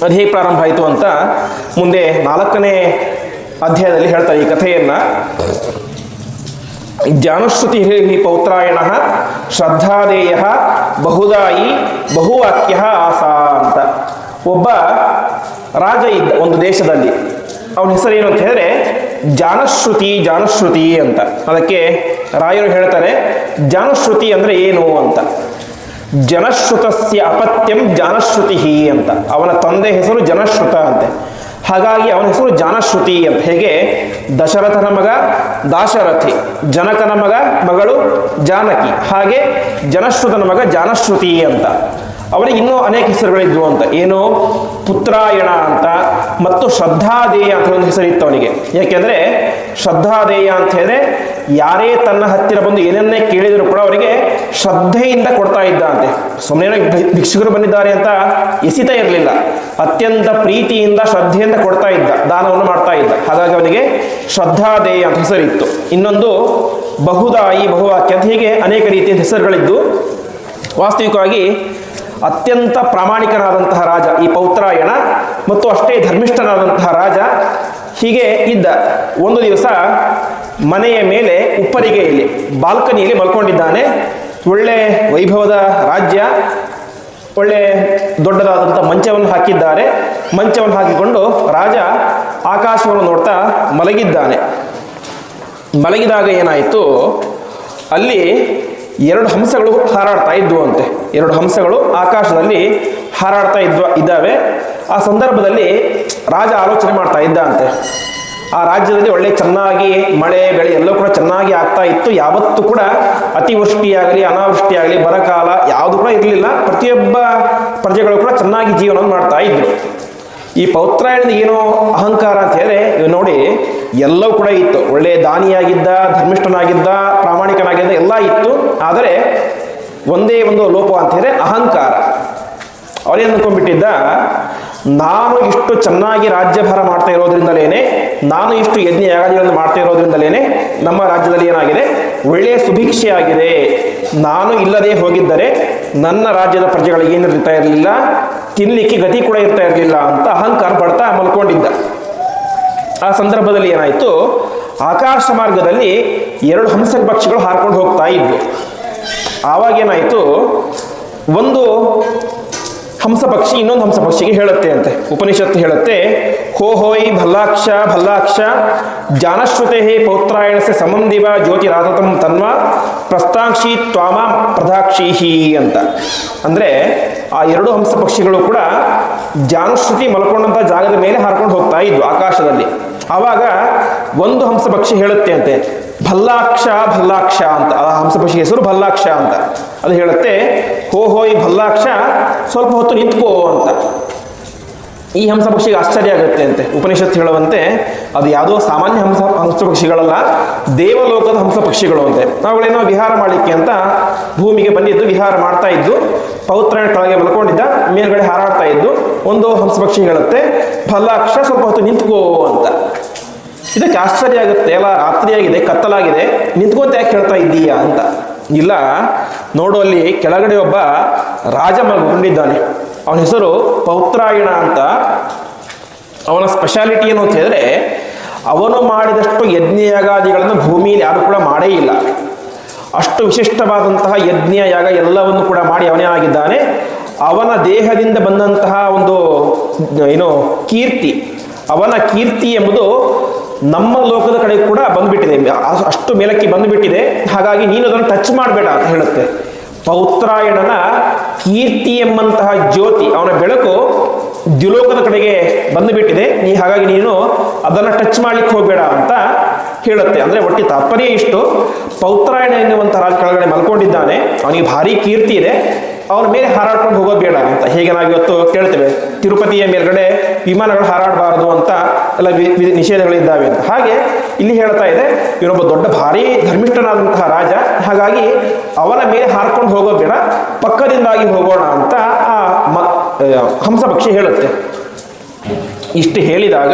ಅದು ಹೇಗೆ ಪ್ರಾರಂಭ ಆಯಿತು ಅಂತ ಮುಂದೆ 4ನೇ ಅಧ್ಯಾಯದಲ್ಲಿ ಹೇಳ್ತಾರೆ ಈ ಕಥೆಯನ್ನು. ಜಾನುಶ್ರುತಿ ಪೌತ್ರಾಯಣ ಶ್ರದ್ಧಾದೇಯ ಬಹುದಾಯಿ ಬಹುವಾಕ್ಯ ಆಸಾ ಅಂತ. ಒಬ್ಬ ರಾಜ ಇದ್ದ ಒಂದು ದೇಶದಲ್ಲಿ. ಅವನ ಹೆಸರೇನು ಅಂತ ಹೇಳಿದ್ರೆ ಜಾನುಶ್ರುತಿ ಅಂತ. ಅದಕ್ಕೆ ರಾಯರು ಹೇಳ್ತಾರೆ ಜಾನುಶ್ರುತಿ ಅಂದರೆ ಏನು ಅಂತ. ಜನಶ್ರುತಸ್ಯ ಅಪತ್ಯಂ ಜಾನಶ್ರುತಿ ಅಂತ. ಅವನ ತಂದೆ ಹೆಸರು ಜನಶ್ರುತ ಅಂತೆ, ಹಾಗಾಗಿ ಅವನ ಹೆಸರು ಜಾನಶ್ರುತಿ ಅಂತ. ಹೇಗೆ ದಶರಥನ ಮಗ ದಾಶರಥಿ, ಜನಕನ ಮಗಳು ಜಾನಕಿ, ಹಾಗೆ ಜನಶ್ರುತನ ಮಗ ಜಾನಶ್ರುತಿ ಅಂತ. ಅವನಿಗೆ ಇನ್ನೂ ಅನೇಕ ಹೆಸರುಗಳಿದ್ವು ಅಂತ. ಏನು ಪುತ್ರಾಯಣ ಅಂತ ಮತ್ತು ಶ್ರದ್ಧಾದೇಯ ಅಂತ ಒಂದು ಹೆಸರಿತ್ತು ಅವನಿಗೆ. ಯಾಕೆಂದರೆ ಶ್ರದ್ಧಾದೇಯ ಅಂತ ಹೇಳಿದ್ರೆ ಯಾರೇ ತನ್ನ ಹತ್ತಿರ ಬಂದು ಏನನ್ನೇ ಕೇಳಿದರೂ ಕೂಡ ಅವರಿಗೆ ಶ್ರದ್ಧೆಯಿಂದ ಕೊಡ್ತಾ ಇದ್ದ ಅಂತೆ. ಸುಮ್ಮನೆ ಭಿಕ್ಷುಕರು ಬಂದಿದ್ದಾರೆ ಅಂತ ಎಸಿತಾ ಇರಲಿಲ್ಲ, ಅತ್ಯಂತ ಪ್ರೀತಿಯಿಂದ ಶ್ರದ್ಧೆಯಿಂದ ಕೊಡ್ತಾ ಇದ್ದ, ದಾನವನ್ನು ಮಾಡ್ತಾ ಇದ್ದ. ಹಾಗಾಗಿ ಅವನಿಗೆ ಶ್ರದ್ಧಾದೇಯ ಅಂತ ಹೆಸರಿತ್ತು. ಇನ್ನೊಂದು ಬಹುದಾಯಿ ಬಹುವಾಕ್ಯ ಅಂತ, ಹೀಗೆ ಅನೇಕ ರೀತಿಯ ಹೆಸರುಗಳಿದ್ದು ವಾಸ್ತವಿಕವಾಗಿ ಅತ್ಯಂತ ಪ್ರಾಮಾಣಿಕನಾದಂತಹ ರಾಜ ಈ ಪೌತ್ರಾಯಣ, ಮತ್ತು ಅಷ್ಟೇ ಧರ್ಮಿಷ್ಠನಾದಂತಹ ರಾಜ. ಹೀಗೆ ಇದ್ದ. ಒಂದು ದಿವಸ ಮನೆಯ ಮೇಲೆ ಉಪ್ಪರಿಗೆಯಲ್ಲಿ ಬಾಲ್ಕನಿಯಲ್ಲಿ ಮಲ್ಕೊಂಡಿದ್ದಾನೆ. ಒಳ್ಳೆ ವೈಭವದ ರಾಜ್ಯ, ಒಳ್ಳೆ ದೊಡ್ಡದಾದಂಥ ಮಂಚವನ್ನು ಹಾಕಿದ್ದಾರೆ. ಮಂಚವನ್ನು ಹಾಕಿಕೊಂಡು ರಾಜ ಆಕಾಶವನ್ನು ನೋಡ್ತಾ ಮಲಗಿದ್ದಾನೆ. ಮಲಗಿದಾಗ ಏನಾಯಿತು, ಅಲ್ಲಿ 2 ಹಂಸಗಳು ಹಾರಾಡ್ತಾ ಇದ್ವು ಅಂತೆ. 2 ಹಂಸಗಳು ಆಕಾಶದಲ್ಲಿ ಹಾರಾಡ್ತಾ ಇದ್ದಾವೆ. ಆ ಸಂದರ್ಭದಲ್ಲಿ ರಾಜ ಆಲೋಚನೆ ಮಾಡ್ತಾ ಇದ್ದ ಅಂತೆ. ಆ ರಾಜ್ಯದಲ್ಲಿ ಒಳ್ಳೆ ಚೆನ್ನಾಗಿ ಮಳೆ ಬೆಳೆ ಎಲ್ಲವೂ ಕೂಡ ಚೆನ್ನಾಗಿ ಆಗ್ತಾ ಇತ್ತು. ಯಾವತ್ತೂ ಕೂಡ ಅತಿವೃಷ್ಟಿಯಾಗಲಿ ಅನಾವೃಷ್ಟಿಯಾಗಲಿ ಬರಗಾಲ ಯಾವುದು ಕೂಡ ಇರಲಿಲ್ಲ. ಪ್ರತಿಯೊಬ್ಬ ಪ್ರಜೆಗಳು ಕೂಡ ಚೆನ್ನಾಗಿ ಜೀವನವನ್ನು ಮಾಡ್ತಾ ಇದ್ರು. ಈ ಪೌತ್ರಾಯಣದ ಏನೋ ಅಹಂಕಾರ ಅಂತ ಹೇಳಿದ್ರೆ, ಇವು ನೋಡಿ ಎಲ್ಲವೂ ಕೂಡ ಇತ್ತು. ಒಳ್ಳೆ ದಾನಿಯಾಗಿದ್ದ, ಧರ್ಮಿಷ್ಠನಾಗಿದ್ದ, ಪ್ರಾಮಾಣಿಕನಾಗಿದ್ದ, ಎಲ್ಲ ಇತ್ತು. ಆದರೆ ಒಂದೇ ಒಂದು ಲೋಪ ಅಂತ ಹೇಳಿದ್ರೆ ಅಹಂಕಾರ. ಅವನೇನು ಅಂದ್ಕೊಂಡ್ಬಿಟ್ಟಿದ್ದ, ನಾನು ಇಷ್ಟು ಚೆನ್ನಾಗಿ ರಾಜ್ಯಭಾರ ಮಾಡ್ತಾ ಇರೋದ್ರಿಂದಲೇ, ನಾನು ಇಷ್ಟು ಯಜ್ಞ ಯಾಗಾದಿಗಳನ್ನು ಮಾಡ್ತಾ ಇರೋದ್ರಿಂದಲೇ ನಮ್ಮ ರಾಜ್ಯದಲ್ಲಿ ಏನಾಗಿದೆ, ಒಳ್ಳೆಯ ಸುಭಿಕ್ಷೆ ಆಗಿದೆ. ನಾನು ಇಲ್ಲದೆ ಹೋಗಿದ್ದರೆ ನನ್ನ ರಾಜ್ಯದ ಪ್ರಜೆಗಳಿಗೆ ಏನು ಇರ್ತಾ ಇರಲಿಲ್ಲ, ತಿನ್ನಲಿಕ್ಕೆ ಗತಿ ಕೂಡ ಇರ್ತಾ ಇರಲಿಲ್ಲ ಅಂತ ಅಹಂಕಾರ ಪಡ್ತಾ ಮಲ್ಕೊಂಡಿದ್ದ. ಆ ಸಂದರ್ಭದಲ್ಲಿ ಏನಾಯಿತು, ಆಕಾಶ ಮಾರ್ಗದಲ್ಲಿ 2 ಹಂಸ ಪಕ್ಷಿಗಳು ಹಾರ್ಕೊಂಡು ಹೋಗ್ತಾ ಇದ್ವು. ಆವಾಗೇನಾಯಿತು, ಒಂದು ಹಂಸ ಪಕ್ಷಿ ಇನ್ನೊಂದು ಹಂಸ ಪಕ್ಷಿಗೆ ಹೇಳುತ್ತೆ ಅಂತೆ. ಉಪನಿಷತ್ತು ಹೇಳುತ್ತೆ, ಹೋ ಹೋಯ್ ಭಲ್ಲಾಕ್ಷ ಜಾನಶ್ರುತೆ ಪೌತ್ರಾಯಣಸ್ಯ ಸಮಂದಿವ ಜ್ಯೋತಿರಾತತಂ ತನ್ವ ಪ್ರಸ್ತಾಂಕ್ಷಿ ತ್ವಾಮ ಪ್ರದಾಕ್ಷಿಹಿ ಅಂತ. ಅಂದರೆ ಆ 2 ಹಂಸ ಪಕ್ಷಿಗಳು ಕೂಡ ಜಾನುಶ್ರುತಿ ಮಲ್ಕೊಂಡಂಥ ಜಾಗದ ಮೇಲೆ ಹಾರ್ಕೊಂಡು ಹೋಗ್ತಾ ಇದ್ವು ಆಕಾಶದಲ್ಲಿ. ಆವಾಗ ಒಂದು ಹಂಸ ಪಕ್ಷಿ ಹೇಳುತ್ತೆ ಅಂತೆ, ಭಲ್ಲಾಕ್ಷ ಅಂತ. ಆ ಹಂಸ ಪಕ್ಷಿ ಹೆಸರು ಭಲ್ಲಾಕ್ಷ ಅಂತ. ಅದು ಹೇಳುತ್ತೆ, ಹೋ ಹೋಯ್ ಭಲ್ಲಾಕ್ಷ, ಸ್ವಲ್ಪ ಹೊತ್ತು ನಿಂತ್ಕೋ ಅಂತ. ಈ ಹಂಸ ಪಕ್ಷಿಗೆ ಆಶ್ಚರ್ಯ ಆಗುತ್ತೆ ಅಂತೆ. ಉಪನಿಷತ್ತು ಹೇಳುವಂತೆ ಅದು ಯಾವುದೋ ಸಾಮಾನ್ಯ ಹಂಸ ಪಕ್ಷಿಗಳಲ್ಲ, ದೇವಲೋಕದ ಹಂಸ ಪಕ್ಷಿಗಳು ಅಂತೆ. ಅವುಗಳೇನೋ ವಿಹಾರ ಮಾಡಲಿಕ್ಕೆ ಅಂತ ಭೂಮಿಗೆ ಬಂದಿದ್ದು, ವಿಹಾರ ಮಾಡ್ತಾ ಇದ್ದು. ಪೌತ್ರಾಯಣ ಕೆಳಗೆ ಮಲ್ಕೊಂಡಿದ್ದ, ಮೇಲ್ಗಡೆ ಹಾರಾಡ್ತಾ ಇದ್ದು. ಒಂದು ಹಂಸ ಪಕ್ಷಿ ಹೇಳುತ್ತೆ, ಭಲ್ಲಾಕ್ಷ ಸ್ವಲ್ಪ ಹೊತ್ತು ನಿಂತ್ಕೋ ಅಂತ. ಇದಕ್ಕೆ ಆಶ್ಚರ್ಯ ಆಗುತ್ತೆ. ಎಲ್ಲ ರಾತ್ರಿಯಾಗಿದೆ, ಕತ್ತಲಾಗಿದೆ, ನಿಂತ್ಕೊಂತ ಯಾಕೆ ಹೇಳ್ತಾ ಇದ್ದೀಯಾ ಅಂತ. ಇಲ್ಲ, ನೋಡು ಅಲ್ಲಿ ಕೆಳಗಡೆ ಒಬ್ಬ ರಾಜ ಮಲ್ಕೊಂಡಿದ್ದಾನೆ. ಅವನ ಹೆಸರು ಪೌತ್ರಾಯಣ ಅಂತ. ಅವನ ಸ್ಪೆಷಾಲಿಟಿ ಏನು ಅಂತ ಹೇಳಿದ್ರೆ, ಅವನು ಮಾಡಿದಷ್ಟು ಯಜ್ಞ ಯಾಗಾದಿಗಳನ್ನು ಭೂಮಿಯಲ್ಲಿ ಯಾರು ಕೂಡ ಮಾಡೇ ಇಲ್ಲ. ಅಷ್ಟು ವಿಶಿಷ್ಟವಾದಂತಹ ಯಜ್ಞ ಯಾಗ ಎಲ್ಲವನ್ನು ಕೂಡ ಮಾಡಿ ಅವನೇನಾಗಿದ್ದಾನೆ. ಅವನ ದೇಹದಿಂದ ಬಂದಂತಹ ಒಂದು ಕೀರ್ತಿ, ಅವನ ಕೀರ್ತಿ ಎಂಬುದು ನಮ್ಮ ಲೋಕದ ಕಡೆ ಕೂಡ ಬಂದುಬಿಟ್ಟಿದೆ, ಅಷ್ಟು ಮೇಲಕ್ಕೆ ಬಂದುಬಿಟ್ಟಿದೆ. ಹಾಗಾಗಿ ನೀನು ಅದನ್ನು ಟಚ್ ಮಾಡಬೇಡ ಅಂತ ಹೇಳುತ್ತೆ. ಪೌತ್ರಾಯಣನ ಕೀರ್ತಿ ಎಂಬಂತಹ ಜ್ಯೋತಿ, ಅವನ ಬೆಳಕು ದ್ಯುಲೋಕದ ಕಡೆಗೆ ಬಂದುಬಿಟ್ಟಿದೆ, ಹಾಗಾಗಿ ನೀನು ಅದನ್ನು ಟಚ್ ಮಾಡ್ಲಿಕ್ಕೆ ಹೋಗಬೇಡ ಅಂತ ಹೇಳುತ್ತೆ. ಅಂದರೆ ಒಟ್ಟಿ ತಾತ್ಪರ್ಯ ಇಷ್ಟು, ಪೌತ್ರಾಯಣ ಎನ್ನುವಂಥ ರಾಜ ಕೆಳಗಡೆ ಮಲ್ಕೊಂಡಿದ್ದಾನೆ, ಅವನಿಗೆ ಭಾರಿ ಕೀರ್ತಿ ಇದೆ, ಅವನ ಮೇಲೆ ಹಾರಾಡ್ಕೊಂಡು ಹೋಗೋದು ಬೇಡ ಅಂತ. ಹೇಗೆ ನಾವು ಇವತ್ತು ಕೇಳ್ತೇವೆ ತಿರುಪತಿಯ ಮೇಲ್ಗಡೆ ವಿಮಾನಗಳು ಹಾರಾಡಬಾರದು ಅಂತ ಎಲ್ಲ ನಿಷೇಧಗಳಿದ್ದಾವೆ ಅಂತ. ಹಾಗೆ ಇಲ್ಲಿ ಹೇಳ್ತಾ ಇದೆ, ಇವನೊಬ್ಬ ದೊಡ್ಡ ಭಾರಿ ಧರ್ಮಿಷ್ಠನಾದಂತಹ ರಾಜ, ಹಾಗಾಗಿ ಅವನ ಮೇಲೆ ಹಾರ್ಕೊಂಡು ಹೋಗೋದು ಬೇಡ, ಪಕ್ಕದಿಂದಾಗಿ ಹೋಗೋಣ ಅಂತ ಆ ಹಂಸ ಪಕ್ಷಿ ಹೇಳುತ್ತೆ. ಇಷ್ಟು ಹೇಳಿದಾಗ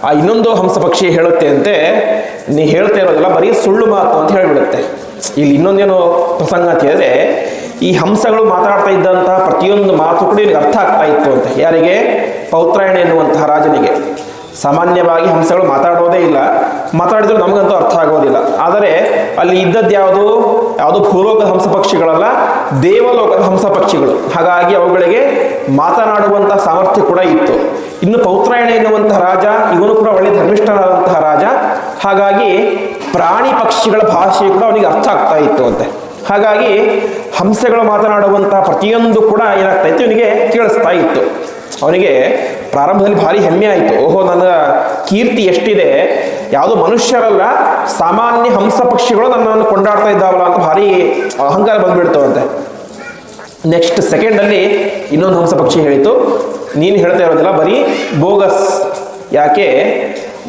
ಆ ಇನ್ನೊಂದು ಹಂಸ ಪಕ್ಷಿ ಹೇಳುತ್ತೆ ಅಂತೆ, ನೀ ಹೇಳ್ತಾ ಇರೋದಲ್ಲ ಬರೀ ಸುಳ್ಳು ಮಾತು ಅಂತ ಹೇಳಿಬಿಡುತ್ತೆ. ಇಲ್ಲಿ ಇನ್ನೊಂದೇನು ಪ್ರಸಂಗ ಅಂತ ಹೇಳಿದ್ರೆ, ಈ ಹಂಸಗಳು ಮಾತಾಡ್ತಾ ಇದ್ದಂತಹ ಪ್ರತಿಯೊಂದು ಮಾತು ಕೂಡ ಇವನಿಗೆ ಅರ್ಥ ಆಗ್ತಾ ಇತ್ತು ಅಂತ. ಯಾರಿಗೆ? ಪೌತ್ರಾಯಣ ಎನ್ನುವಂತಹ ರಾಜನಿಗೆ. ಸಾಮಾನ್ಯವಾಗಿ ಹಂಸಗಳು ಮಾತಾಡೋದೇ ಇಲ್ಲ, ಮಾತಾಡಿದ್ರು ನಮಗಂತೂ ಅರ್ಥ ಆಗೋದಿಲ್ಲ. ಆದರೆ ಅಲ್ಲಿ ಇದ್ದದ್ದು ಯಾವುದು ಭೂಲೋಕದ ಹಂಸ ಪಕ್ಷಿಗಳಲ್ಲ, ದೇವಲೋಕದ ಹಂಸ ಪಕ್ಷಿಗಳು. ಹಾಗಾಗಿ ಅವುಗಳಿಗೆ ಮಾತನಾಡುವಂಥ ಸಾಮರ್ಥ್ಯ ಕೂಡ ಇತ್ತು. ಇನ್ನು ಪೌತ್ರಾಯಣ ಎನ್ನುವಂತಹ ರಾಜ, ಇವನು ಕೂಡ ಒಳ್ಳೆ ಧರ್ಮಿಷ್ಠನಾದಂತಹ ರಾಜ, ಹಾಗಾಗಿ ಪ್ರಾಣಿ ಪಕ್ಷಿಗಳ ಭಾಷೆ ಕೂಡ ಅವನಿಗೆ ಅರ್ಥ ಆಗ್ತಾ ಇತ್ತು ಅಂತೆ. ಹಾಗಾಗಿ ಹಂಸಗಳು ಮಾತನಾಡುವಂತಹ ಪ್ರತಿಯೊಂದು ಕೂಡ ಏನಾಗ್ತಾ ಇತ್ತು, ಇವನಿಗೆ ಕೇಳಿಸ್ತಾ ಇತ್ತು. ಅವನಿಗೆ ಪ್ರಾರಂಭದಲ್ಲಿ ಭಾರಿ ಹೆಮ್ಮೆ ಆಯಿತು, ಓಹೋ ನನ್ನ ಕೀರ್ತಿ ಎಷ್ಟಿದೆ, ಯಾವುದೋ ಮನುಷ್ಯರಲ್ಲ ಸಾಮಾನ್ಯ ಹಂಸ ಪಕ್ಷಿಗಳು ನನ್ನನ್ನು ಕೊಂಡಾಡ್ತಾ ಇದ್ದಾವಲ್ಲ ಅಂತ ಭಾರಿ ಅಹಂಕಾರ ಬಂದ್ಬಿಡ್ತವಂತೆ. ನೆಕ್ಸ್ಟ್ ಸೆಕೆಂಡಲ್ಲಿ ಇನ್ನೊಂದು ಹಂಸ ಪಕ್ಷಿ ಹೇಳಿತು, ನೀನು ಹೇಳ್ತಾ ಇರೋದಿಲ್ಲ ಬರೀ ಬೋಗಸ್. ಯಾಕೆ?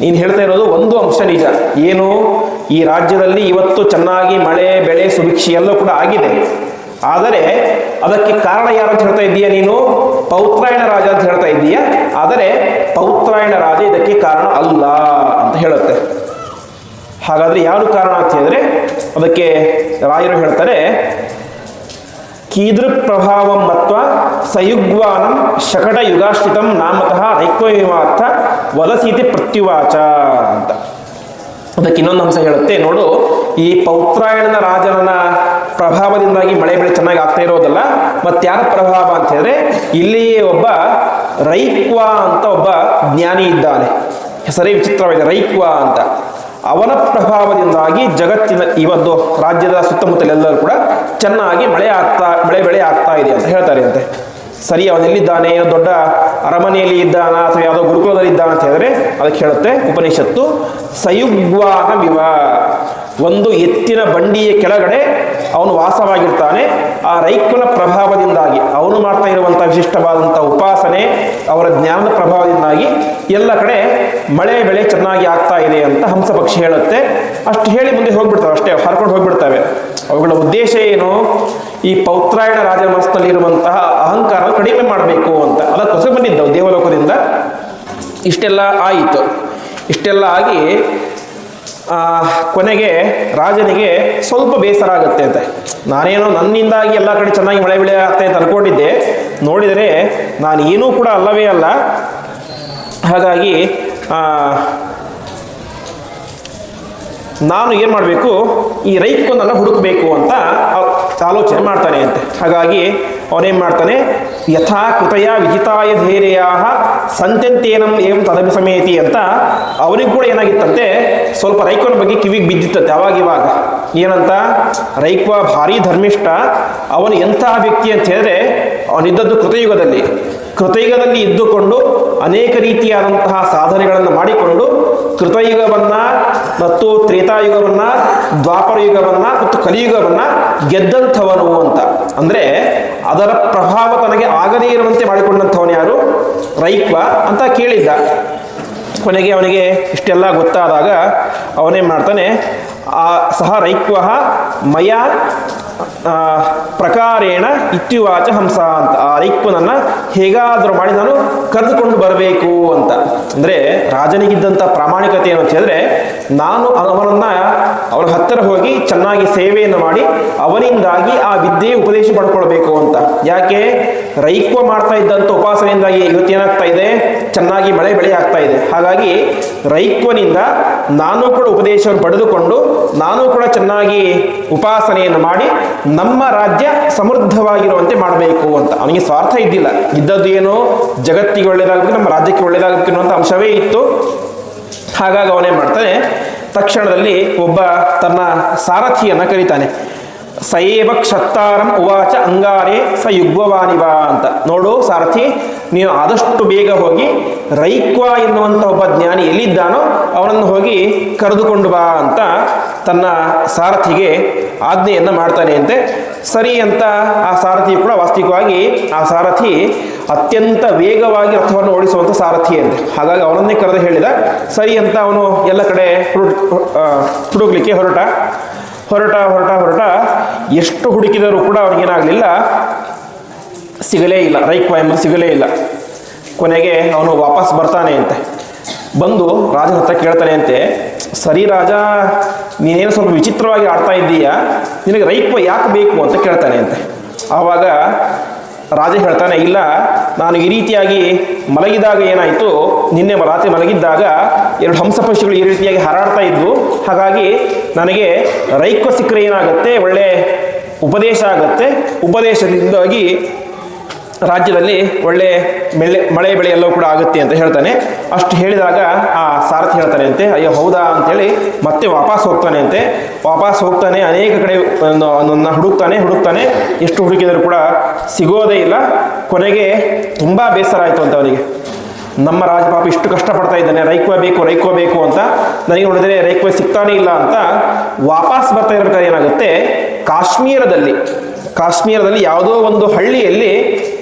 ನೀನು ಹೇಳ್ತಾ ಇರೋದು ಒಂದು ಅಂಶ ನಿಜ. ಏನು? ಈ ರಾಜ್ಯದಲ್ಲಿ ಇವತ್ತು ಚೆನ್ನಾಗಿ ಮಳೆ ಬೆಳೆ ಸುಭಿಕ್ಷೆ ಎಲ್ಲವೂ ಕೂಡ ಆಗಿದೆ, ಆದರೆ ಅದಕ್ಕೆ ಕಾರಣ ಯಾರು ಅಂತ ಹೇಳ್ತಾ ಇದ್ದೀಯ ನೀನು? ಪೌತ್ರಾಯಣ ರಾಜ ಅಂತ ಹೇಳ್ತಾ ಇದ್ದೀಯ, ಆದರೆ ಪೌತ್ರಾಯಣ ರಾಜ ಇದಕ್ಕೆ ಕಾರಣ ಅಲ್ಲ ಅಂತ ಹೇಳುತ್ತೆ. ಹಾಗಾದ್ರೆ ಯಾರು ಕಾರಣ ಅಂತ ಹೇಳಿದ್ರೆ ಅದಕ್ಕೆ ರಾಯರು ಹೇಳ್ತಾರೆ, ಕೀದೃಕ್ ಪ್ರಭಾವಂ ಮತ್ವ ಸಯುಗ್ವಾನಂ ಶಕಟ ಯುಗಾಶ್ರಿತಂ ನಾಮತಃ ರೈಕ್ವವಿಮಾರ್ಥ ವದಸೀತಿ ಪ್ರತ್ಯುವಾಚ ಅಂತ. ಅದಕ್ಕೆ ಇನ್ನೊಂದು ಅಂಶ ಹೇಳುತ್ತೆ, ನೋಡು, ಈ ಪೌತ್ರಾಯಣನ ರಾಜನ ಪ್ರಭಾವದಿಂದಾಗಿ ಮಳೆ ಬೆಳೆ ಚೆನ್ನಾಗಿ ಆಗ್ತಾ ಇರೋದಲ್ಲ, ಮತ್ತಾರ ಪ್ರಭಾವ ಅಂತ ಹೇಳಿದ್ರೆ ಇಲ್ಲಿ ಒಬ್ಬ ರೈಕ್ವ ಅಂತ ಒಬ್ಬ ಜ್ಞಾನಿ ಇದ್ದಾನೆ, ಹೆಸರೇ ವಿಚಿತ್ರವಾಗಿದೆ, ರೈಕ್ವ ಅಂತ. ಅವನ ಪ್ರಭಾವದಿಂದಾಗಿ ಜಗತ್ತಿನ ಈ ಒಂದು ರಾಜ್ಯದ ಸುತ್ತಮುತ್ತಲೆಲ್ಲರೂ ಕೂಡ ಚೆನ್ನಾಗಿ ಮಳೆ ಬೆಳೆ ಆಗ್ತಾ ಇದೆ ಅಂತ ಹೇಳ್ತಾರೆ ಅಂತೆ. ಸರಿ, ಅವನೆಲ್ಲಿದ್ದಾನೆ? ದೊಡ್ಡ ಅರಮನೆಯಲ್ಲಿ ಇದ್ದಾನ ಅಥವಾ ಯಾವುದೋ ಗುರುಕುಲದಲ್ಲಿ ಇದ್ದಾನ ಅಂತ ಹೇಳಿದ್ರೆ ಅದಕ್ಕೆ ಹೇಳುತ್ತೆ ಉಪನಿಷತ್ತು, ಸಯುಗ್ವಾನ ವಿವ, ಒಂದು ಎತ್ತಿನ ಬಂಡಿಯ ಕೆಳಗಡೆ ಅವನು ವಾಸವಾಗಿರ್ತಾನೆ. ಆ ರೈಕ್ವನ ಪ್ರಭಾವದಿಂದಾಗಿ ಅವನು ಮಾಡ್ತಾ ಇರುವಂಥ ವಿಶಿಷ್ಟವಾದಂಥ ಉಪಾಸನೆ, ಅವರ ಜ್ಞಾನದ ಪ್ರಭಾವದಿಂದಾಗಿ ಎಲ್ಲ ಕಡೆ ಮಳೆ ಬೆಳೆ ಚೆನ್ನಾಗಿ ಆಗ್ತಾ ಇದೆ ಅಂತ ಹಂಸ ಪಕ್ಷಿ ಹೇಳುತ್ತೆ. ಅಷ್ಟು ಹೇಳಿ ಮುಂದೆ ಹೋಗ್ಬಿಡ್ತವೆ, ಅಷ್ಟೇ ಹರ್ಕೊಂಡು ಹೋಗ್ಬಿಡ್ತವೆ. ಅವುಗಳ ಉದ್ದೇಶ ಏನು? ಈ ಪೌತ್ರಾಯಣ ರಾಜ ಮನಸ್ಸಿನಲ್ಲಿ ಇರುವಂತಹ ಅಹಂಕಾರ ಕಡಿಮೆ ಮಾಡಬೇಕು ಅಂತ. ಅದಕ್ಕೋಸ್ಕರ ಬಂದಿದ್ದವು ದೇವಲೋಕದಿಂದ. ಇಷ್ಟೆಲ್ಲ ಆಯಿತು. ಇಷ್ಟೆಲ್ಲ ಆಗಿ ಕೊನೆಗೆ ರಾಜನಿಗೆ ಸ್ವಲ್ಪ ಬೇಸರ ಆಗುತ್ತೆ ಅಂತ. ನಾನೇನೋ ನನ್ನಿಂದಾಗಿ ಎಲ್ಲ ಕಡೆ ಚೆನ್ನಾಗಿ ಮಳೆ ಬೆಳೆ ಆಗ್ತಾ ಅಂತ ಅನ್ಕೊಂಡಿದ್ದೆ, ನೋಡಿದರೆ ನಾನು ಏನೂ ಕೂಡ ಅಲ್ಲವೇ ಅಲ್ಲ. ಹಾಗಾಗಿ ನಾನು ಏನು ಮಾಡಬೇಕು, ಈ ರೈಕ್ವನನ್ನು ಹುಡುಕಬೇಕು ಅಂತ ಆಲೋಚನೆ ಮಾಡ್ತಾನೆ ಅಂತೆ. ಹಾಗಾಗಿ ಅವನೇನು ಮಾಡ್ತಾನೆ, ಯಥಾ ಕೃತಯ ವಿಜಿತಾಯ ಧೈರ್ಯ ಸಂತ್ಯಂತೇನಂ ಏಂ ತದಭಿ ಸಮೇತಿ ಅಂತ. ಅವನಿಗೆ ಕೂಡ ಏನಾಗಿತ್ತಂತೆ, ಸ್ವಲ್ಪ ರೈಕ್ವನ ಬಗ್ಗೆ ಕಿವಿಗೆ ಬಿದ್ದಿತ್ತಂತೆ ಅವಾಗಿವಾಗ. ಏನಂತ? ರೈಕ್ವ ಭಾರಿ ಧರ್ಮಿಷ್ಠ, ಅವನು ಎಂತಹ ವ್ಯಕ್ತಿ ಅಂತ ಹೇಳಿದ್ರೆ ಅವನಿದ್ದದ್ದು ಕೃತಯುಗದಲ್ಲಿ ಇದ್ದುಕೊಂಡು ಅನೇಕ ರೀತಿಯಾದಂತಹ ಸಾಧನೆಗಳನ್ನು ಮಾಡಿಕೊಂಡು ಕೃತಯುಗವನ್ನು ಮತ್ತು ತ್ರೇತಾಯುಗವನ್ನು, ದ್ವಾಪರ ಯುಗವನ್ನು ಮತ್ತು ಕಲಿಯುಗವನ್ನು ಗೆದ್ದಂಥವನು ಅಂತ. ಅಂದರೆ ಅದರ ಪ್ರಭಾವ ತನಗೆ ಆಗದೇ ಇರುವಂತೆ ಮಾಡಿಕೊಂಡಂಥವನು ಯಾರು? ರೈಕ್ವ ಅಂತ ಕೇಳಿದ್ದ. ಕೊನೆಗೆ ಅವನಿಗೆ ಇಷ್ಟೆಲ್ಲ ಗೊತ್ತಾದಾಗ ಅವನೇನು ಮಾಡ್ತಾನೆ, ಸಹ ರೈಕ್ವ ಮಯ ಪ್ರಕಾರೇಣ ಇತ್ಯುವಾಚ ಹಂಸ ಅಂತ. ಆ ರೈಕ್ವನನ್ನು ಹೇಗಾದರೂ ಮಾಡಿ ನಾನು ಕರೆದುಕೊಂಡು ಬರಬೇಕು ಅಂತ. ಅಂದರೆ ರಾಜನಿಗಿದ್ದಂಥ ಪ್ರಾಮಾಣಿಕತೆ ಏನು ಅಂತ ಹೇಳಿದ್ರೆ, ನಾನು ಅವರ ಹತ್ತಿರ ಹೋಗಿ ಚೆನ್ನಾಗಿ ಸೇವೆಯನ್ನು ಮಾಡಿ ಅವನಿಂದಾಗಿ ಆ ವಿದ್ಯೆ ಉಪದೇಶ ಪಡ್ಕೊಳ್ಬೇಕು ಅಂತ. ಯಾಕೆ? ರೈಕ್ವ ಮಾಡ್ತಾ ಇದ್ದಂಥ ಉಪಾಸನೆಯಿಂದಾಗಿ ಇವತ್ತೇನಾಗ್ತಾ ಇದೆ, ಚೆನ್ನಾಗಿ ಮಳೆ ಬೆಳೆ ಆಗ್ತಾ ಇದೆ. ಹಾಗಾಗಿ ರೈಕ್ವನಿಂದ ನಾನು ಕೂಡ ಉಪದೇಶವನ್ನು ಪಡೆದುಕೊಂಡು ನಾನು ಕೂಡ ಚೆನ್ನಾಗಿ ಉಪಾಸನೆಯನ್ನು ಮಾಡಿ ನಮ್ಮ ರಾಜ್ಯ ಸಮೃದ್ಧವಾಗಿರುವಂತೆ ಮಾಡಬೇಕು ಅಂತ. ಅವನಿಗೆ ಸ್ವಾರ್ಥ ಇದ್ದಿಲ್ಲ, ಇದ್ದದ್ದು ಏನು, ಜಗತ್ತಿಗೆ ಒಳ್ಳೆಯದಾಗಬೇಕು, ನಮ್ಮ ರಾಜ್ಯಕ್ಕೆ ಒಳ್ಳೆಯದಾಗಬೇಕು ಅನ್ನುವಂಥ ಅಂಶವೇ ಇತ್ತು. ಹಾಗಾಗಿ ಅವನೇ ಮಾಡ್ತಾನೆ, ತಕ್ಷಣದಲ್ಲಿ ಒಬ್ಬ ತನ್ನ ಸಾರಥಿಯನ್ನು ಕರೀತಾನೆ. ಸಯೇವ ಕ್ಷತ್ತಾರಂ ಉವಾಚ ಅಂಗಾರೇ ಸ ಯುಗ್ವವಾನಿವ ಅಂತ. ನೋಡು ಸಾರಥಿ, ನೀನು ಆದಷ್ಟು ಬೇಗ ಹೋಗಿ ರೈಕ್ವ ಎನ್ನುವಂಥ ಒಬ್ಬ ಜ್ಞಾನಿ ಎಲ್ಲಿದ್ದಾನೋ ಅವನನ್ನು ಹೋಗಿ ಕರೆದುಕೊಂಡು ಬಾ ಅಂತ ತನ್ನ ಸಾರಥಿಗೆ ಆಜ್ಞೆಯನ್ನು ಮಾಡ್ತಾನೆ ಅಂತೆ. ಸರಿ ಅಂತ ಆ ಸಾರಥಿ ಕೂಡ ವಾಸ್ತವಿಕವಾಗಿ ಆ ಸಾರಥಿ ಅತ್ಯಂತ ವೇಗವಾಗಿ ರಥವನ್ನು ಓಡಿಸುವಂಥ ಸಾರಥಿ ಅಂತೆ. ಹಾಗಾಗಿ ಅವನನ್ನೇ ಕರೆದು ಹೇಳಿದ. ಸರಿ ಅಂತ ಅವನು ಎಲ್ಲ ಕಡೆ ಹುಡುಕ್ಲಿಕ್ಕೆ ಹೊರಟ. ಎಷ್ಟು ಹುಡುಕಿದರೂ ಕೂಡ ಅವನಿಗೇನಾಗಲಿಲ್ಲ, ಸಿಗಲೇ ಇಲ್ಲ, ರೈಕ್ವ ಎಂಬುದು ಸಿಗಲೇ ಇಲ್ಲ. ಕೊನೆಗೆ ಅವನು ವಾಪಸ್ ಬರ್ತಾನೆ ಅಂತೆ. ಬಂದು ರಾಜನ ಹತ್ರ ಕೇಳ್ತಾನೆ ಅಂತೆ, ಸರಿ ರಾಜ, ನೀನೇನು ಸ್ವಲ್ಪ ವಿಚಿತ್ರವಾಗಿ ಆಡ್ತಾ ಇದ್ದೀಯಾ, ನಿನಗೆ ರೈಕ್ವ ಯಾಕೆ ಬೇಕು ಅಂತ ಕೇಳ್ತಾನೆ ಅಂತೆ. ಆವಾಗ ರಾಜ ಹೇಳ್ತಾನೆ, ಇಲ್ಲ, ನಾನು ಈ ರೀತಿಯಾಗಿ ಮಲಗಿದಾಗ ಏನಾಯಿತು, ನಿನ್ನೆ ರಾತ್ರಿ ಮಲಗಿದ್ದಾಗ 2 ಹಂಸಪಕ್ಷಿಗಳು ಈ ರೀತಿಯಾಗಿ ಹಾರಾಡ್ತಾ ಇದ್ವು. ಹಾಗಾಗಿ ನನಗೆ ರೈಕ್ವ ಸಿಕ್ಕರೆ ಏನಾಗುತ್ತೆ, ಒಳ್ಳೆ ಉಪದೇಶ ಆಗುತ್ತೆ. ಉಪದೇಶದಿಂದಾಗಿ ರಾಜ್ಯದಲ್ಲಿ ಒಳ್ಳೆ ಮಳೆ ಬೆಳೆ ಎಲ್ಲವೂ ಕೂಡ ಆಗುತ್ತೆ ಅಂತ ಹೇಳ್ತಾನೆ. ಅಷ್ಟು ಹೇಳಿದಾಗ ಆ ಸಾರಥಿ ಹೇಳ್ತಾನೆ ಅಂತೆ, ಅಯ್ಯೋ ಹೌದಾ ಅಂತೇಳಿ ಮತ್ತೆ ವಾಪಸ್ ಹೋಗ್ತಾನೆ. ಅನೇಕ ಕಡೆ ಹುಡುಕ್ತಾನೆ. ಎಷ್ಟು ಹುಡುಕಿದರೂ ಕೂಡ ಸಿಗೋದೇ ಇಲ್ಲ. ಕೊನೆಗೆ ತುಂಬ ಬೇಸರ ಆಯಿತು ಅಂತ ಅವನಿಗೆ. ನಮ್ಮ ರಾಜಪಾಪ ಇಷ್ಟು ಕಷ್ಟಪಡ್ತಾ ಇದ್ದಾನೆ, ರೈಕ್ವ ಬೇಕು ಅಂತ, ನನಗೆ ನೋಡಿದರೆ ರೈಕ್ವ ಸಿಗ್ತಾನೇ ಇಲ್ಲ ಅಂತ ವಾಪಸ್ ಬರ್ತಾ ಇರಬೇಕಾದ್ರೆ ಏನಾಗುತ್ತೆ, ಕಾಶ್ಮೀರದಲ್ಲಿ ಯಾವುದೋ ಒಂದು ಹಳ್ಳಿಯಲ್ಲಿ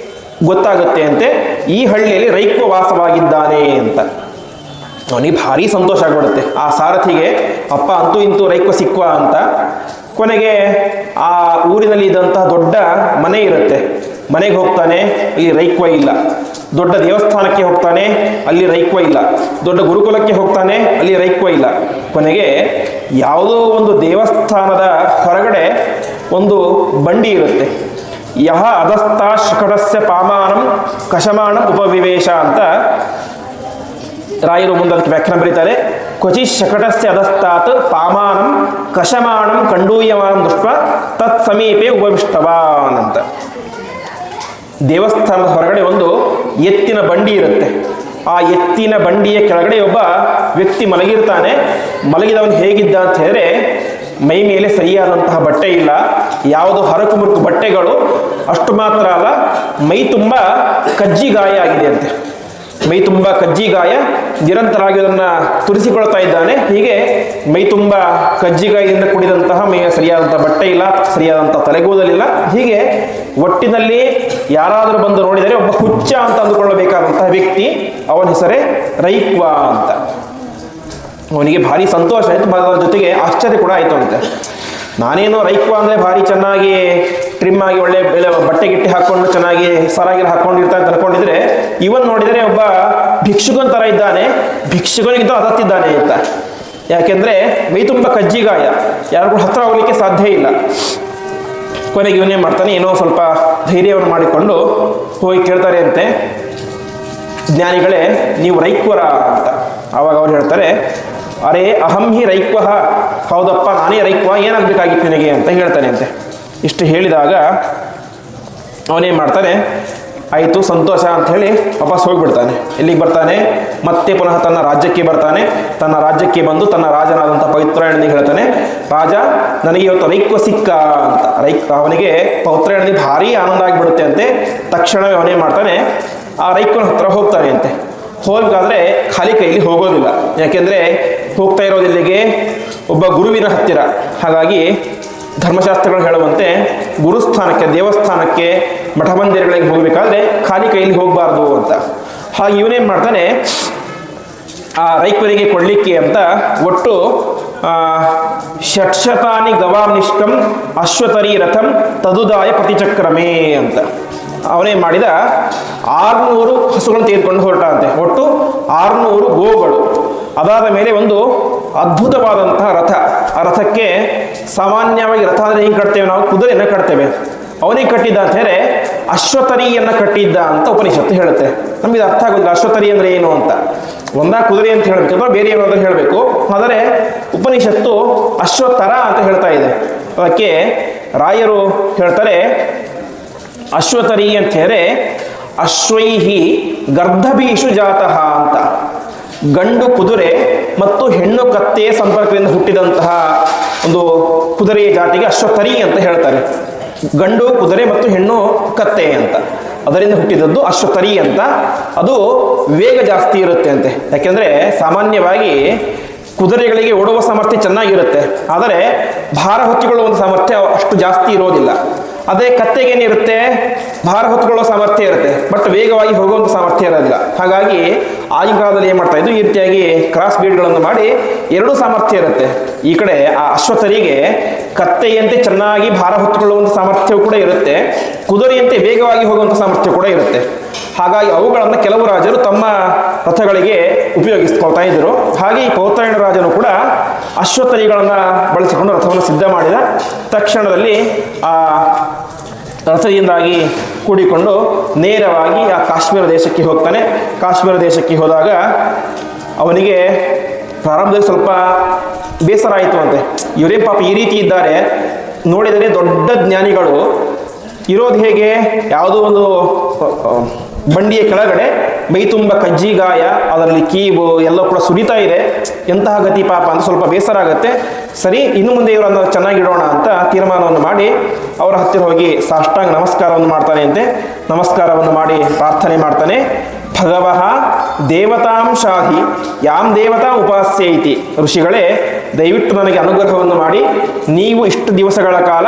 ಗೊತ್ತಾಗುತ್ತೆ ಅಂತೆ, ಈ ಹಳ್ಳಿಯಲ್ಲಿ ರೈಕ್ವ ವಾಸವಾಗಿದ್ದಾನೆ ಅಂತ. ಅವನಿಗೆ ಭಾರಿ ಸಂತೋಷ ಆಗಿಬಿಡುತ್ತೆ ಆ ಸಾರಥಿಗೆ. ಅಪ್ಪ ಅಂತೂ ಇಂತೂ ರೈಕ್ವ ಸಿಕ್ವ ಅಂತ. ಕೊನೆಗೆ ಆ ಊರಿನಲ್ಲಿ ಇದ್ದಂತಹ ದೊಡ್ಡ ಮನೆ ಇರುತ್ತೆ, ಮನೆಗೆ ಹೋಗ್ತಾನೆ, ಇಲ್ಲಿ ರೈಕ್ವ ಇಲ್ಲ. ದೊಡ್ಡ ದೇವಸ್ಥಾನಕ್ಕೆ ಹೋಗ್ತಾನೆ, ಅಲ್ಲಿ ರೈಕ್ವ ಇಲ್ಲ. ದೊಡ್ಡ ಗುರುಕುಲಕ್ಕೆ ಹೋಗ್ತಾನೆ, ಅಲ್ಲಿ ರೈಕ್ವ ಇಲ್ಲ. ಕೊನೆಗೆ ಯಾವುದೋ ಒಂದು ದೇವಸ್ಥಾನದ ಹೊರಗಡೆ ಒಂದು ಬಂಡಿ ಇರುತ್ತೆ. ಯಹ ಅಧಸ್ತಾ ಶಕಟಸ್ಯ ಪಾಮಾನಂ ಕಶಮಾಣಂ ಉಪವಿವೇಶ ಅಂತ ರಾಯರು ಮುಂದೆ ಅದಕ್ಕೆ ವ್ಯಾಖ್ಯಾನ ಬರೀತಾರೆ. ಕ್ವಚಿ ಶಕಟಸ್ಯ ಅಧಸ್ತಾತ್ ಪಾಮಾನಂ ಕಶಮಾಣಂ ಕಂಡೂಯಮಾನಂ ದೃಷ್ಟ ತತ್ ಸಮೀಪೆ ಉಪವಿಷ್ಟವಾನ್ ಅಂತ. ದೇವಸ್ಥಾನದ ಹೊರಗಡೆ ಒಂದು ಎತ್ತಿನ ಬಂಡಿ ಇರುತ್ತೆ. ಆ ಎತ್ತಿನ ಬಂಡಿಯ ಕೆಳಗಡೆ ಒಬ್ಬ ವ್ಯಕ್ತಿ ಮಲಗಿರ್ತಾನೆ. ಮಲಗಿದವನು ಹೇಗಿದ್ದ ಅಂತ ಹೇಳಿದ್ರೆ, ಮೈ ಮೇಲೆ ಸರಿಯಾದಂತಹ ಬಟ್ಟೆ ಇಲ್ಲ, ಯಾವುದೋ ಹರಕು ಮುರುಕು ಬಟ್ಟೆಗಳು. ಅಷ್ಟು ಮಾತ್ರ ಅಲ್ಲ, ಮೈ ತುಂಬ ಕಜ್ಜಿಗಾಯ ಆಗಿದೆ ಅಂತೆ. ಮೈ ತುಂಬ ಕಜ್ಜಿಗಾಯ, ನಿರಂತರವಾಗಿ ಅದನ್ನು ತುರಿಸಿಕೊಳ್ತಾ ಇದ್ದಾನೆ. ಹೀಗೆ ಮೈ ತುಂಬ ಕಜ್ಜಿಗಾಯದಿಂದ ಕೂಡಿದಂತಹ ಮೈಯ ಸರಿಯಾದಂಥ ಬಟ್ಟೆ ಇಲ್ಲ, ಸರಿಯಾದಂಥ ತಲೆಗೂದಲಿಲ್ಲ. ಹೀಗೆ ಒಟ್ಟಿನಲ್ಲಿ ಯಾರಾದರೂ ಬಂದು ನೋಡಿದರೆ ಒಬ್ಬ ಹುಚ್ಚ ಅಂತ ಅಂದುಕೊಳ್ಳಬೇಕಾದಂತಹ ವ್ಯಕ್ತಿ, ಅವನ ಹೆಸರೇ ರೈಕ್ವ ಅಂತ. ಅವನಿಗೆ ಭಾರಿ ಸಂತೋಷ ಆಯಿತು, ಅದರ ಜೊತೆಗೆ ಆಶ್ಚರ್ಯ ಕೂಡ ಆಯಿತು ಅಂತೆ. ನಾನೇನೋ ರೈಕ್ವ ಅಂದರೆ ಭಾರಿ ಚೆನ್ನಾಗಿ ಟ್ರಿಮ್ ಆಗಿ ಒಳ್ಳೆ ಬಟ್ಟೆ ಗಿಟ್ಟೆ ಹಾಕ್ಕೊಂಡು ಚೆನ್ನಾಗಿ ಸರಾಗಿರ ಹಾಕ್ಕೊಂಡಿರ್ತಾನೆ ಅಂತ ಅನ್ಕೊಂಡಿದ್ರೆ, ಇವನ್ ನೋಡಿದರೆ ಒಬ್ಬ ಭಿಕ್ಷುಕನ ಥರ ಇದ್ದಾನೆ, ಭಿಕ್ಷುಕನಿಗಿಂತ ಅದತ್ತಿದ್ದಾನೆ ಅಂತ. ಯಾಕೆಂದರೆ ಮೈ ತುಂಬ ಕಜ್ಜಿಗಾಯ, ಯಾರಿಗೂ ಹತ್ರ ಹೋಗ್ಲಿಕ್ಕೆ ಸಾಧ್ಯ ಇಲ್ಲ. ಕೊನೆಗೆ ಇವನೇ ಮಾಡ್ತಾನೆ, ಏನೋ ಸ್ವಲ್ಪ ಧೈರ್ಯವನ್ನು ಮಾಡಿಕೊಂಡು ಹೋಗಿ ಕೇಳ್ತಾರೆ ಅಂತೆ, ಜ್ಞಾನಿಗಳೇ ನೀವು ರೈಕ್ವರ ಅಂತ. ಆವಾಗ ಅವ್ರು ಹೇಳ್ತಾರೆ, ಅರೇ ಅಹಂ ಹಿ ರೈಕ್ವ, ಹೌದಪ್ಪ ನಾನೇ ರೈಕ್ವ, ಏನಾಗಬೇಕಾಗಿತ್ತು ನಿನಗೆ ಅಂತ ಹೇಳ್ತಾನೆ ಅಂತೆ. ಇಷ್ಟು ಹೇಳಿದಾಗ ಅವನೇನು ಮಾಡ್ತಾನೆ, ಆಯಿತು ಸಂತೋಷ ಅಂತ ಹೇಳಿ ವಾಪಸ್ ಹೋಗಿಬಿಡ್ತಾನೆ. ಎಲ್ಲಿಗೆ ಬರ್ತಾನೆ, ಮತ್ತೆ ಪುನಃ ತನ್ನ ರಾಜ್ಯಕ್ಕೆ ಬರ್ತಾನೆ. ತನ್ನ ರಾಜ್ಯಕ್ಕೆ ಬಂದು ತನ್ನ ರಾಜನಾದಂಥ ಪವಿತ್ರಾಯಣನಿಗೆ ಹೇಳ್ತಾನೆ, ರಾಜ ನನಗೆ ಇವತ್ತು ರೈಕ್ವ ಸಿಕ್ಕ ಅಂತ. ಅವನಿಗೆ ಪವಿತ್ರಾಯಣನಿಗೆ ಭಾರಿ ಆನಂದ ಆಗಿಬಿಡುತ್ತೆ ಅಂತೆ. ತಕ್ಷಣವೇ ಅವನೇನು ಮಾಡ್ತಾನೆ, ಆ ರೈಕ್ವನ ಹತ್ರ ಹೋಗ್ತಾನೆ ಅಂತೆ. ಹೋಗಬೇಕಾದ್ರೆ ಖಾಲಿ ಕೈಲಿ ಹೋಗೋದಿಲ್ಲ, ಯಾಕೆಂದರೆ ಹೋಗ್ತಾ ಇರೋದಿಲ್ಲಿಗೆ ಒಬ್ಬ ಗುರುವಿನ ಹತ್ತಿರ. ಹಾಗಾಗಿ ಧರ್ಮಶಾಸ್ತ್ರಗಳು ಹೇಳುವಂತೆ ಗುರುಸ್ಥಾನಕ್ಕೆ, ದೇವಸ್ಥಾನಕ್ಕೆ, ಮಠ ಮಂದಿರಗಳಿಗೆ ಹೋಗಬೇಕಾದ್ರೆ ಖಾಲಿ ಕೈಯಲ್ಲಿ ಹೋಗಬಾರ್ದು ಅಂತ. ಹಾಗೆ ಇವನೇನು ಮಾಡ್ತಾನೆ, ಆ ರೈಕ್ವರಿಗೆ ಕೊಡಲಿಕ್ಕೆ ಅಂತ ಒಟ್ಟು ಷಟ್ಶತಾನಿ ಗವಾಂನಿಷ್ಕಂ ಅಶ್ವತರಿ ರಥಂ ತದುದಾಯ ಪ್ರತಿಚಕ್ರಮೇ ಅಂತ ಅವನೇನು ಮಾಡಿದ, 600 ಹಸುಗಳನ್ನು ತೆಗೆದುಕೊಂಡು ಹೊರಟ ಅಂತೆ. ಒಟ್ಟು 600 ಗೋಗಳು. ಅದಾದ ಮೇಲೆ ಒಂದು ಅದ್ಭುತವಾದಂತಹ ರಥ. ಆ ರಥಕ್ಕೆ ಸಾಮಾನ್ಯವಾಗಿ ರಥ ಅಂದರೆ ಹಿಂಗೆ ಕಟ್ತೇವೆ ನಾವು, ಕುದುರೆಯನ್ನು ಕಟ್ತೇವೆ. ಅವನಿಗೆ ಕಟ್ಟಿದ್ದ ಅಂತ ಹೇಳಿದ್ರೆ ಅಶ್ವತರಿಯನ್ನು ಕಟ್ಟಿದ್ದ ಅಂತ ಉಪನಿಷತ್ತು ಹೇಳುತ್ತೆ. ನಮಗೆ ಅರ್ಥ ಆಗೋದಿಲ್ಲ ಅಶ್ವತರಿ ಅಂದರೆ ಏನು ಅಂತ. ಒಂದಾ ಕುದುರೆ ಅಂತ ಹೇಳಬೇಕು ಅಥವಾ ಬೇರೆ ಏನಾದರೂ ಹೇಳಬೇಕು. ಆದರೆ ಉಪನಿಷತ್ತು ಅಶ್ವತರ ಅಂತ ಹೇಳ್ತಾ ಇದೆ. ಅದಕ್ಕೆ ರಾಯರು ಹೇಳ್ತಾರೆ, ಅಶ್ವತರಿ ಅಂತ ಹೇಳಿದ್ರೆ ಅಶ್ವೈಹಿ ಗರ್ಧಭೀಷು ಜಾತಃ ಅಂತ. ಗಂಡು ಕುದುರೆ ಮತ್ತು ಹೆಣ್ಣು ಕತ್ತೆಯ ಸಂಪರ್ಕದಿಂದ ಹುಟ್ಟಿದಂತಹ ಒಂದು ಕುದುರೆಯ ಜಾತಿಗೆ ಅಶ್ವತರಿ ಅಂತ ಹೇಳ್ತಾರೆ. ಗಂಡು ಕುದುರೆ ಮತ್ತು ಹೆಣ್ಣು ಕತ್ತೆ ಅಂತ ಅದರಿಂದ ಹುಟ್ಟಿದದ್ದು ಅಶ್ವತರಿ ಅಂತ. ಅದು ವೇಗ ಜಾಸ್ತಿ ಇರುತ್ತೆ ಅಂತೆ. ಯಾಕೆಂದರೆ ಸಾಮಾನ್ಯವಾಗಿ ಕುದುರೆಗಳಿಗೆ ಓಡುವ ಸಾಮರ್ಥ್ಯ ಚೆನ್ನಾಗಿರುತ್ತೆ, ಆದರೆ ಭಾರ ಹೊತ್ತುಕೊಳ್ಳುವ ಸಾಮರ್ಥ್ಯ ಅಷ್ಟು ಜಾಸ್ತಿ ಇರೋದಿಲ್ಲ. ಅದೇ ಕತ್ತೆಗೇನಿರುತ್ತೆ, ಭಾರ ಹೊತ್ತುಕೊಳ್ಳೋ ಸಾಮರ್ಥ್ಯ ಇರುತ್ತೆ, ಬಟ್ ವೇಗವಾಗಿ ಹೋಗುವಂಥ ಸಾಮರ್ಥ್ಯ ಇರೋದಿಲ್ಲ. ಹಾಗಾಗಿ ಆಗಿನ ಕಾಲದಲ್ಲಿ ಏನು ಮಾಡ್ತಾ ಇದ್ದು, ಈ ರೀತಿಯಾಗಿ ಕ್ರಾಸ್ ಬೀಡ್ಗಳನ್ನು ಮಾಡಿ ಎರಡೂ ಸಾಮರ್ಥ್ಯ ಇರುತ್ತೆ. ಈ ಕಡೆ ಆ ಅಶ್ವತರಿಗೆ ಕತ್ತೆಯಂತೆ ಚೆನ್ನಾಗಿ ಭಾರ ಹೊತ್ತುಕೊಳ್ಳುವಂಥ ಸಾಮರ್ಥ್ಯವೂ ಕೂಡ ಇರುತ್ತೆ, ಕುದುರೆಯಂತೆ ವೇಗವಾಗಿ ಹೋಗುವಂಥ ಸಾಮರ್ಥ್ಯ ಕೂಡ ಇರುತ್ತೆ. ಹಾಗಾಗಿ ಅವುಗಳನ್ನು ಕೆಲವು ರಾಜರು ತಮ್ಮ ರಥಗಳಿಗೆ ಉಪಯೋಗಿಸ್ಕೊಳ್ತಾ ಇದ್ದರು. ಹಾಗೆ ಈ ಪೌತ್ರಾಯಣ ರಾಜನು ಕೂಡ ಅಶ್ವತರಿಗಳನ್ನು ಬಳಸಿಕೊಂಡು ರಥವನ್ನು ಸಿದ್ಧ ಮಾಡಿದ. ತಕ್ಷಣದಲ್ಲಿ ಆ ರಥದಿಂದಾಗಿ ಕೂಡಿಕೊಂಡು ನೇರವಾಗಿ ಆ ಕಾಶ್ಮೀರ ದೇಶಕ್ಕೆ ಹೋಗ್ತಾನೆ. ಕಾಶ್ಮೀರ ದೇಶಕ್ಕೆ ಹೋದಾಗ ಅವನಿಗೆ ಪ್ರಾರಂಭದಲ್ಲಿ ಸ್ವಲ್ಪ ಬೇಸರ ಆಯಿತು ಅಂತೆ. ಇವರೇ ಪಾಪ ಈ ರೀತಿ ಇದ್ದಾರೆ, ನೋಡಿದರೆ ದೊಡ್ಡ ಜ್ಞಾನಿಗಳು ಇರೋದು ಹೇಗೆ, ಯಾವುದೋ ಒಂದು ಬಂಡಿಯ ಕೆಳಗಡೆ ಮೈ ತುಂಬ ಕಜ್ಜಿಗಾಯ, ಅದರಲ್ಲಿ ಕೀವು ಎಲ್ಲ ಕೂಡ ಸುರಿತಾ ಇದೆ, ಎಂತಹ ಗತಿ ಪಾಪ ಅಂತ ಸ್ವಲ್ಪ ಬೇಸರ ಆಗುತ್ತೆ. ಸರಿ, ಇನ್ನು ಮುಂದೆ ಇವರನ್ನು ಚೆನ್ನಾಗಿಡೋಣ ಅಂತ ತೀರ್ಮಾನವನ್ನು ಮಾಡಿ ಅವರ ಹತ್ತಿರ ಹೋಗಿ ಸಾಷ್ಟಾಂಗ ನಮಸ್ಕಾರವನ್ನು ಮಾಡ್ತಾನೆ ಅಂತೆ. ನಮಸ್ಕಾರವನ್ನು ಮಾಡಿ ಪ್ರಾರ್ಥನೆ ಮಾಡ್ತಾನೆ. ಭಗವಃ ದೇವತಾಂಶಾಹಿ ಯಾಂ ದೇವತಾ ಉಪಾಸ್ಯ ಇತಿ. ಋಷಿಗಳೇ, ದಯವಿಟ್ಟು ನನಗೆ ಅನುಗ್ರಹವನ್ನು ಮಾಡಿ, ನೀವು ಇಷ್ಟು ದಿವಸಗಳ ಕಾಲ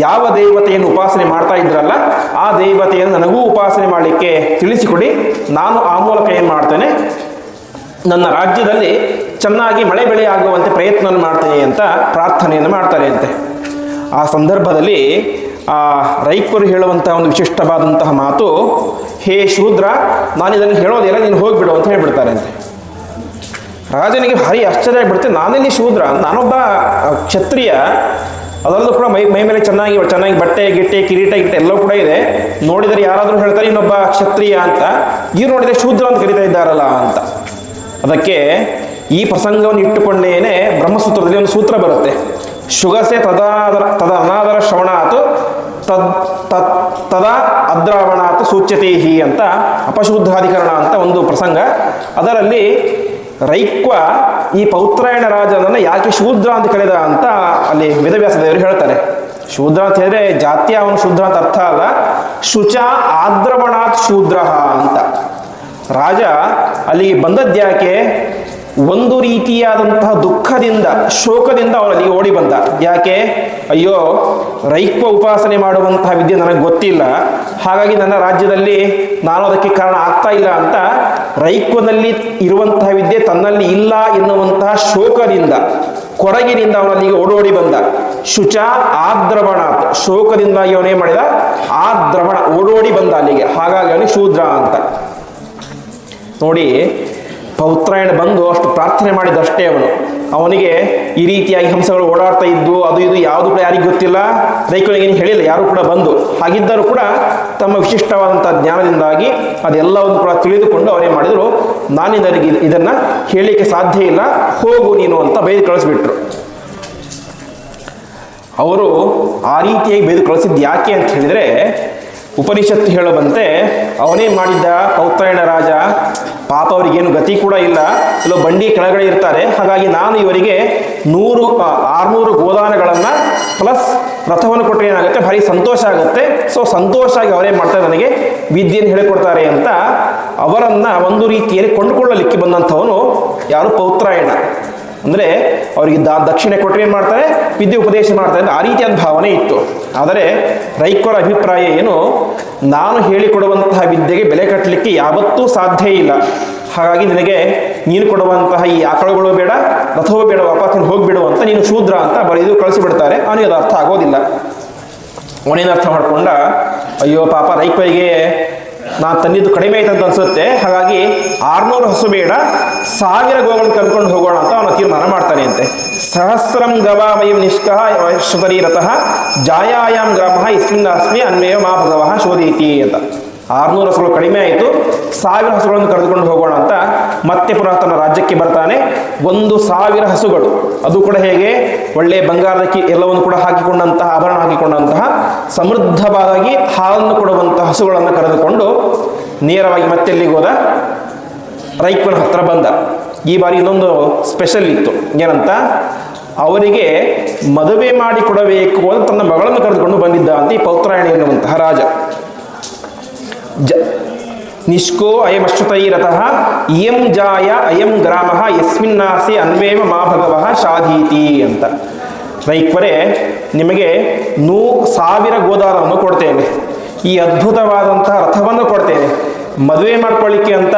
ಯಾವ ದೇವತೆಯನ್ನು ಉಪಾಸನೆ ಮಾಡ್ತಾ ಇದ್ರಲ್ಲ, ಆ ದೇವತೆಯನ್ನು ನನಗೂ ಉಪಾಸನೆ ಮಾಡಲಿಕ್ಕೆ ತಿಳಿಸಿಕೊಡಿ. ನಾನು ಆ ಮೂಲಕ ಏನು ಮಾಡ್ತೇನೆ, ನನ್ನ ರಾಜ್ಯದಲ್ಲಿ ಚೆನ್ನಾಗಿ ಮಳೆ ಬೆಳೆ ಆಗುವಂತೆ ಪ್ರಯತ್ನ ಮಾಡ್ತೇನೆ ಅಂತ ಪ್ರಾರ್ಥನೆಯನ್ನು ಮಾಡ್ತಾರೆ ಅಂತೆ. ಆ ಸಂದರ್ಭದಲ್ಲಿ ಆ ರೈಕರು ಹೇಳುವಂಥ ಒಂದು ವಿಶಿಷ್ಟವಾದಂತಹ ಮಾತು, ಹೇ ಶೂದ್ರ, ನಾನು ಇದನ್ನು ಹೇಳೋದಿಲ್ಲ, ನೀನು ಹೋಗಿಬಿಡು ಅಂತ ಹೇಳ್ಬಿಡ್ತಾರೆ ಅಂತೆ. ರಾಜನಿಗೆ ಭಾರಿ ಆಶ್ಚರ್ಯ ಆಗಿಬಿಡುತ್ತೆ. ನಾನೆಲ್ಲಿ ಶೂದ್ರ, ನಾನೊಬ್ಬ ಕ್ಷತ್ರಿಯ, ಅದರಲ್ಲೂ ಕೂಡ ಮೈ ಮೇಲೆ ಚೆನ್ನಾಗಿ ಬಟ್ಟೆ ಗಿಟ್ಟೆ ಕಿರೀಟ ಗಿಟ್ಟೆ ಎಲ್ಲವೂ ಕೂಡ ಇದೆ. ನೋಡಿದರೆ ಯಾರಾದರೂ ಹೇಳ್ತಾರೆ ಇನ್ನೊಬ್ಬ ಕ್ಷತ್ರಿಯ ಅಂತ, ಇವ್ರು ನೋಡಿದರೆ ಶೂದ್ರ ಅಂತ ಕರೀತಾ ಇದ್ದಾರಲ್ಲ ಅಂತ. ಅದಕ್ಕೆ ಈ ಪ್ರಸಂಗವನ್ನು ಇಟ್ಟುಕೊಂಡೇನೆ ಬ್ರಹ್ಮಸೂತ್ರದಲ್ಲಿ ಒಂದು ಸೂತ್ರ ಬರುತ್ತೆ. ಶುಗಸೆ ತದ ಅನಾದರ ಶ್ರವಣಾತು ತದಾ ಅದ್ರಾವಣಾತು ಸೂಚ್ಯತೇಹಿ ಅಂತ ಅಪಶೂದ್ಧಾಧಿಕರಣ ಅಂತ ಒಂದು ಪ್ರಸಂಗ. ಅದರಲ್ಲಿ ರೈಕ್ವ ಈ ಪೌತ್ರಾಯಣ ರಾಜನನ್ನು ಯಾಕೆ ಶೂದ್ರ ಅಂತ ಕರೆದ ಅಂತ ಅಲ್ಲಿ ವೇದವ್ಯಾಸ ದೇವರು ಹೇಳ್ತಾರೆ. ಶೂದ್ರ ಅಂತ ಹೇಳಿದ್ರೆ ಜಾತಿಯ ಅವನು ಶೂದ್ರ ಅಂತ ಅರ್ಥ ಅಲ್ಲ, ಶುಚ ಆದ್ರವಣಾತ್ ಶೂದ್ರ ಅಂತ. ರಾಜ ಅಲ್ಲಿ ಬಂದದ್ಯಾಕೆ, ಒಂದು ರೀತಿಯಾದಂತಹ ದುಃಖದಿಂದ ಶೋಕದಿಂದ ಅವನಲ್ಲಿ ಓಡಿ ಬಂದ. ಯಾಕೆ, ಅಯ್ಯೋ ರೈಕ್ವ ಉಪಾಸನೆ ಮಾಡುವಂತಹ ವಿದ್ಯೆ ನನಗೆ ಗೊತ್ತಿಲ್ಲ, ಹಾಗಾಗಿ ನನ್ನ ರಾಜ್ಯದಲ್ಲಿ ನಾನು ಅದಕ್ಕೆ ಕಾರಣ ಆಗ್ತಾ ಇಲ್ಲ ಅಂತ ರೈಕ್ವದಲ್ಲಿ ಇರುವಂತಹ ವಿದ್ಯೆ ತನ್ನಲ್ಲಿ ಇಲ್ಲ ಎನ್ನುವಂತಹ ಶೋಕದಿಂದ ಕೊರಗಿನಿಂದ ಅವನಲ್ಲಿಗೆ ಓಡೋಡಿ ಬಂದ. ಶುಚ ಆದ್ರವಣ, ಶೋಕದಿಂದಾಗಿ ಅವನೇನು ಮಾಡಿದ, ಆದ್ರವಣ ಓಡೋಡಿ ಬಂದ ಅಲ್ಲಿಗೆ. ಹಾಗಾಗಿ ಅವನಿಗೆ ಶೂದ್ರ ಅಂತ. ನೋಡಿ, ಪೌತ್ರಾಯಣ ಬಂದು ಅಷ್ಟು ಪ್ರಾರ್ಥನೆ ಮಾಡಿದಷ್ಟೇ ಅವನಿಗೆ ಈ ರೀತಿಯಾಗಿ ಹಂಸಗಳು ಓಡಾಡ್ತಾ ಇದ್ದು ಅದು ಇದು ಯಾವುದು ಕೂಡ ಯಾರಿಗೂ ಗೊತ್ತಿಲ್ಲ, ರೈಕರಿಗೆ ಏನು ಹೇಳಿಲ್ಲ ಯಾರು ಕೂಡ ಬಂದು. ಹಾಗಿದ್ದರೂ ಕೂಡ ತಮ್ಮ ವಿಶಿಷ್ಟವಾದಂಥ ಜ್ಞಾನದಿಂದಾಗಿ ಅದೆಲ್ಲವನ್ನು ಕೂಡ ತಿಳಿದುಕೊಂಡು ಅವರೇನು ಮಾಡಿದರು, ನಾನು ನನಗೆ ಇದನ್ನು ಹೇಳಲಿಕ್ಕೆ ಸಾಧ್ಯ ಇಲ್ಲ, ಹೋಗು ನೀನು ಅಂತ ಬೈದು ಕಳಿಸ್ಬಿಟ್ರು. ಅವರು ಆ ರೀತಿಯಾಗಿ ಬೈದು ಕಳಿಸಿದ್ದು ಯಾಕೆ ಅಂತ ಹೇಳಿದರೆ, ಉಪನಿಷತ್ತು ಹೇಳುವಂತೆ ಅವನೇನು ಮಾಡಿದ್ದ, ಪೌತ್ರಾಯಣ ರಾಜ ಪಾಪ ಅವರಿಗೇನು ಗತಿ ಕೂಡ ಇಲ್ಲ, ಕೆಲವು ಬಂಡಿ ಕೆಳಗಡೆ ಇರ್ತಾರೆ, ಹಾಗಾಗಿ ನಾನು ಇವರಿಗೆ 600 ಗೋದಾನಗಳನ್ನು ಪ್ಲಸ್ ರಥವನ್ನು ಕೊಟ್ಟರೆ ಏನಾಗುತ್ತೆ, ಭಾರಿ ಸಂತೋಷ ಆಗುತ್ತೆ. ಸೊ ಸಂತೋಷ ಆಗಿ ಅವರೇನು ಮಾಡ್ತಾರೆ, ನನಗೆ ವಿದ್ಯೆಯನ್ನು ಹೇಳಿಕೊಡ್ತಾರೆ ಅಂತ ಅವರನ್ನು ಒಂದು ರೀತಿಯಲ್ಲಿ ಕೊಂಡುಕೊಳ್ಳಲಿಕ್ಕೆ ಬಂದಂಥವನು ಯಾರು, ಪೌತ್ರಾಯಣ. ಅಂದರೆ ಅವರಿಗೆ ದಕ್ಷಿಣೆ ಕೊಟ್ಟರೆ ಏನು ಮಾಡ್ತಾರೆ, ವಿದ್ಯೆ ಉಪದೇಶ ಮಾಡ್ತಾರೆ ಅಂತ ಆ ರೀತಿಯಾದ ಭಾವನೆ ಇತ್ತು. ಆದರೆ ರೈಕರ ಅಭಿಪ್ರಾಯ ಏನು, ನಾನು ಹೇಳಿಕೊಡುವಂತಹ ವಿದ್ಯೆಗೆ ಬೆಲೆ ಕಟ್ಟಲಿಕ್ಕೆ ಯಾವತ್ತೂ ಸಾಧ್ಯ ಇಲ್ಲ, ಹಾಗಾಗಿ ನಿನಗೆ ನೀನು ಕೊಡುವಂತಹ ಈ ಆಕಳುಗಳು ಬೇಡ, ರಥವೂ ಬೇಡ, ವಾಪಸ್ ಹೋಗಿಬಿಡು ಅಂತ, ನೀನು ಶೂದ್ರ ಅಂತ ಬರೆದು ಕಳಿಸಿಬಿಡ್ತಾರೆ. ಅವನಿಗೆ ಅದು ಅರ್ಥ ಆಗೋದಿಲ್ಲ. ಅವನೇನು ಅರ್ಥ ಮಾಡ್ಕೊಂಡ, ಅಯ್ಯೋ ಪಾಪ ರೈಕರಿಗೆ ನಾನು ತಂದಿದ್ದು ಕಡಿಮೆ ಆಯ್ತು ಅಂತ ಅನ್ಸುತ್ತೆ, ಹಾಗಾಗಿ 600 ಹಸು ಬೇಡ, 1000 ಗೋಗಳನ್ನು ಕರ್ಕೊಂಡು ಹೋಗೋಣ ಅಂತ ಅವನು ತೀರ್ಮಾನ ಮಾಡ್ತಾನೆ ಅಂತೆ. ಸಹಸ್ರಂ ಗವಾಮಯಂ ನಿಷ್ಕಃ ಶತರೀರತಃ ಜಾಯಾಯಾಮ್ ಗ್ರಾಮಃ ಇಸ್ಮಿನ್ನಾಸ್ಮಿ ಅನ್ಮೇವ ಮಾ ಭಗವಃ ಶೋಧೀತಿ ಅಂತ. 600 ಹಸುಗಳು ಕಡಿಮೆ ಆಯಿತು, 1000 ಹಸುಗಳನ್ನು ಕರೆದುಕೊಂಡು ಹೋಗೋಣ ಅಂತ ಮತ್ತೆ ಪುನಃ ತನ್ನ ರಾಜ್ಯಕ್ಕೆ ಬರ್ತಾನೆ. 1000 ಹಸುಗಳು, ಅದು ಕೂಡ ಹೇಗೆ, ಒಳ್ಳೆಯ ಬಂಗಾರದಕ್ಕೆ ಎಲ್ಲವನ್ನು ಕೂಡ ಹಾಕಿಕೊಂಡಂತಹ, ಆಭರಣ ಹಾಕಿಕೊಂಡಂತಹ ಸಮೃದ್ಧವಾಗಿ ಹಾಲನ್ನು ಕೊಡುವಂತಹ ಹಸುಗಳನ್ನು ಕರೆದುಕೊಂಡು ನೇರವಾಗಿ ಮತ್ತೆ ಎಲ್ಲಿಗೆ ಹೋದ, ರೈಕ್ವನ ಹತ್ರ ಬಂದ. ಈ ಬಾರಿ ಇನ್ನೊಂದು ಸ್ಪೆಷಲ್ ಇತ್ತು. ಏನಂತ, ಅವರಿಗೆ ಮದುವೆ ಮಾಡಿಕೊಡಬೇಕು ಅಂತ ತನ್ನ ಮಗಳನ್ನು ಕರೆದುಕೊಂಡು ಬಂದಿದ್ದ ಅಂತ ಈ ಪೌತ್ರಾಯಣ ಎನ್ನುವಂತಹ ರಾಜ. ನಿಷ್ಕೋ ಅಯಮಶ್ರುತೈರತಃ ಇಯಂ ಜಾಯ ಅಯಂ ಗ್ರಾಮ ಯಸ್ಮಿನ್ನಾಸೆ ಅನ್ವೇವ ಮಾ ಭಗವಃ ಶಾಧೀತಿ ಅಂತ. ರೈಕ್ವರೇ, ನಿಮಗೆ 1,000 ಗೋದಾರವನ್ನು ಕೊಡ್ತೇನೆ, ಈ ಅದ್ಭುತವಾದಂತಹ ರಥವನ್ನು ಕೊಡ್ತೇನೆ, ಮದುವೆ ಮಾಡ್ಕೊಳ್ಳಿಕ್ಕೆ ಅಂತ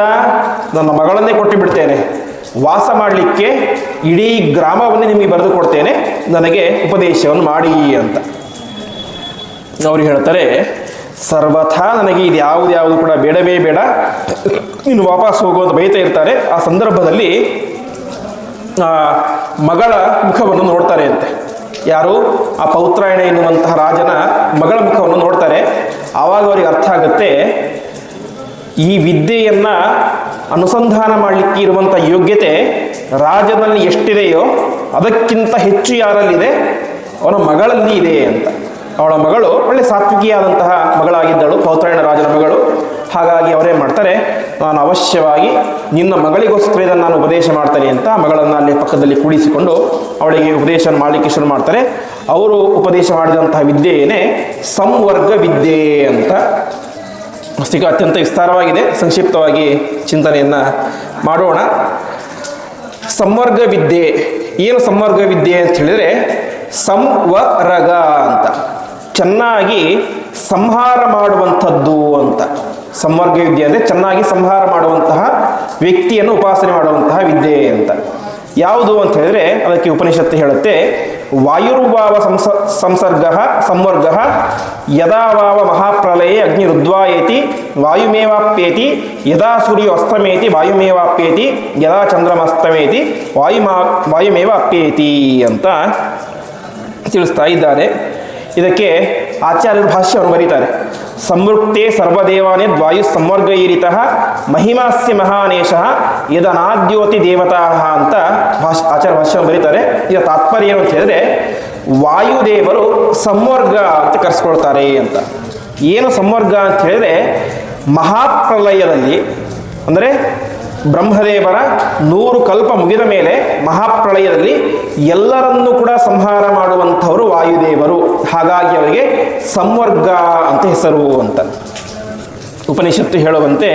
ನನ್ನ ಮಗಳನ್ನೇ ಕೊಟ್ಟು ಬಿಡ್ತೇನೆ, ವಾಸ ಮಾಡಲಿಕ್ಕೆ ಇಡೀ ಗ್ರಾಮವನ್ನೇ ನಿಮಗೆ ಬರೆದು ಕೊಡ್ತೇನೆ, ನನಗೆ ಉಪದೇಶವನ್ನು ಮಾಡಿ ಅಂತ. ಅವ್ರು ಹೇಳ್ತಾರೆ, ಸರ್ವಥಾ ನನಗೆ ಇದು ಯಾವುದು ಕೂಡ ಬೇಡವೇ ಬೇಡ, ನೀನು ವಾಪಸ್ ಹೋಗುವಂತ ಬೈತಾ ಇರ್ತಾರೆ. ಆ ಸಂದರ್ಭದಲ್ಲಿ ಮಗಳ ಮುಖವನ್ನು ನೋಡ್ತಾರೆ ಅಂತೆ. ಯಾರು? ಆ ಪೌತ್ರಾಯಣ ಎನ್ನುವಂತಹ ರಾಜನ ಮಗಳ ಮುಖವನ್ನು ನೋಡ್ತಾರೆ. ಆವಾಗ ಅವರಿಗೆ ಅರ್ಥ ಆಗುತ್ತೆ, ಈ ವಿದ್ಯೆಯನ್ನು ಅನುಸಂಧಾನ ಮಾಡಲಿಕ್ಕೆ ಇರುವಂಥ ಯೋಗ್ಯತೆ ರಾಜನಲ್ಲಿ ಎಷ್ಟಿದೆಯೋ ಅದಕ್ಕಿಂತ ಹೆಚ್ಚು ಯಾರಲ್ಲಿದೆ? ಅವನ ಮಗಳಲ್ಲಿ ಇದೆ ಅಂತ. ಅವಳ ಮಗಳು ಒಳ್ಳೆ ಸಾತ್ವಿಕಿಯಾದಂತಹ ಮಗಳಾಗಿದ್ದಳು, ಪೌತ್ರಾಯಣ ರಾಜನ ಮಗಳು. ಹಾಗಾಗಿ ಅವರೇನು ಮಾಡ್ತಾರೆ, ನಾನು ಅವಶ್ಯವಾಗಿ ನಿನ್ನ ಮಗಳಿಗೋಸ್ಕರ ಇದನ್ನು ನಾನು ಉಪದೇಶ ಮಾಡ್ತೇನೆ ಅಂತ ಮಗಳನ್ನು ಅಲ್ಲಿ ಪಕ್ಕದಲ್ಲಿ ಕೂಡಿಸಿಕೊಂಡು ಅವಳಿಗೆ ಉಪದೇಶ ಮಾಡಲಿಕ್ಕೆ ಶುರು ಮಾಡ್ತಾರೆ. ಅವರು ಉಪದೇಶ ಮಾಡಿದಂತಹ ವಿದ್ಯೆಯೇ ಸಂವರ್ಗ ವಿದ್ಯೆ ಅಂತ. ಅತ್ಯಂತ ವಿಸ್ತಾರವಾಗಿದೆ, ಸಂಕ್ಷಿಪ್ತವಾಗಿ ಚಿಂತನೆಯನ್ನು ಮಾಡೋಣ. ಸಂವರ್ಗ ವಿದ್ಯೆ ಏನು? ಸಂವರ್ಗ ವಿದ್ಯೆ ಅಂತ ಹೇಳಿದರೆ ಸಂವರಗ ಅಂತ, ಚೆನ್ನಾಗಿ ಸಂಹಾರ ಮಾಡುವಂಥದ್ದು ಅಂತ. ಸಂವರ್ಗ ವಿದ್ಯೆ ಅಂದರೆ ಚೆನ್ನಾಗಿ ಸಂಹಾರ ಮಾಡುವಂತಹ ವ್ಯಕ್ತಿಯನ್ನು ಉಪಾಸನೆ ಮಾಡುವಂತಹ ವಿದ್ಯೆ ಅಂತ. ಯಾವುದು ಅಂತ ಹೇಳಿದ್ರೆ ಅದಕ್ಕೆ ಉಪನಿಷತ್ತು ಹೇಳುತ್ತೆ, ವಾಯುರ್ವಾವ ಸಂಸರ್ಗ ಸಂವರ್ಗ ಯದಾ ವಾವ ಮಹಾಪ್ರಲಯೇ ಅಗ್ನಿರುದ್ವಾಯೇತಿ ವಾಯುಮೇವಾಪ್ಯೇತಿ ಯದಾ ಸೂರ್ಯ ಅಸ್ತಮೇತಿ ವಾಯುಮೇವಾಪ್ಯೇತಿ ಯದಾ ಚಂದ್ರಮಸ್ತಮೇತಿ ವಾಯುಮೇವ ಅಪ್ಯೇತಿ ಅಂತ ತಿಳಿಸ್ತಾ ಇದ್ದಾರೆ. ಇದಕ್ಕೆ ಆಚಾರ್ಯರು ಭಾಷ್ಯವನ್ನು ಬರೀತಾರೆ. ಸಂವೃಕ್ತೆ ಸರ್ವದೇವಾನೇ ದ್ವಾಯು ಸಂವರ್ಗೈರಿತಃ ಮಹಿಮಾಸ್ಯ ಮಹಾನೇಶಃ ಯದನಾದ್ಯೋತಿ ದೇವತಾ ಅಂತ ಆಚಾರ್ಯ ಭಾಷ್ಯವನ್ನು ಬರೀತಾರೆ. ಇದರ ತಾತ್ಪರ್ಯ ಏನು ಅಂತ ಹೇಳಿದ್ರೆ, ವಾಯುದೇವರು ಸಂವರ್ಗ ಅಂತ ಕರೆಸ್ಕೊಳ್ತಾರೆ ಅಂತ. ಏನು ಸಂವರ್ಗ ಅಂತ ಹೇಳಿದ್ರೆ, ಮಹಾಪ್ರಲಯದಲ್ಲಿ ಅಂದರೆ ಬ್ರಹ್ಮದೇವರ 100 ಕಲ್ಪ ಮುಗಿದ ಮೇಲೆ ಮಹಾಪ್ರಳಯದಲ್ಲಿ ಎಲ್ಲರನ್ನೂ ಕೂಡ ಸಂಹಾರ ಮಾಡುವಂಥವರು ವಾಯುದೇವರು. ಹಾಗಾಗಿ ಅವರಿಗೆ ಸಂವರ್ಗ ಅಂತ ಹೆಸರು ಅಂತ. ಉಪನಿಷತ್ತು ಹೇಳುವಂತೆ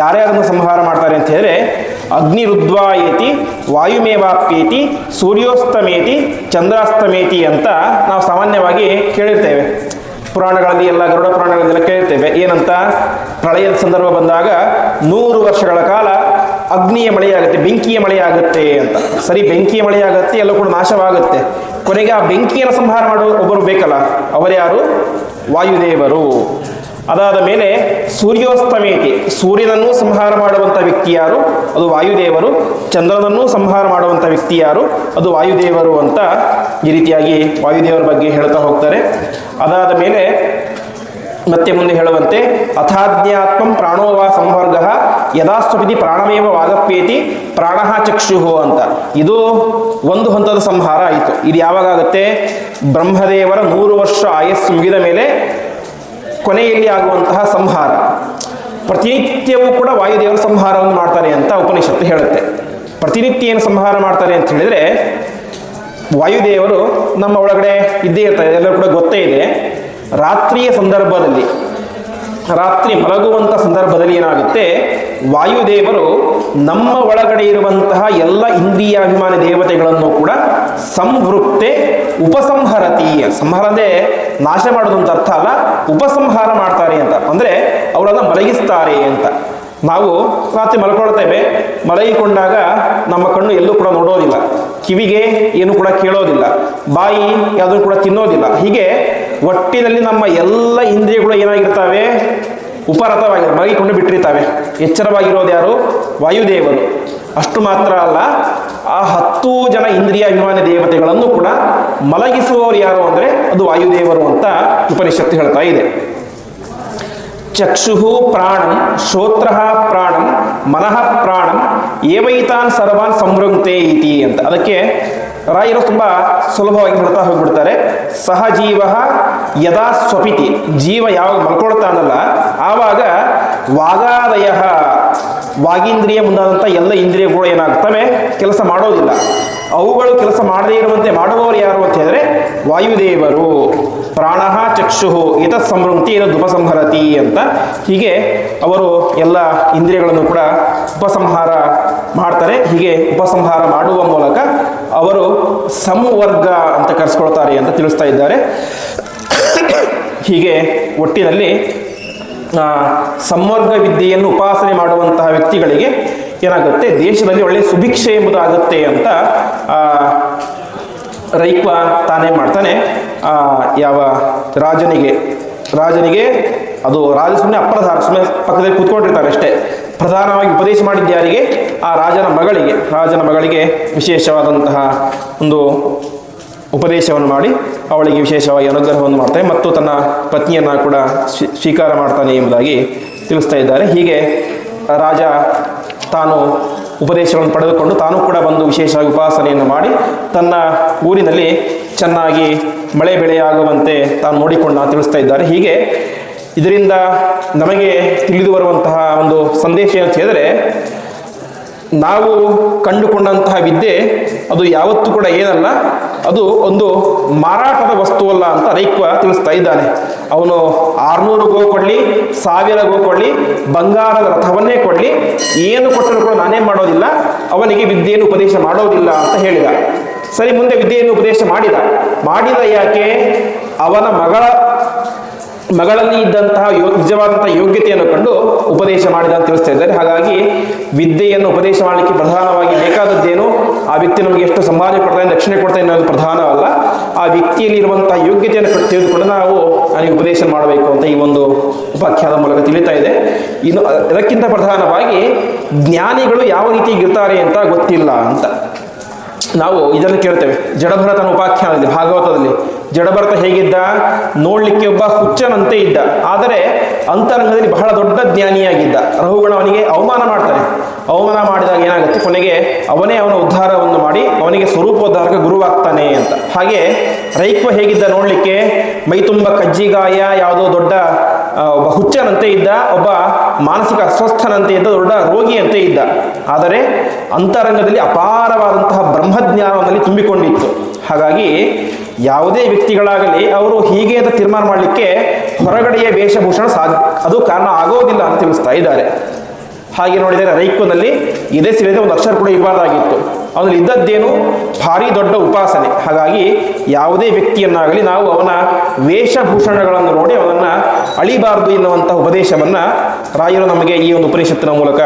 ಯಾರ್ಯಾರನ್ನು ಸಂಹಾರ ಮಾಡ್ತಾರೆ ಅಂತ ಹೇಳಿದ್ರೆ, ಅಗ್ನಿರುದ್ವಾಯೇತಿ ವಾಯುಮೇವಾಪ್ಯೇತಿ ಸೂರ್ಯೋಸ್ತಮೇತಿ ಚಂದ್ರಾಸ್ತಮೇತಿ ಅಂತ ನಾವು ಸಾಮಾನ್ಯವಾಗಿ ಕೇಳಿರ್ತೇವೆ. ಪುರಾಣಗಳಲ್ಲಿ ಎಲ್ಲ, ಗರುಡ ಪುರಾಣಗಳಲ್ಲೆಲ್ಲ ಕೇಳಿರ್ತೇವೆ. ಏನಂತ? ಪ್ರಳಯದ ಸಂದರ್ಭ ಬಂದಾಗ 100 ವರ್ಷಗಳ ಕಾಲ ಅಗ್ನಿಯ ಮಳೆಯಾಗುತ್ತೆ, ಬೆಂಕಿಯ ಮಳೆಯಾಗುತ್ತೆ ಅಂತ. ಸರಿ, ಬೆಂಕಿಯ ಮಳೆಯಾಗುತ್ತೆ, ಎಲ್ಲ ಕೂಡ ನಾಶವಾಗುತ್ತೆ. ಕೊನೆಗೆ ಆ ಬೆಂಕಿಯನ್ನು ಸಂಹಾರ ಮಾಡುವ ಒಬ್ಬರು ಬೇಕಲ್ಲ, ಅವರ್ಯಾರು? ವಾಯುದೇವರು. ಅದಾದ ಮೇಲೆ ಸೂರ್ಯೋಸ್ತಮೇತಿ, ಸೂರ್ಯನನ್ನೂ ಸಂಹಾರ ಮಾಡುವಂಥ ವ್ಯಕ್ತಿ ಯಾರು? ಅದು ವಾಯುದೇವರು. ಚಂದ್ರನನ್ನೂ ಸಂಹಾರ ಮಾಡುವಂಥ ವ್ಯಕ್ತಿ ಯಾರು? ಅದು ವಾಯುದೇವರು ಅಂತ ಈ ರೀತಿಯಾಗಿ ವಾಯುದೇವರ ಬಗ್ಗೆ ಹೇಳ್ತಾ ಹೋಗ್ತಾರೆ. ಅದಾದ ಮೇಲೆ ಮತ್ತೆ ಮುಂದೆ ಹೇಳುವಂತೆ, ಅಥಾಧ್ಯಾತ್ಮಂ ಪ್ರಾಣೋವಾ ಸಂವರ್ಗ ಯದಾಸ್ವಪಿತಿ ಪ್ರಾಣಮೇವ ವಾಗಪ್ಯೇತಿ ಪ್ರಾಣಃ ಚಕ್ಷುಹು ಅಂತ. ಇದು ಒಂದು ಹಂತದ ಸಂಹಾರ ಆಯಿತು. ಇದು ಯಾವಾಗುತ್ತೆ? ಬ್ರಹ್ಮದೇವರ 100 ವರ್ಷ ಆಯಸ್ಸು ಮುಗಿದ ಮೇಲೆ ಕೊನೆಯಲ್ಲಿ ಆಗುವಂತಹ ಸಂಹಾರ. ಪ್ರತಿನಿತ್ಯವೂ ಕೂಡ ವಾಯುದೇವರು ಸಂಹಾರವನ್ನು ಮಾಡ್ತಾರೆ ಅಂತ ಉಪನಿಷತ್ತು ಹೇಳುತ್ತೆ. ಪ್ರತಿನಿತ್ಯ ಏನು ಸಂಹಾರ ಮಾಡ್ತಾರೆ ಅಂತ ಹೇಳಿದರೆ, ವಾಯುದೇವರು ನಮ್ಮ ಒಳಗಡೆ ಇದ್ದೇ ಇರ್ತಾರೆ, ಎಲ್ಲರೂ ಕೂಡ ಗೊತ್ತೇ ಇದೆ. ರಾತ್ರಿಯ ಸಂದರ್ಭದಲ್ಲಿ, ರಾತ್ರಿ ಮಲಗುವಂಥ ಸಂದರ್ಭದಲ್ಲಿ ಏನಾಗುತ್ತೆ, ವಾಯುದೇವರು ನಮ್ಮ ಒಳಗಡೆ ಇರುವಂತಹ ಎಲ್ಲ ಇಂದ್ರಿಯಾಭಿಮಾನಿ ದೇವತೆಗಳನ್ನು ಕೂಡ ಸಂವೃಕ್ತೆ ಉಪಸಂಹರತಿ. ಸಂಹಾರ ಅಂದರೆ ನಾಶ ಮಾಡೋದು ಅಂತ ಅರ್ಥ ಅಲ್ಲ, ಉಪಸಂಹಾರ ಮಾಡ್ತಾರೆ ಅಂತ. ಅಂದರೆ ಅವರನ್ನು ಮಲಗಿಸ್ತಾರೆ ಅಂತ. ನಾವು ರಾತ್ರಿ ಮಲ್ಕೊಳ್ತೇವೆ, ಮಲಗಿಕೊಂಡಾಗ ನಮ್ಮ ಕಣ್ಣು ಎಲ್ಲೂ ಕೂಡ ನೋಡೋದಿಲ್ಲ, ಕಿವಿಗೆ ಏನು ಕೂಡ ಕೇಳೋದಿಲ್ಲ, ಬಾಯಿ ಯಾವುದನ್ನು ಕೂಡ ತಿನ್ನೋದಿಲ್ಲ. ಹೀಗೆ ಒಟ್ಟಿನಲ್ಲಿ ನಮ್ಮ ಎಲ್ಲ ಇಂದ್ರಿಯಗಳು ಏನಾಗಿರ್ತವೆ? ಉಪರತವಾಗಿ ಮಲಗಿಕೊಂಡು ಬಿಟ್ಟಿರ್ತಾವೆ. ಎಚ್ಚರವಾಗಿರೋದು ಯಾರು? ವಾಯುದೇವರು. ಅಷ್ಟು ಮಾತ್ರ ಅಲ್ಲ, ಆ 10 ಜನ ಇಂದ್ರಿಯಾಭಿಮಾನಿ ದೇವತೆಗಳನ್ನು ಕೂಡ ಮಲಗಿಸುವವರು ಯಾರು ಅಂದರೆ ಅದು ವಾಯುದೇವರು ಅಂತ ಉಪನಿಷತ್ತು ಹೇಳ್ತಾ ಇದೆ. ಚಕ್ಷು ಪ್ರಾಣಂ, ಶ್ರೋತ್ರ ಪ್ರಾಣಂ, ಮನಃ ಪ್ರಾಣಂ, ಏವೈತಾನ್ ಸರ್ವಾನ್ ಸಂವೃಂಕ್ತೆ ಇತಿ ಅಂತ. ಅದಕ್ಕೆ ರಾಯರು ತುಂಬ ಸುಲಭವಾಗಿ ಹೇಳ್ತಾ ಹೋಗ್ಬಿಡ್ತಾರೆ. ಸಹಜೀವ ಯದಾ ಸ್ವಪಿತಿ, ಜೀವ ಯಾವಾಗ ಮಲ್ಕೊಳ್ತಾನಲ್ಲ ಆವಾಗ ವಾಗಾದಯ, ವಾಗೀಂದ್ರಿಯ ಮುಂದಾದಂಥ ಎಲ್ಲ ಇಂದ್ರಿಯಗಳು ಏನಾಗ್ತವೆ, ಕೆಲಸ ಮಾಡೋದಿಲ್ಲ. ಅವುಗಳು ಕೆಲಸ ಮಾಡದೇ ಇರುವಂತೆ ಮಾಡುವವರು ಯಾರು ಅಂತ ಹೇಳಿದ್ರೆ ವಾಯುದೇವರು. ಪ್ರಾಣ ಚಕ್ಷು ಏತತ್ ಸಂವೃಂಕ್ತಿ ಏತದ್ ಉಪಸಂಹರತಿ ಅಂತ. ಹೀಗೆ ಅವರು ಎಲ್ಲ ಇಂದ್ರಿಯಗಳನ್ನು ಕೂಡ ಉಪಸಂಹಾರ ಮಾಡ್ತಾರೆ. ಹೀಗೆ ಉಪಸಂಹಾರ ಮಾಡುವ ಮೂಲಕ ಅವರು ಸಂವರ್ಗ ಅಂತ ಕರೆಸ್ಕೊಳ್ತಾರೆ ಅಂತ ತಿಳಿಸ್ತಾ ಇದ್ದಾರೆ. ಹೀಗೆ ಒಟ್ಟಿನಲ್ಲಿ ಸಂವರ್ಗ ವಿದ್ಯೆಯನ್ನು ಉಪಾಸನೆ ಮಾಡುವಂತಹ ವ್ಯಕ್ತಿಗಳಿಗೆ ಏನಾಗುತ್ತೆ, ದೇಶದಲ್ಲಿ ಒಳ್ಳೆಯ ಸುಭಿಕ್ಷೆ ಎಂಬುದಾಗುತ್ತೆ ಅಂತ ರೈಕ್ವ ತಾನೇ ಮಾಡ್ತಾನೆ. ಯಾವ ರಾಜನಿಗೆ ಅದು ರಾಜ ಸುಮ್ಮನೆ ಅಪ್ರಧಾನ, ಸುಮ್ಮನೆ ಪಕ್ಕದಲ್ಲಿ ಕೂತ್ಕೊಂಡಿರ್ತಾರೆ ಅಷ್ಟೇ. ಪ್ರಧಾನವಾಗಿ ಉಪದೇಶ ಮಾಡಿದ್ಯಾರಿಗೆ, ಆ ರಾಜನ ಮಗಳಿಗೆ ವಿಶೇಷವಾದಂತಹ ಒಂದು ಉಪದೇಶವನ್ನು ಮಾಡಿ ಅವಳಿಗೆ ವಿಶೇಷವಾಗಿ ಅನುಗ್ರಹವನ್ನು ಮಾಡ್ತಾನೆ ಮತ್ತು ತನ್ನ ಪತ್ನಿಯನ್ನು ಕೂಡ ಸ್ವೀಕಾರ ಮಾಡ್ತಾನೆ ಎಂಬುದಾಗಿ ತಿಳಿಸ್ತಾ ಇದ್ದಾರೆ. ಹೀಗೆ ರಾಜ ತಾನು ಉಪದೇಶಗಳನ್ನು ಪಡೆದುಕೊಂಡು ತಾನು ಕೂಡ ಬಂದು ವಿಶೇಷವಾಗಿ ಉಪಾಸನೆಯನ್ನು ಮಾಡಿ ತನ್ನ ಊರಿನಲ್ಲಿ ಚೆನ್ನಾಗಿ ಮಳೆ ಬೆಳೆಯಾಗುವಂತೆ ತಾನು ನೋಡಿಕೊಂಡ ತಿಳಿಸ್ತಾ ಇದ್ದಾರೆ. ಹೀಗೆ ಇದರಿಂದ ನಮಗೆ ತಿಳಿದು ಬರುವಂತಹ ಒಂದು ಸಂದೇಶ ಅಂತ ಹೇಳಿದರೆ, ನಾವು ಕಂಡುಕೊಂಡಂತಹ ವಿದ್ಯೆ ಅದು ಯಾವತ್ತೂ ಕೂಡ ಏನಲ್ಲ, ಅದು ಒಂದು ಮಾರಾಟದ ವಸ್ತುವಲ್ಲ ಅಂತ ರೈಕ್ವ ತಿಳಿಸ್ತಾ ಇದ್ದಾನೆ. ಅವನು 600 ಗೋ ಕೊಡಲಿ, 1000 ಗೋ ಕೊಡಲಿ, ಬಂಗಾರದ ರಥವನ್ನೇ ಕೊಡಲಿ, ಏನು ಕೊಟ್ಟರೂ ಕೂಡ ನಾನೇ ಮಾಡೋದಿಲ್ಲ, ಅವನಿಗೆ ವಿದ್ಯೆಯನ್ನು ಉಪದೇಶ ಮಾಡೋದಿಲ್ಲ ಅಂತ ಹೇಳಿದ. ಸರಿ, ಮುಂದೆ ವಿದ್ಯೆಯನ್ನು ಉಪದೇಶ ಮಾಡಿದ ಯಾಕೆ? ಅವನ ಮಗಳಲ್ಲಿ ಇದ್ದಂತಹ ನಿಜವಾದಂತಹ ಯೋಗ್ಯತೆಯನ್ನು ಕಂಡು ಉಪದೇಶ ಮಾಡಿದ ಅಂತ ತಿಳಿಸ್ತಾ ಇದ್ದಾರೆ. ಹಾಗಾಗಿ ವಿದ್ಯೆಯನ್ನು ಉಪದೇಶ ಮಾಡಲಿಕ್ಕೆ ಪ್ರಧಾನವಾಗಿ ಬೇಕಾದದ್ದೇನು, ಆ ವ್ಯಕ್ತಿ ನಮಗೆ ಎಷ್ಟು ಸಂಭಾವನೆ ಕೊಡ್ತಾನೆ, ದಕ್ಷಿಣೆ ಕೊಡ್ತಾನೆ ಅನ್ನೋದು ಪ್ರಧಾನವಲ್ಲ, ಆ ವ್ಯಕ್ತಿಯಲ್ಲಿ ಇರುವಂತಹ ಯೋಗ್ಯತೆಯನ್ನು ತಿಳಿದುಕೊಂಡು ನಾವು ಅವನಿಗೆ ಉಪದೇಶ ಮಾಡಬೇಕು ಅಂತ ಈ ಒಂದು ಉಪಾಖ್ಯಾನದ ಮೂಲಕ ತಿಳಿತಾ ಇದೆ. ಇನ್ನು ಅದಕ್ಕಿಂತ ಪ್ರಧಾನವಾಗಿ ಜ್ಞಾನಿಗಳು ಯಾವ ರೀತಿ ಇರ್ತಾರೆ ಅಂತ ಗೊತ್ತಿಲ್ಲ ಅಂತ ನಾವು ಇದನ್ನು ಕೇಳ್ತೇವೆ. ಜಡಭರತನ ಉಪಾಖ್ಯಾನದಲ್ಲಿ, ಭಾಗವತದಲ್ಲಿ ಜಡಭರತ ಹೇಗಿದ್ದ? ನೋಡ್ಲಿಕ್ಕೆ ಒಬ್ಬ ಹುಚ್ಚನಂತೆ ಇದ್ದ, ಆದರೆ ಅಂತರಂಗದಲ್ಲಿ ಬಹಳ ದೊಡ್ಡ ಜ್ಞಾನಿಯಾಗಿದ್ದ. ರಘುಗಣ ಅವನಿಗೆ ಅವಮಾನ ಮಾಡ್ತಾನೆ. ಅವಮಾನ ಮಾಡಿದಾಗ ಏನಾಗುತ್ತೆ, ಕೊನೆಗೆ ಅವನೇ ಅವನ ಉದ್ಧಾರವನ್ನು ಮಾಡಿ ಅವನಿಗೆ ಸ್ವರೂಪೋದ್ಧಾರಕ ಗುರುವಾಗ್ತಾನೆ ಅಂತ. ಹಾಗೆ ರೈಕ್ವ ಹೇಗಿದ್ದ? ನೋಡ್ಲಿಕ್ಕೆ ಮೈ ತುಂಬ ಕಜ್ಜಿಗಾಯ, ಯಾವುದೋ ದೊಡ್ಡ ಒಬ್ಬ ಹುಚ್ಚನಂತೆ ಇದ್ದ, ಒಬ್ಬ ಮಾನಸಿಕ ಅಸ್ವಸ್ಥನಂತೆ ಇದ್ದ, ದೊಡ್ಡ ರೋಗಿಯಂತೆ ಇದ್ದ. ಆದರೆ ಅಂತರಂಗದಲ್ಲಿ ಅಪಾರವಾದಂತಹ ಬ್ರಹ್ಮಜ್ಞಾನದಲ್ಲಿ ತುಂಬಿಕೊಂಡಿತ್ತು. ಹಾಗಾಗಿ ಯಾವುದೇ ವ್ಯಕ್ತಿಗಳಾಗಲಿ ಅವರು ಹೀಗೆ ಅಂತ ತೀರ್ಮಾನ ಮಾಡಲಿಕ್ಕೆ ಹೊರಗಡೆಯ ವೇಷಭೂಷಣ ಅದು ಕಾರಣ ಆಗೋದಿಲ್ಲ ಅಂತ ತಿಳಿಸ್ತಾ ಇದ್ದಾರೆ. ಹಾಗೆ ನೋಡಿದರೆ ರೈಕ್ವದಲ್ಲಿ ಇದೇ ಸಿರಿದ ಒಂದು ಅಕ್ಷರ ಕೂಡ ಇರಬಾರ್ದಾಗಿತ್ತು. ಅವನಲ್ಲಿ ಇದ್ದದ್ದೇನು? ಭಾರಿ ದೊಡ್ಡ ಉಪಾಸನೆ. ಹಾಗಾಗಿ ಯಾವುದೇ ವ್ಯಕ್ತಿಯನ್ನಾಗಲಿ ನಾವು ಅವನ ವೇಷಭೂಷಣಗಳನ್ನು ನೋಡಿ ಅವನನ್ನು ಅಳಿಬಾರದು ಎನ್ನುವಂಥ ಉಪದೇಶವನ್ನು ರಾಯರು ನಮಗೆ ಈ ಒಂದು ಉಪನಿಷತ್ತಿನ ಮೂಲಕ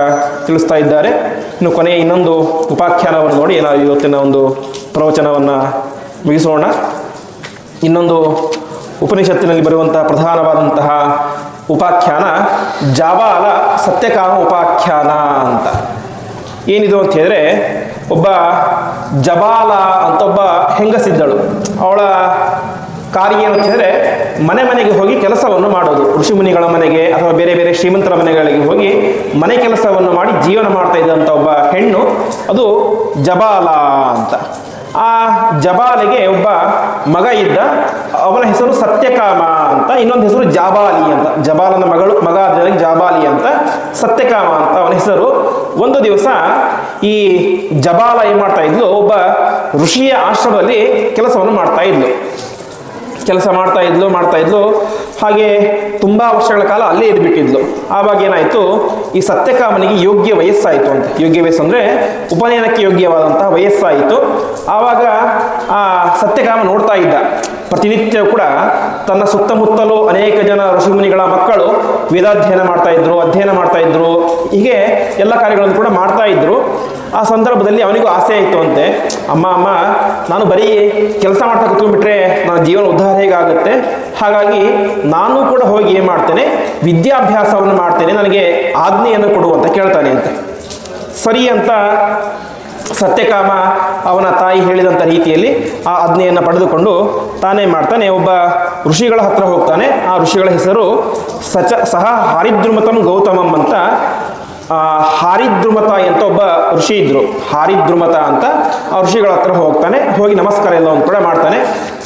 ತಿಳಿಸ್ತಾ ಇದ್ದಾರೆ. ಇನ್ನು ಕೊನೆಯ ಇನ್ನೊಂದು ಉಪಾಖ್ಯಾನವನ್ನು ನೋಡಿ ನಾವು ಇವತ್ತಿನ ಒಂದು ಪ್ರವಚನವನ್ನು ಮುಗಿಸೋಣ. ಇನ್ನೊಂದು ಉಪನಿಷತ್ತಿನಲ್ಲಿ ಬರುವಂತಹ ಪ್ರಧಾನವಾದಂತಹ ಉಪಾಖ್ಯಾನ ಜಾಬಾಲ ಸತ್ಯಕಾಮ ಉಪಾಖ್ಯಾನ ಅಂತ. ಏನಿದು ಅಂತ ಹೇಳಿದ್ರೆ, ಒಬ್ಬ ಜಬಾಲ ಅಂತ ಒಬ್ಬ ಹೆಂಗಸಿದ್ದಳು. ಅವಳ ಕಾರ್ಯ ಏನು ಅಂತ ಹೇಳಿದ್ರೆ ಮನೆಗೆ ಹೋಗಿ ಕೆಲಸವನ್ನು ಮಾಡೋದು. ಋಷಿಮುನಿಗಳ ಮನೆಗೆ ಅಥವಾ ಬೇರೆ ಬೇರೆ ಶ್ರೀಮಂತರ ಮನೆಗಳಿಗೆ ಹೋಗಿ ಮನೆ ಕೆಲಸವನ್ನು ಮಾಡಿ ಜೀವನ ಮಾಡ್ತಾ ಇದ್ದಂಥ ಒಬ್ಬ ಹೆಣ್ಣು, ಅದು ಜಬಾಲ ಅಂತ. ಆ ಜಬಾಲಿಗೆ ಒಬ್ಬ ಮಗ ಇದ್ದ, ಅವನ ಹೆಸರು ಸತ್ಯಕಾಮ ಅಂತ, ಇನ್ನೊಂದು ಹೆಸರು ಜಾಬಾಲಿ ಅಂತ. ಜಬಾಲನ ಮಗ ಜಾಬಾಲಿ ಅಂತ, ಸತ್ಯಕಾಮ ಅಂತ ಅವನ ಹೆಸರು. ಒಂದು ದಿವಸ ಈ ಜಬಾಲ ಏನು ಮಾಡ್ತಾ ಇದ್ಲು, ಒಬ್ಬ ಋಷಿಯ ಆಶ್ರಮದಲ್ಲಿ ಕೆಲಸವನ್ನು ಮಾಡ್ತಾ ಇದ್ಲು. ಹಾಗೆ ತುಂಬ ವರ್ಷಗಳ ಕಾಲ ಅಲ್ಲೇ ಇದ್ಬಿಟ್ಟಿದ್ಲು. ಆವಾಗ ಏನಾಯಿತು, ಈ ಸತ್ಯಕಾಮನಿಗೆ ಯೋಗ್ಯ ವಯಸ್ಸಾಯಿತು ಅಂತ. ಯೋಗ್ಯ ವಯಸ್ಸು ಅಂದರೆ ಉಪನಯನಕ್ಕೆ ಯೋಗ್ಯವಾದಂತಹ ವಯಸ್ಸಾಯಿತು. ಆವಾಗ ಆ ಸತ್ಯಕಾಮ ನೋಡ್ತಾ ಇದ್ದ, ಪ್ರತಿನಿತ್ಯ ಕೂಡ ತನ್ನ ಸುತ್ತಮುತ್ತಲೂ ಅನೇಕ ಜನ ಋಷಿಮುನಿಗಳ ಮಕ್ಕಳು ವೇದಾಧ್ಯಯನ ಅಧ್ಯಯನ ಮಾಡ್ತಾ ಇದ್ರು, ಹೀಗೆ ಎಲ್ಲ ಕಾರ್ಯಗಳನ್ನು ಕೂಡ ಮಾಡ್ತಾ ಇದ್ರು. ಆ ಸಂದರ್ಭದಲ್ಲಿ ಅವನಿಗೂ ಆಸೆ ಆಯಿತು ಅಂತೆ, ಅಮ್ಮ ನಾನು ಬರೀ ಕೆಲಸ ಮಾಡ್ತಾ ಕೂತ್ಕೊಂಡ್ಬಿಟ್ರೆ ನನ್ನ ಜೀವನ ಉದ್ಧಾರ ಹೇಗಾಗುತ್ತೆ, ಹಾಗಾಗಿ ನಾನು ಕೂಡ ಹೋಗಿ ಏನು ಮಾಡ್ತೇನೆ, ವಿದ್ಯಾಭ್ಯಾಸವನ್ನು ಮಾಡ್ತೇನೆ, ನನಗೆ ಆಜ್ಞೆಯನ್ನು ಕೊಡು ಅಂತ ಕೇಳ್ತಾನೆ ಅಂತೆ. ಸರಿ ಅಂತ ಸತ್ಯಕಾಮ ಅವನ ತಾಯಿ ಹೇಳಿದಂಥ ರೀತಿಯಲ್ಲಿ ಆ ಆಜ್ಞೆಯನ್ನು ಪಡೆದುಕೊಂಡು ತಾನೇ ಮಾಡ್ತಾನೆ, ಒಬ್ಬ ಋಷಿಗಳ ಹತ್ರ ಹೋಗ್ತಾನೆ. ಆ ಋಷಿಗಳ ಹೆಸರು ಸಹ ಹಾರಿದ್ರುಮತಂ ಗೌತಮಂ ಅಂತ. ಹಾರಿದ್ರುಮತ ಅಂತ ಒಬ್ಬ ಋಷಿ ಇದ್ರು, ಹಾರಿದ್ರುಮತ ಅಂತ. ಆ ಋಷಿಗಳ ಹತ್ರ ಹೋಗ್ತಾನೆ, ಹೋಗಿ ನಮಸ್ಕಾರ ಎಲ್ಲವನ್ನು ಕೂಡ ಮಾಡ್ತಾನೆ.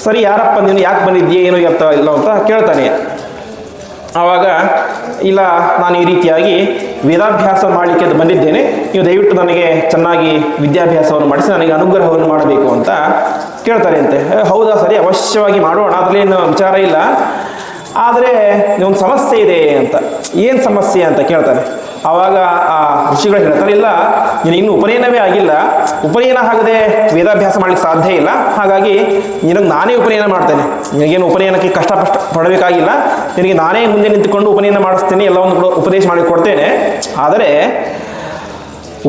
ಸರಿ, ಯಾರಪ್ಪ ನೀನು, ಯಾಕೆ ಬಂದಿದ್ದೀಯ, ಏನು ಅರ್ಥ ಇಲ್ಲ ಅಂತ ಕೇಳ್ತಾನೆ. ಆವಾಗ, ಇಲ್ಲ, ನಾನು ಈ ರೀತಿಯಾಗಿ ವೇದಾಭ್ಯಾಸ ಮಾಡಲಿಕ್ಕೆ ಬಂದಿದ್ದೇನೆ, ನೀವು ದಯವಿಟ್ಟು ನನಗೆ ಚೆನ್ನಾಗಿ ವಿದ್ಯಾಭ್ಯಾಸವನ್ನು ಮಾಡಿಸಿ ನನಗೆ ಅನುಗ್ರಹವನ್ನು ಮಾಡಬೇಕು ಅಂತ ಕೇಳ್ತಾರೆ ಅಂತೆ. ಹೌದಾ, ಸರಿ, ಅವಶ್ಯವಾಗಿ ಮಾಡೋಣ, ಅದರಲ್ಲೇನು ವಿಚಾರ ಇಲ್ಲ. ಆದರೆ ಒಂದು ಸಮಸ್ಯೆ ಇದೆ ಅಂತ. ಏನು ಸಮಸ್ಯೆ ಅಂತ ಕೇಳ್ತಾನೆ. ಆವಾಗ ಆ ಋಷಿಗಳು ಹೇಳ್ತಾರೆ, ಇಲ್ಲ, ನೀನು ಇನ್ನೂ ಉಪನಯನವೇ ಆಗಿಲ್ಲ, ಉಪನಯನ ಆಗದೆ ವೇದಾಭ್ಯಾಸ ಮಾಡಲಿಕ್ಕೆ ಸಾಧ್ಯ ಇಲ್ಲ, ಹಾಗಾಗಿ ನಿನಗೆ ನಾನೇ ಉಪನಯನ ಮಾಡ್ತೇನೆ. ನಿನಗೇನು ಉಪನಯನಕ್ಕೆ ಕಷ್ಟ ಪಡಬೇಕಾಗಿಲ್ಲ, ನಿನಗೆ ನಾನೇ ಮುಂದೆ ನಿಂತುಕೊಂಡು ಉಪನಯನ ಮಾಡಿಸ್ತೇನೆ, ಎಲ್ಲವನ್ನು ಕೂಡ ಉಪದೇಶ ಮಾಡಿ ಕೊಡ್ತೇನೆ. ಆದರೆ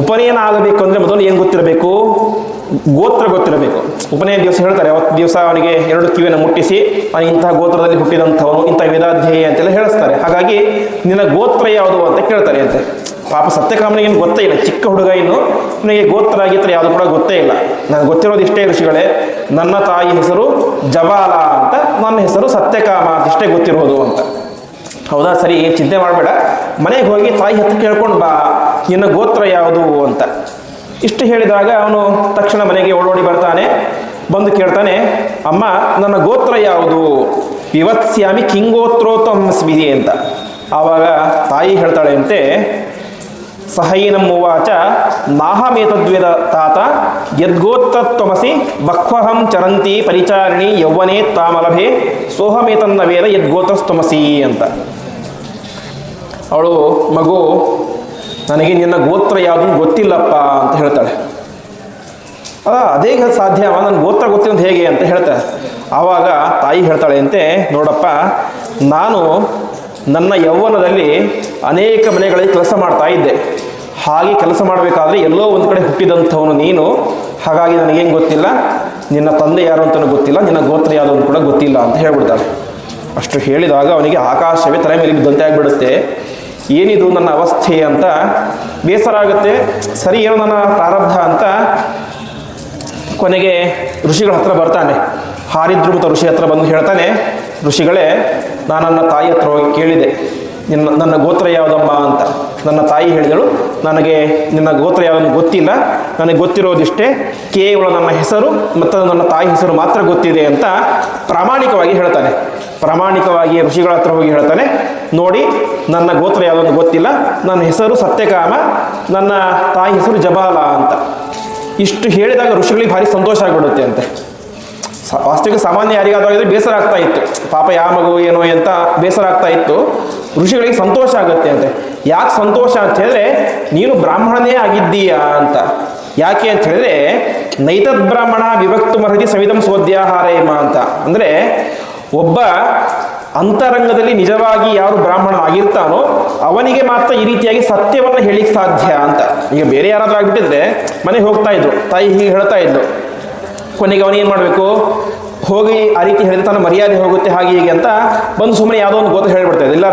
ಉಪನಯನ ಆಗಬೇಕು ಅಂದರೆ ಮೊದಲು ಏನು ಗೊತ್ತಿರಬೇಕು? ಗೋತ್ರ ಗೊತ್ತಿರಬೇಕು. ಉಪನಯನ ದಿವಸ ಹೇಳ್ತಾರೆ, ಅವತ್ತು ದಿವಸ ಅವನಿಗೆ 2 ಕಿವಿಯನ್ನು ಮುಟ್ಟಿಸಿ ಇಂತಹ ಗೋತ್ರದಲ್ಲಿ ಹುಟ್ಟಿದಂಥವನು, ಇಂಥ ವೇದಾಧ್ಯೇಯ ಅಂತೆಲ್ಲ ಹೇಳಿಸ್ತಾರೆ. ಹಾಗಾಗಿ ನಿನ್ನ ಗೋತ್ರ ಯಾವುದು ಅಂತ ಕೇಳ್ತಾರೆ ಅಂತೆ. ಪಾಪ ಸತ್ಯಕಾಮನಿಗೇನು ಗೊತ್ತೇ ಇಲ್ಲ, ಚಿಕ್ಕ ಹುಡುಗ, ಇನ್ನು ನನಗೆ ಗೋತ್ರ ಆಗಿದ್ರೆ ಯಾವುದು ಕೂಡ ಗೊತ್ತೇ ಇಲ್ಲ. ನನಗೆ ಗೊತ್ತಿರೋದು ಇಷ್ಟೇ ಋಷಿಗಳೇ, ನನ್ನ ತಾಯಿ ಹೆಸರು ಜಬಾಲ ಅಂತ, ನನ್ನ ಹೆಸರು ಸತ್ಯಕಾಮ ಅಂತ ಇಷ್ಟೇ ಗೊತ್ತಿರೋದು ಅಂತ. ಹೌದಾ, ಸರಿ, ಚಿಂತೆ ಮಾಡಬೇಡ, ಮನೆಗೆ ಹೋಗಿ ತಾಯಿ ಹತ್ರ ಕೇಳ್ಕೊಂಡು ಬಾ, ನಿನ್ನ ಗೋತ್ರ ಯಾವುದು ಅಂತ. ಇಷ್ಟು ಹೇಳಿದಾಗ ಅವನು ತಕ್ಷಣ ಮನೆಗೆ ಓಡೋಡಿ ಬರ್ತಾನೆ. ಬಂದು ಕೇಳ್ತಾನೆ, ಅಮ್ಮ, ನನ್ನ ಗೋತ್ರ ಯಾವುದು? ವಿವತ್ಸ್ಯಾಮಿ ಕಿಂಗೋತ್ರೋತ್ತಮ ಸ್ಮಿತಿ ಅಂತ. ಆವಾಗ ತಾಯಿ ಹೇಳ್ತಾಳೆ ಅಂತೆ, ಸಹೈನಂ ಉವಾಚ ನಾಹಮೇತದ್ವೇದ ತಾತ ಯದ್ಗೋತ್ರತ್ವಮಸಿ ಬಹ್ವಹಂ ಚರಂತಿ ಪರಿಚಾರಿಣಿ ಯೌವನೇ ತಾಮಲಭೆ ಸೋಹಮೇತನ್ನ ವೇದ ಯದ್ಗೋತ್ರಸ್ತಮಸಿ ಅಂತ. ಅವಳು, ಮಗು, ನನಗೆ ನಿನ್ನ ಗೋತ್ರ ಯಾವುದನ್ನು ಗೊತ್ತಿಲ್ಲಪ್ಪ ಅಂತ ಹೇಳ್ತಾಳೆ. ಅದೇ ಸಾಧ್ಯ, ನನ್ನ ಗೋತ್ರ ಗೊತ್ತಿಲ್ಲ ಹೇಗೆ ಅಂತ ಹೇಳ್ತಾಳೆ. ಆವಾಗ ತಾಯಿ ಹೇಳ್ತಾಳೆ ಅಂತೆ, ನೋಡಪ್ಪ, ನಾನು ನನ್ನ ಯೌವನದಲ್ಲಿ ಅನೇಕ ಮನೆಗಳಲ್ಲಿ ಕೆಲಸ ಮಾಡ್ತಾ ಇದ್ದೆ. ಹಾಗೆ ಕೆಲಸ ಮಾಡಬೇಕಾದ್ರೆ ಎಲ್ಲೋ ಒಂದು ಕಡೆ ಹುಟ್ಟಿದಂಥವನು ನೀನು, ಹಾಗಾಗಿ ನನಗೇನು ಗೊತ್ತಿಲ್ಲ, ನಿನ್ನ ತಂದೆ ಯಾರು ಅಂತಲೂ ಗೊತ್ತಿಲ್ಲ, ನಿನ್ನ ಗೋತ್ರ ಯಾವುದು ಅಂತ ಕೂಡ ಗೊತ್ತಿಲ್ಲ ಅಂತ ಹೇಳ್ಬಿಡ್ತಾಳೆ. ಅಷ್ಟು ಹೇಳಿದಾಗ ಅವನಿಗೆ ಆಕಾಶವೇ ತಲೆ ಮೇಲೆ ಬಿದ್ದಂತೆ ಆಗಿಬಿಡುತ್ತೆ. ಏನಿದು ನನ್ನ ಅವಸ್ಥೆ ಅಂತ ಬೇಸರ ಆಗುತ್ತೆ. ಸರಿ, ಏನೋ ನನ್ನ ಪ್ರಾರಬ್ಧ ಅಂತ ಕೊನೆಗೆ ಋಷಿಗಳ ಹತ್ರ ಬರ್ತಾನೆ. ಹಾರಿದ್ರುಮತ ಋಷಿ ಹತ್ರ ಬಂದು ಹೇಳ್ತಾನೆ, ಋಷಿಗಳೇ, ನಾನು ನನ್ನ ತಾಯಿ ಹತ್ರ ಹೋಗಿ ಕೇಳಿದೆ, ನನ್ನ ಗೋತ್ರ ಯಾವುದಮ್ಮ ಅಂತ. ನನ್ನ ತಾಯಿ ಹೇಳಿದಳು, ನನಗೆ ನಿನ್ನ ಗೋತ್ರ ಯಾವುದನ್ನು ಗೊತ್ತಿಲ್ಲ, ನನಗೆ ಗೊತ್ತಿರೋದಿಷ್ಟೇ, ಕೇವಲ ನನ್ನ ಹೆಸರು ಮತ್ತು ನನ್ನ ತಾಯಿ ಹೆಸರು ಮಾತ್ರ ಗೊತ್ತಿದೆ ಅಂತ ಪ್ರಾಮಾಣಿಕವಾಗಿ ಹೇಳ್ತಾನೆ. ಪ್ರಾಮಾಣಿಕವಾಗಿ ಋಷಿಗಳ ಹತ್ರ ಹೋಗಿ ಹೇಳ್ತಾನೆ, ನೋಡಿ, ನನ್ನ ಗೋತ್ರ ಯಾವುದನ್ನು ಗೊತ್ತಿಲ್ಲ, ನನ್ನ ಹೆಸರು ಸತ್ಯಕಾಮ, ನನ್ನ ತಾಯಿ ಹೆಸರು ಜಬಾಲ ಅಂತ. ಇಷ್ಟು ಹೇಳಿದಾಗ ಋಷಿಗಳಿಗೆ ಭಾರಿ ಸಂತೋಷ ಆಗಿಬಿಡುತ್ತೆ ಅಂತೆ. ವಾಸ್ತವಿಕ ಸಾಮಾನ್ಯ ಯಾರಿಗಾದ್ರೆ ಬೇಸರ ಆಗ್ತಾ ಇತ್ತು, ಪಾಪ ಯಾವ ಮಗು ಏನೋ ಅಂತ ಬೇಸರ ಆಗ್ತಾ ಇತ್ತು. ಋಷಿಗಳಿಗೆ ಸಂತೋಷ ಆಗುತ್ತೆ ಅಂತೆ. ಯಾಕೆ ಸಂತೋಷ ಅಂತ ಹೇಳಿದ್ರೆ, ನೀನು ಬ್ರಾಹ್ಮಣನೇ ಆಗಿದ್ದೀಯಾ ಅಂತ. ಯಾಕೆ ಅಂತ ಹೇಳಿದ್ರೆ, ನೈತದ್ ಬ್ರಾಹ್ಮಣ ವಿಭಕ್ತು ಮಹತಿ ಸವಿತಂ ಸೋದ್ಯಾಹಾರೇಮ ಅಂತ. ಅಂದರೆ ಒಬ್ಬ ಅಂತರಂಗದಲ್ಲಿ ನಿಜವಾಗಿ ಯಾರು ಬ್ರಾಹ್ಮಣ ಆಗಿರ್ತಾನೋ ಅವನಿಗೆ ಮಾತ್ರ ಈ ರೀತಿಯಾಗಿ ಸತ್ಯವನ್ನು ಹೇಳಿಕ್ಕೆ ಸಾಧ್ಯ ಅಂತ. ಈಗ ಬೇರೆ ಯಾರಾದ್ರೂ ಆಗಿಬಿಟ್ಟಿದ್ರೆ ಮನೆಗೆ ಹೋಗ್ತಾ ಇದ್ರು, ತಾಯಿ ಹೀಗೆ ಹೇಳ್ತಾ ಇದ್ರು, ಕೊನೆಗೆ ಅವನೇನು ಮಾಡಬೇಕು, ಹೋಗಿ ಆ ರೀತಿ ಹೇಳಿದ್ರೆ ತನ್ನ ಮರ್ಯಾದೆ ಹೋಗುತ್ತೆ ಹಾಗೆ ಹೀಗೆ ಅಂತ ಬಂದು ಸುಮ್ಮನೆ ಯಾವುದೋ ಒಂದು ಗೋತ್ರ ಹೇಳ್ಬಿಡ್ತಾ ಇದ್ದ. ಇಲ್ಲ,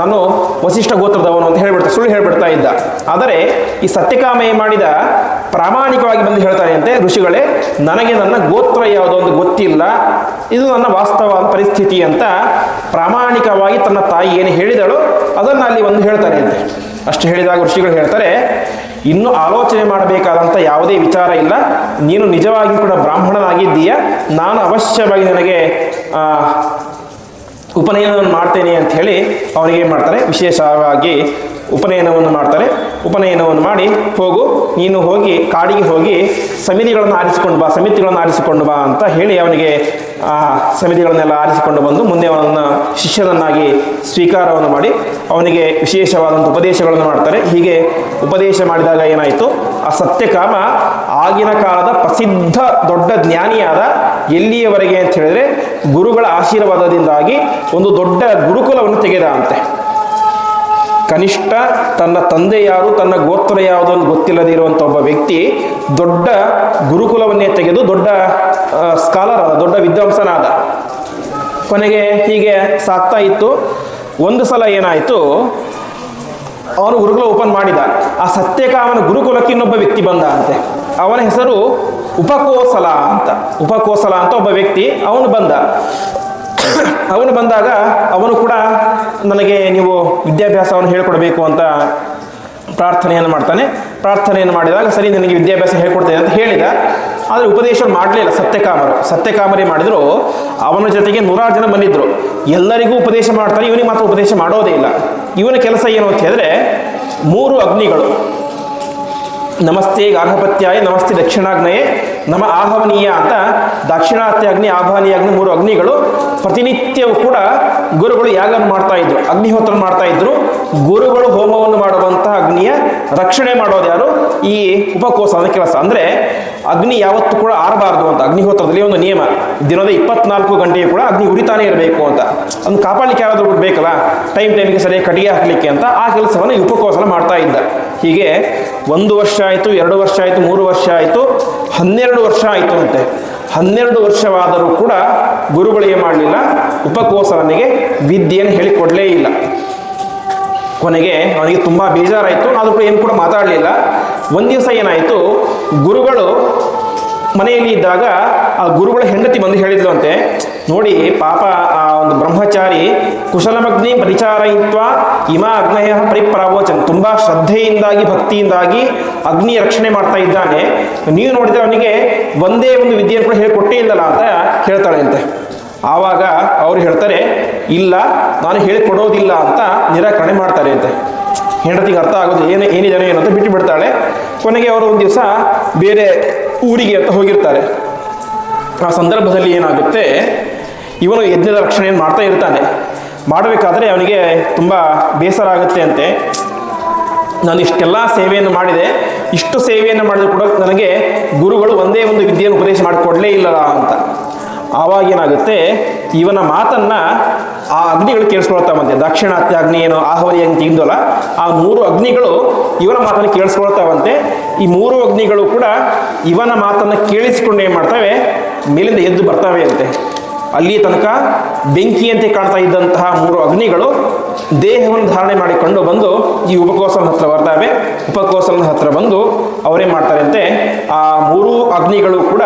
ನಾನು ವಸಿಷ್ಠ ಗೋತ್ರದವನು ಅಂತ ಹೇಳ್ಬಿಡ್ತಾ, ಸುಳ್ಳು ಹೇಳ್ಬಿಡ್ತಾ ಇದ್ದ. ಆದರೆ ಈ ಸತ್ಯಕಾಮ ಏನು ಮಾಡಿದ, ಪ್ರಾಮಾಣಿಕವಾಗಿ ಬಂದು ಹೇಳ್ತಾನೆ ಅಂತೆ, ಋಷಿಗಳೇ, ನನಗೆ ನನ್ನ ಗೋತ್ರ ಯಾವುದೋ ಒಂದು ಗೊತ್ತಿಲ್ಲ, ಇದು ನನ್ನ ವಾಸ್ತವವಾದ ಪರಿಸ್ಥಿತಿ ಅಂತ ಪ್ರಾಮಾಣಿಕವಾಗಿ ತನ್ನ ತಾಯಿ ಏನು ಹೇಳಿದಳು ಅದನ್ನು ಅಲ್ಲಿ ಒಂದು ಹೇಳ್ತಾನೆ ಅಂತೆ. ಅಷ್ಟು ಹೇಳಿದಾಗ ಋಷಿಗಳು ಹೇಳ್ತಾರೆ, ಇನ್ನೂ ಆಲೋಚನೆ ಮಾಡಬೇಕಾದಂಥ ಯಾವುದೇ ವಿಚಾರ ಇಲ್ಲ, ನೀನು ನಿಜವಾಗಿ ಕೂಡ ಬ್ರಾಹ್ಮಣನಾಗಿದ್ದೀಯ, ನಾನು ಅವಶ್ಯವಾಗಿ ನನಗೆ ಉಪನಯನವನ್ನು ಮಾಡ್ತೇನೆ ಅಂತ ಹೇಳಿ ಅವನಿಗೆ ಏನು ಮಾಡ್ತಾರೆ, ವಿಶೇಷವಾಗಿ ಉಪನಯನವನ್ನು ಮಾಡ್ತಾರೆ. ಉಪನಯನವನ್ನು ಮಾಡಿ, ಹೋಗು, ನೀನು ಹೋಗಿ ಕಾಡಿಗೆ ಹೋಗಿ ಸಮಿತಿಗಳನ್ನು ಆರಿಸಿಕೊಂಡು ಬಾ ಅಂತ ಹೇಳಿ ಅವನಿಗೆ ಸಮಿತಿಗಳನ್ನೆಲ್ಲ ಆರಿಸಿಕೊಂಡು ಬಂದು ಮುಂದೆ ಅವನನ್ನು ಶಿಷ್ಯನನ್ನಾಗಿ ಸ್ವೀಕಾರವನ್ನು ಮಾಡಿ ಅವನಿಗೆ ವಿಶೇಷವಾದಂಥ ಉಪದೇಶಗಳನ್ನು ಮಾಡ್ತಾರೆ. ಹೀಗೆ ಉಪದೇಶ ಮಾಡಿದಾಗ ಏನಾಯಿತು, ಆ ಸತ್ಯಕಾಮ ಆಗಿನ ಕಾಲದ ಪ್ರಸಿದ್ಧ ದೊಡ್ಡ ಜ್ಞಾನಿಯಾದ. ಎಲ್ಲಿಯವರೆಗೆ ಅಂತ ಹೇಳಿದ್ರೆ, ಗುರುಗಳ ಆಶೀರ್ವಾದದಿಂದಾಗಿ ಒಂದು ದೊಡ್ಡ ಗುರುಕುಲವನ್ನು ತೆಗೆದ ಅಂತೆ. ಕನಿಷ್ಠ ತನ್ನ ತಂದೆ ಯಾರು, ತನ್ನ ಗೋತ್ರ ಯಾವುದನ್ನು ಗೊತ್ತಿಲ್ಲದೆ ಇರುವಂಥ ಒಬ್ಬ ವ್ಯಕ್ತಿ ದೊಡ್ಡ ಗುರುಕುಲವನ್ನೇ ತೆಗೆದು ದೊಡ್ಡ ಸ್ಕಾಲರ್ ಆದ, ದೊಡ್ಡ ವಿದ್ವಾಂಸನಾದ. ಕೊನೆಗೆ ಹೀಗೆ ಸಾಕ್ತಾ ಇತ್ತು. ಒಂದು ಸಲ ಏನಾಯಿತು, ಅವನು ಗುರುಕುಲ ಓಪನ್ ಮಾಡಿದ. ಆ ಸತ್ಯಕಾಮನ ಗುರುಕುಲಕ್ಕೆ ಇನ್ನೊಬ್ಬ ವ್ಯಕ್ತಿ ಬಂದ ಅಂತೆ. ಅವನ ಹೆಸರು ಉಪಕೋಸಲ ಅಂತ. ಉಪಕೋಸಲ ಅಂತ ಒಬ್ಬ ವ್ಯಕ್ತಿ ಅವನು ಬಂದಾಗ ಅವನು ಕೂಡ ನನಗೆ ನೀವು ವಿದ್ಯಾಭ್ಯಾಸವನ್ನು ಹೇಳ್ಕೊಡ್ಬೇಕು ಅಂತ ಪ್ರಾರ್ಥನೆಯನ್ನು ಮಾಡ್ತಾನೆ. ಪ್ರಾರ್ಥನೆಯನ್ನು ಮಾಡಿದಾಗ ಸರಿ ನನಗೆ ವಿದ್ಯಾಭ್ಯಾಸ ಹೇಳ್ಕೊಡ್ತೇನೆ ಅಂತ ಹೇಳಿದ. ಆದರೆ ಉಪದೇಶ ಮಾಡಲಿಲ್ಲ ಸತ್ಯಕಾಮರೇ ಮಾಡಿದ್ರು. ಅವನ ಜೊತೆಗೆ 100 ಜನ ಬಂದಿದ್ರು. ಎಲ್ಲರಿಗೂ ಉಪದೇಶ ಮಾಡ್ತಾರೆ, ಇವನಿಗೆ ಮಾತ್ರ ಉಪದೇಶ ಮಾಡೋದೇ ಇಲ್ಲ. ಇವನ ಕೆಲಸ ಏನು ಅಂತ ಹೇಳಿದ್ರೆ 3 ಅಗ್ನಿಗಳು, ನಮಸ್ತೆ ಗಾರ್ಹಪತ್ಯಾಯ, ನಮಸ್ತೆ ದಕ್ಷಿಣಾಗ್ನೇಯೇ, ನಮ ಆಹವನೀಯ ಅಂತ ದಾಕ್ಷಿಣಾತ್ಯಾಗ್ನಿ ಆಹ್ವಾನೀಯಾಗ್ನಿ 3 ಅಗ್ನಿಗಳು ಪ್ರತಿನಿತ್ಯವೂ ಕೂಡ ಗುರುಗಳು ಯಾಗವನ್ನು ಮಾಡ್ತಾ ಇದ್ರು, ಅಗ್ನಿಹೋತ್ರ ಮಾಡ್ತಾ ಇದ್ರು. ಗುರುಗಳು ಹೋಮವನ್ನು ಮಾಡುವಂತಹ ಅಗ್ನಿಯ ರಕ್ಷಣೆ ಮಾಡೋದು ಯಾರು? ಈ ಉಪಕೋಸದ ಕೆಲಸ. ಅಂದರೆ ಅಗ್ನಿ ಯಾವತ್ತೂ ಕೂಡ ಆರಬಾರ್ದು ಅಂತ ಅಗ್ನಿಹೋತ್ರದಲ್ಲಿ ಒಂದು ನಿಯಮ. ದಿನದ 24 ಗಂಟೆಯೂ ಕೂಡ ಅಗ್ನಿ ಉರಿತಾನೆ ಇರಬೇಕು ಅಂತ. ಅದನ್ನು ಕಾಪಾಡಲಿಕ್ಕೆ ಯಾರಾದರೂ ಬೇಕಲ್ಲ, ಟೈಮಿಗೆ ಸರಿಯಾಗಿ ಕಟ್ಟಿಗೆ ಹಾಕಲಿಕ್ಕೆ ಅಂತ. ಆ ಕೆಲಸವನ್ನು ಈ ಉಪಕೋಸನ ಮಾಡ್ತಾ ಇದ್ದ. ಹೀಗೆ 1 ವರ್ಷ ಆಯಿತು, 2 ವರ್ಷ ಆಯಿತು, 3 ವರ್ಷ ಆಯಿತು, 12 ವರ್ಷ ಆಯಿತು ಅಂತೆ. 12 ವರ್ಷವಾದರೂ ಕೂಡ ಗುರುಗಳೇ ಮಾಡಲಿಲ್ಲ, ಉಪಕೋಸಲನಿಗೆ ವಿದ್ಯೆಯನ್ನು ಹೇಳಿಕೊಡಲೇ ಇಲ್ಲ. ಕೊನೆಗೆ ಅವನಿಗೆ ತುಂಬ ಬೇಜಾರಾಯಿತು. ಆದರೂ ಕೂಡ ಏನು ಕೂಡ ಮಾತಾಡಲಿಲ್ಲ. ಒಂದು ದಿವಸ ಏನಾಯಿತು, ಗುರುಗಳು ಮನೆಯಲ್ಲಿ ಇದ್ದಾಗ ಆ ಗುರುಗಳ ಹೆಂಡತಿ ಬಂದು ಹೇಳಿದ್ಲು ಅಂತೆ, ನೋಡಿ ಪಾಪ ಆ ಒಂದು ಬ್ರಹ್ಮಚಾರಿ ಕುಶಲಮಗ್ನಿ ಪರಿಚಾರಯಿತ್ವ ಇಮಾ ಅಗ್ನಯ ಪರಿಪ್ರಾವೋಚನ್, ತುಂಬ ಶ್ರದ್ಧೆಯಿಂದಾಗಿ ಭಕ್ತಿಯಿಂದಾಗಿ ಅಗ್ನಿಯ ರಕ್ಷಣೆ ಮಾಡ್ತಾ ಇದ್ದಾನೆ. ನೀವು ನೋಡಿದರೆ ಅವನಿಗೆ ಒಂದೇ ಒಂದು ವಿದ್ಯೆಯನ್ನು ಕೂಡ ಹೇಳಿಕೊಟ್ಟೇ ಇಲ್ಲಲ್ಲ ಅಂತ ಹೇಳ್ತಾಳೆ ಅಂತೆ. ಆವಾಗ ಅವರು ಹೇಳ್ತಾರೆ, ಇಲ್ಲ ನಾನು ಹೇಳಿಕೊಡೋದಿಲ್ಲ ಅಂತ ನಿರಾಕರಣೆ ಮಾಡ್ತಾರೆ ಅಂತೆ. ಹೆಂಡತಿಗೆ ಅರ್ಥ ಆಗೋದು ಏನಿದೆ ಅಂತ ಬಿಟ್ಟು ಬಿಡ್ತಾಳೆ. ಕೊನೆಗೆ ಅವರು ಒಂದು ದಿವಸ ಬೇರೆ ಊರಿಗೆ ಅಂತ ಹೋಗಿರ್ತಾರೆ. ಆ ಸಂದರ್ಭದಲ್ಲಿ ಏನಾಗುತ್ತೆ, ಇವನು ಯಜ್ಞದ ರಕ್ಷಣೆಯನ್ನು ಮಾಡ್ತಾ ಇರ್ತಾನೆ. ಮಾಡಬೇಕಾದ್ರೆ ಅವನಿಗೆ ತುಂಬ ಬೇಸರ ಆಗುತ್ತೆ ಅಂತೆ. ನಾನು ಇಷ್ಟೆಲ್ಲ ಸೇವೆಯನ್ನು ಮಾಡಿದೆ, ಇಷ್ಟು ಸೇವೆಯನ್ನು ಮಾಡಿದ್ರು ಕೂಡ ನನಗೆ ಗುರುಗಳು ಒಂದೇ ಒಂದು ವಿದ್ಯೆಯನ್ನು ಉಪದೇಶ ಮಾಡಿಕೊಡಲೇ ಇಲ್ಲಲ್ಲ ಅಂತ. ಆವಾಗ ಏನಾಗುತ್ತೆ, ಇವನ ಮಾತನ್ನು ಆ ಅಗ್ನಿಗಳು ಕೇಳಿಸ್ಕೊಳ್ತಾವಂತೆ. ದಾಕ್ಷಿಣಾತ್ಯಾಗ್ನಿ ಏನು ಆಹ್ವಾನಿ ಅಂತ ತೆಗೆದಲ್ಲ, ಆ 3 ಅಗ್ನಿಗಳು ಇವನ ಮಾತನ್ನು ಕೇಳಿಸ್ಕೊಳ್ತಾವಂತೆ. ಈ 3 ಅಗ್ನಿಗಳು ಕೂಡ ಇವನ ಮಾತನ್ನು ಕೇಳಿಸಿಕೊಂಡು ಏನು ಮಾಡ್ತವೆ, ಮೇಲಿಂದ ಎದ್ದು ಬರ್ತವೆ ಅಂತೆ. ಅಲ್ಲಿ ತನಕ ಬೆಂಕಿಯಂತೆ ಕಾಣ್ತಾ ಇದ್ದಂತಹ 3 ಅಗ್ನಿಗಳು ದೇಹವನ್ನು ಧಾರಣೆ ಮಾಡಿಕೊಂಡು ಬಂದು ಈ ಉಪಕೋಸಲನ ಹತ್ರ ಬರ್ತವೆ. ಉಪಕೋಸಲನ ಹತ್ರ ಬಂದು ಅವರೇ ಮಾಡ್ತಾರೆ ಅಂತೆ. ಆ 3 ಅಗ್ನಿಗಳು ಕೂಡ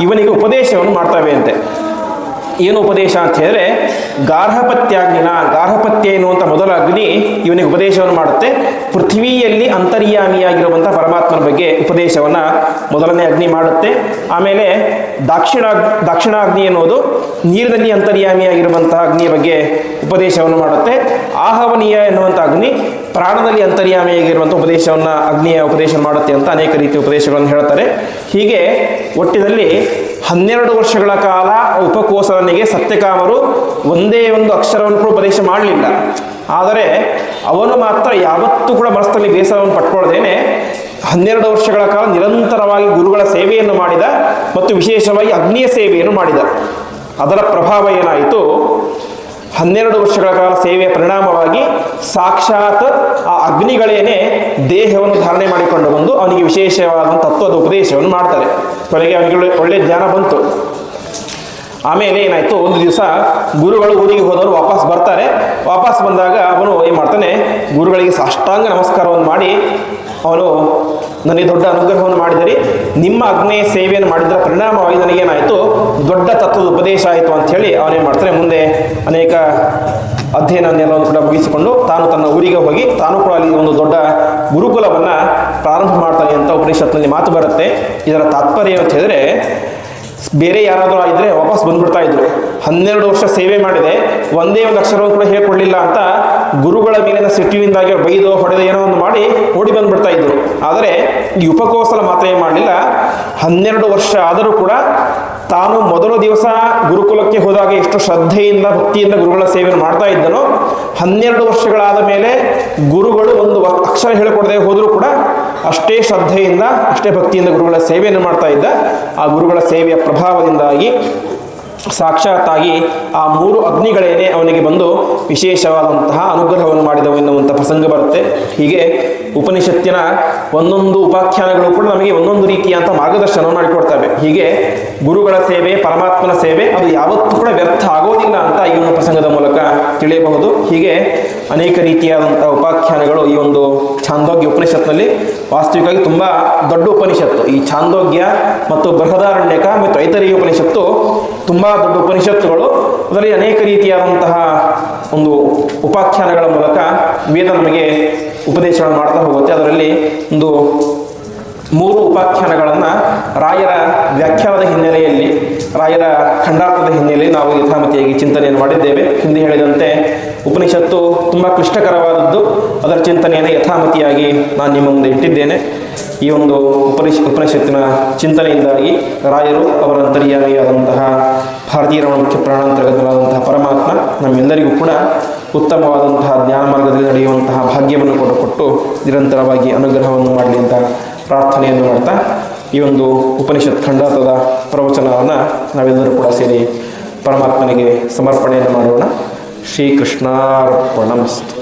ಇವನಿಗೆ ಉಪದೇಶವನ್ನು ಮಾಡ್ತವೆ ಅಂತೆ. ಏನು ಉಪದೇಶ ಅಂತ ಹೇಳಿದ್ರೆ, ಗಾರ್ಹಪತ್ಯ ಎನ್ನುವಂಥ ಮೊದಲ ಅಗ್ನಿ ಇವನಿಗೆ ಉಪದೇಶವನ್ನು ಮಾಡುತ್ತೆ. ಪೃಥ್ವಿಯಲ್ಲಿ ಅಂತರ್ಯಾಮಿಯಾಗಿರುವಂಥ ಪರಮಾತ್ಮನ ಬಗ್ಗೆ ಉಪದೇಶವನ್ನು ಮೊದಲನೇ ಅಗ್ನಿ ಮಾಡುತ್ತೆ. ಆಮೇಲೆ ದಾಕ್ಷಿಣಾಗ್ನಿ ಎನ್ನುವುದು ನೀರಿನಲ್ಲಿ ಅಂತರ್ಯಾಮಿಯಾಗಿರುವಂತಹ ಅಗ್ನಿಯ ಬಗ್ಗೆ ಉಪದೇಶವನ್ನು ಮಾಡುತ್ತೆ. ಆಹವನೀಯ ಎನ್ನುವಂಥ ಅಗ್ನಿ ಪ್ರಾಣದಲ್ಲಿ ಅಂತರ್ಯಾಮಿಯಾಗಿರುವಂಥ ಅಗ್ನಿಯ ಉಪದೇಶ ಮಾಡುತ್ತೆ ಅಂತ ಅನೇಕ ರೀತಿಯ ಉಪದೇಶಗಳನ್ನು ಹೇಳ್ತಾರೆ. ಹೀಗೆ ಒಟ್ಟಿನಲ್ಲಿ 12 ವರ್ಷಗಳ ಕಾಲ ಉಪಕೋಸಲನಿಗೆ ಸತ್ಯಕಾಮರು ಒಂದೇ ಒಂದು ಅಕ್ಷರವನ್ನು ಕೂಡ ಉಪದೇಶ ಮಾಡಲಿಲ್ಲ. ಆದರೆ ಅವನು ಮಾತ್ರ ಯಾವತ್ತೂ ಕೂಡ ಮನಸ್ಸಲ್ಲಿ ಬೇಸರವನ್ನು ಪಟ್ಕೊಳ್ಳದೇನೆ 12 ವರ್ಷಗಳ ಕಾಲ ನಿರಂತರವಾಗಿ ಗುರುಗಳ ಸೇವೆಯನ್ನು ಮಾಡಿದ ಮತ್ತು ವಿಶೇಷವಾಗಿ ಅಗ್ನಿಯ ಸೇವೆಯನ್ನು ಮಾಡಿದ. ಅದರ ಪ್ರಭಾವ ಏನಾಯಿತು, 12 ವರ್ಷಗಳ ಕಾಲ ಸೇವೆಯ ಪರಿಣಾಮವಾಗಿ ಸಾಕ್ಷಾತ್ ಆ ಅಗ್ನಿಗಳೇನೆ ದೇಹವನ್ನು ಧಾರಣೆ ಮಾಡಿಕೊಂಡು ಬಂದು ಅವನಿಗೆ ವಿಶೇಷವಾದ ತತ್ವದ ಉಪದೇಶವನ್ನು ಮಾಡ್ತಾರೆ. ಕೊನೆಗೆ ಅವನಿಗೆ ಒಳ್ಳೆಯ ಜ್ಞಾನ ಬಂತು. ಆಮೇಲೆ ಏನಾಯಿತು, ಒಂದು ದಿವಸ ಗುರುಗಳು ಊರಿಗೆ ಹೋದವರು ವಾಪಸ್ ಬರ್ತಾರೆ. ವಾಪಸ್ ಬಂದಾಗ ಅವನು ಏನು ಮಾಡ್ತಾನೆ, ಗುರುಗಳಿಗೆ ಸಾಷ್ಟಾಂಗ ನಮಸ್ಕಾರವನ್ನು ಮಾಡಿ ಅವನು ನನಗೆ ದೊಡ್ಡ ಅನುಗ್ರಹವನ್ನು ಮಾಡಿದರೆ, ನಿಮ್ಮ ಅಗ್ನೇಯ ಸೇವೆಯನ್ನು ಮಾಡಿದರ ಪರಿಣಾಮವಾಗಿ ನನಗೇನಾಯಿತು, ದೊಡ್ಡ ತತ್ವದ ಉಪದೇಶ ಆಯಿತು ಅಂಥೇಳಿ ಅವನೇನು ಮಾಡ್ತಾನೆ, ಮುಂದೆ ಅನೇಕ ಅಧ್ಯಯನವನ್ನೆಲ್ಲವನ್ನು ಕೂಡ ಮುಗಿಸಿಕೊಂಡು ತಾನು ತನ್ನ ಊರಿಗೆ ಹೋಗಿ ತಾನು ಕೂಡ ಅಲ್ಲಿ ಒಂದು ದೊಡ್ಡ ಗುರುಕುಲವನ್ನು ಪ್ರಾರಂಭ ಮಾಡ್ತಾನೆ ಅಂತ ಉಪನಿಷತ್ನಲ್ಲಿ ಮಾತು ಬರುತ್ತೆ. ಇದರ ತಾತ್ಪರ್ಯ ಅಂತ ಹೇಳಿದ್ರೆ, ಬೇರೆ ಯಾರಾದರೂ ಆಗಿದ್ರೆ ವಾಪಸ್ ಬಂದ್ಬಿಡ್ತಾ ಇದ್ರು. 12 ವರ್ಷ ಸೇವೆ ಮಾಡಿದೆ, ಒಂದೇ ಒಂದು ಅಕ್ಷರವನ್ನು ಕೂಡ ಹೇಳ್ಕೊಡ್ಲಿಲ್ಲ ಅಂತ ಗುರುಗಳ ಮೇಲಿನ ಸಿಟ್ಟಿನಿಂದಾಗಿ ಬೈದು ಹೊಡೆದು ಏನೋ ಒಂದು ಮಾಡಿ ಓಡಿ ಬಂದ್ಬಿಡ್ತಾ ಇದ್ರು. ಆದರೆ ಈ ಉಪಕೋಸಲ ಮಾತ್ರ ಏನು ಮಾಡಲಿಲ್ಲ, 12 ವರ್ಷ ಆದರೂ ಕೂಡ ತಾನು ಮೊದಲ ದಿವಸ ಗುರುಕುಲಕ್ಕೆ ಹೋದಾಗ ಎಷ್ಟು ಶ್ರದ್ಧೆಯಿಂದ ಭಕ್ತಿಯಿಂದ ಗುರುಗಳ ಸೇವೆಯನ್ನು ಮಾಡ್ತಾ ಇದ್ದನೋ, 12 ವರ್ಷಗಳಾದ ಮೇಲೆ ಗುರುಗಳು ಒಂದು ಅಕ್ಷರ ಹೇಳಿಕೊಡದೆ ಹೋದರೂ ಕೂಡ ಅಷ್ಟೇ ಶ್ರದ್ಧೆಯಿಂದ ಅಷ್ಟೇ ಭಕ್ತಿಯಿಂದ ಗುರುಗಳ ಸೇವೆಯನ್ನು ಮಾಡ್ತಾ ಇದ್ದ. ಆ ಗುರುಗಳ ಸೇವೆಯ ಪ್ರಭಾವದಿಂದಾಗಿ ಸಾಕ್ಷಾತ್ತಾಗಿ ಆ 3 ಅಗ್ನಿಗಳೇನೆ ಅವನಿಗೆ ಬಂದು ವಿಶೇಷವಾದಂತಹ ಅನುಗ್ರಹವನ್ನು ಮಾಡಿದವು ಎನ್ನುವಂಥ ಪ್ರಸಂಗ ಬರುತ್ತೆ. ಹೀಗೆ ಉಪನಿಷತ್ತಿನ ಒಂದೊಂದು ಉಪಾಖ್ಯಾನಗಳು ಕೂಡ ನಮಗೆ ಒಂದೊಂದು ರೀತಿಯಂಥ ಮಾರ್ಗದರ್ಶನವನ್ನು ಮಾಡಿಕೊಡ್ತವೆ. ಹೀಗೆ ಗುರುಗಳ ಸೇವೆ, ಪರಮಾತ್ಮನ ಸೇವೆ ಅದು ಯಾವತ್ತೂ ಕೂಡ ವ್ಯರ್ಥ ಆಗೋದಿಲ್ಲ ಅಂತ ಈ ಒಂದು ಪ್ರಸಂಗದ ಮೂಲಕ ತಿಳಿಯಬಹುದು. ಹೀಗೆ ಅನೇಕ ರೀತಿಯಾದಂಥ ಉಪಾಖ್ಯಾನಗಳು ಈ ಒಂದು ಛಾಂದೋಗ್ಯ ಉಪನಿಷತ್ನಲ್ಲಿ ವಾಸ್ತವಿಕವಾಗಿ ತುಂಬ ದೊಡ್ಡ ಉಪನಿಷತ್ತು. ಈ ಛಾಂದೋಗ್ಯ ಮತ್ತು ಬೃಹದಾರಣ್ಯಕ ಮತ್ತು ಐತರೇಯ ಉಪನಿಷತ್ತು ತುಂಬ ದೊಡ್ಡ ಉಪನಿಷತ್ತುಗಳು. ಅದರಲ್ಲಿ ಅನೇಕ ರೀತಿಯಾದಂತಹ ಒಂದು ಉಪಾಖ್ಯಾನಗಳ ಮೂಲಕ ವೇದ ನಮಗೆ ಉಪದೇಶಗಳನ್ನು ಮಾಡ್ತಾ ಹೋಗುತ್ತೆ. ಅದರಲ್ಲಿ ಒಂದು 3 ಉಪಾಖ್ಯಾನಗಳನ್ನು ರಾಯರ ವ್ಯಾಖ್ಯಾನದ ಹಿನ್ನೆಲೆಯಲ್ಲಿ, ರಾಯರ ಖಂಡಾರ್ಥದ ಹಿನ್ನೆಲೆಯಲ್ಲಿ ನಾವು ಯಥಾಮತಿಯಾಗಿ ಚಿಂತನೆಯನ್ನು ಮಾಡಿದ್ದೇವೆ. ಹಿಂದೆ ಹೇಳಿದಂತೆ ಉಪನಿಷತ್ತು ತುಂಬ ಕ್ಲಿಷ್ಟಕರವಾದದ್ದು. ಅದರ ಚಿಂತನೆಯನ್ನು ಯಥಾಮತಿಯಾಗಿ ನಾನು ನಿಮ್ಮ ಮುಂದೆ ಇಟ್ಟಿದ್ದೇನೆ. ಈ ಒಂದು ಉಪನಿಷತ್ತಿನ ಚಿಂತನೆಯಿಂದಾಗಿ ರಾಯರು ಅವರ ಅಂತರ್ಯಾಮಿಯಾದಂತಹ ಭಾರತೀಯ ರಮಣ ಮುಖ್ಯ ಪ್ರಾಣಾಂತರ್ಗತವಾದಂತಹ ಪರಮಾತ್ಮ ನಮ್ಮೆಲ್ಲರಿಗೂ ಕೂಡ ಉತ್ತಮವಾದಂತಹ ಜ್ಞಾನ ಮಾರ್ಗದಲ್ಲಿ ನಡೆಯುವಂತಹ ಭಾಗ್ಯವನ್ನು ಕೊಟ್ಟು ನಿರಂತರವಾಗಿ ಅನುಗ್ರಹವನ್ನು ಮಾಡಲಿ ಅಂತ ಪ್ರಾರ್ಥನೆಯನ್ನು ಮಾಡ್ತಾ ಈ ಒಂದು ಉಪನಿಷತ್ ಖಂಡಾರ್ಥದ ಪ್ರವಚನವನ್ನು ನಾವೆಲ್ಲರೂ ಕೂಡ ಸೇರಿ ಪರಮಾತ್ಮನಿಗೆ ಸಮರ್ಪಣೆಯನ್ನು ಮಾಡೋಣ. ಶ್ರೀಕೃಷ್ಣಾರ್ಪಣಮಸ್ತು.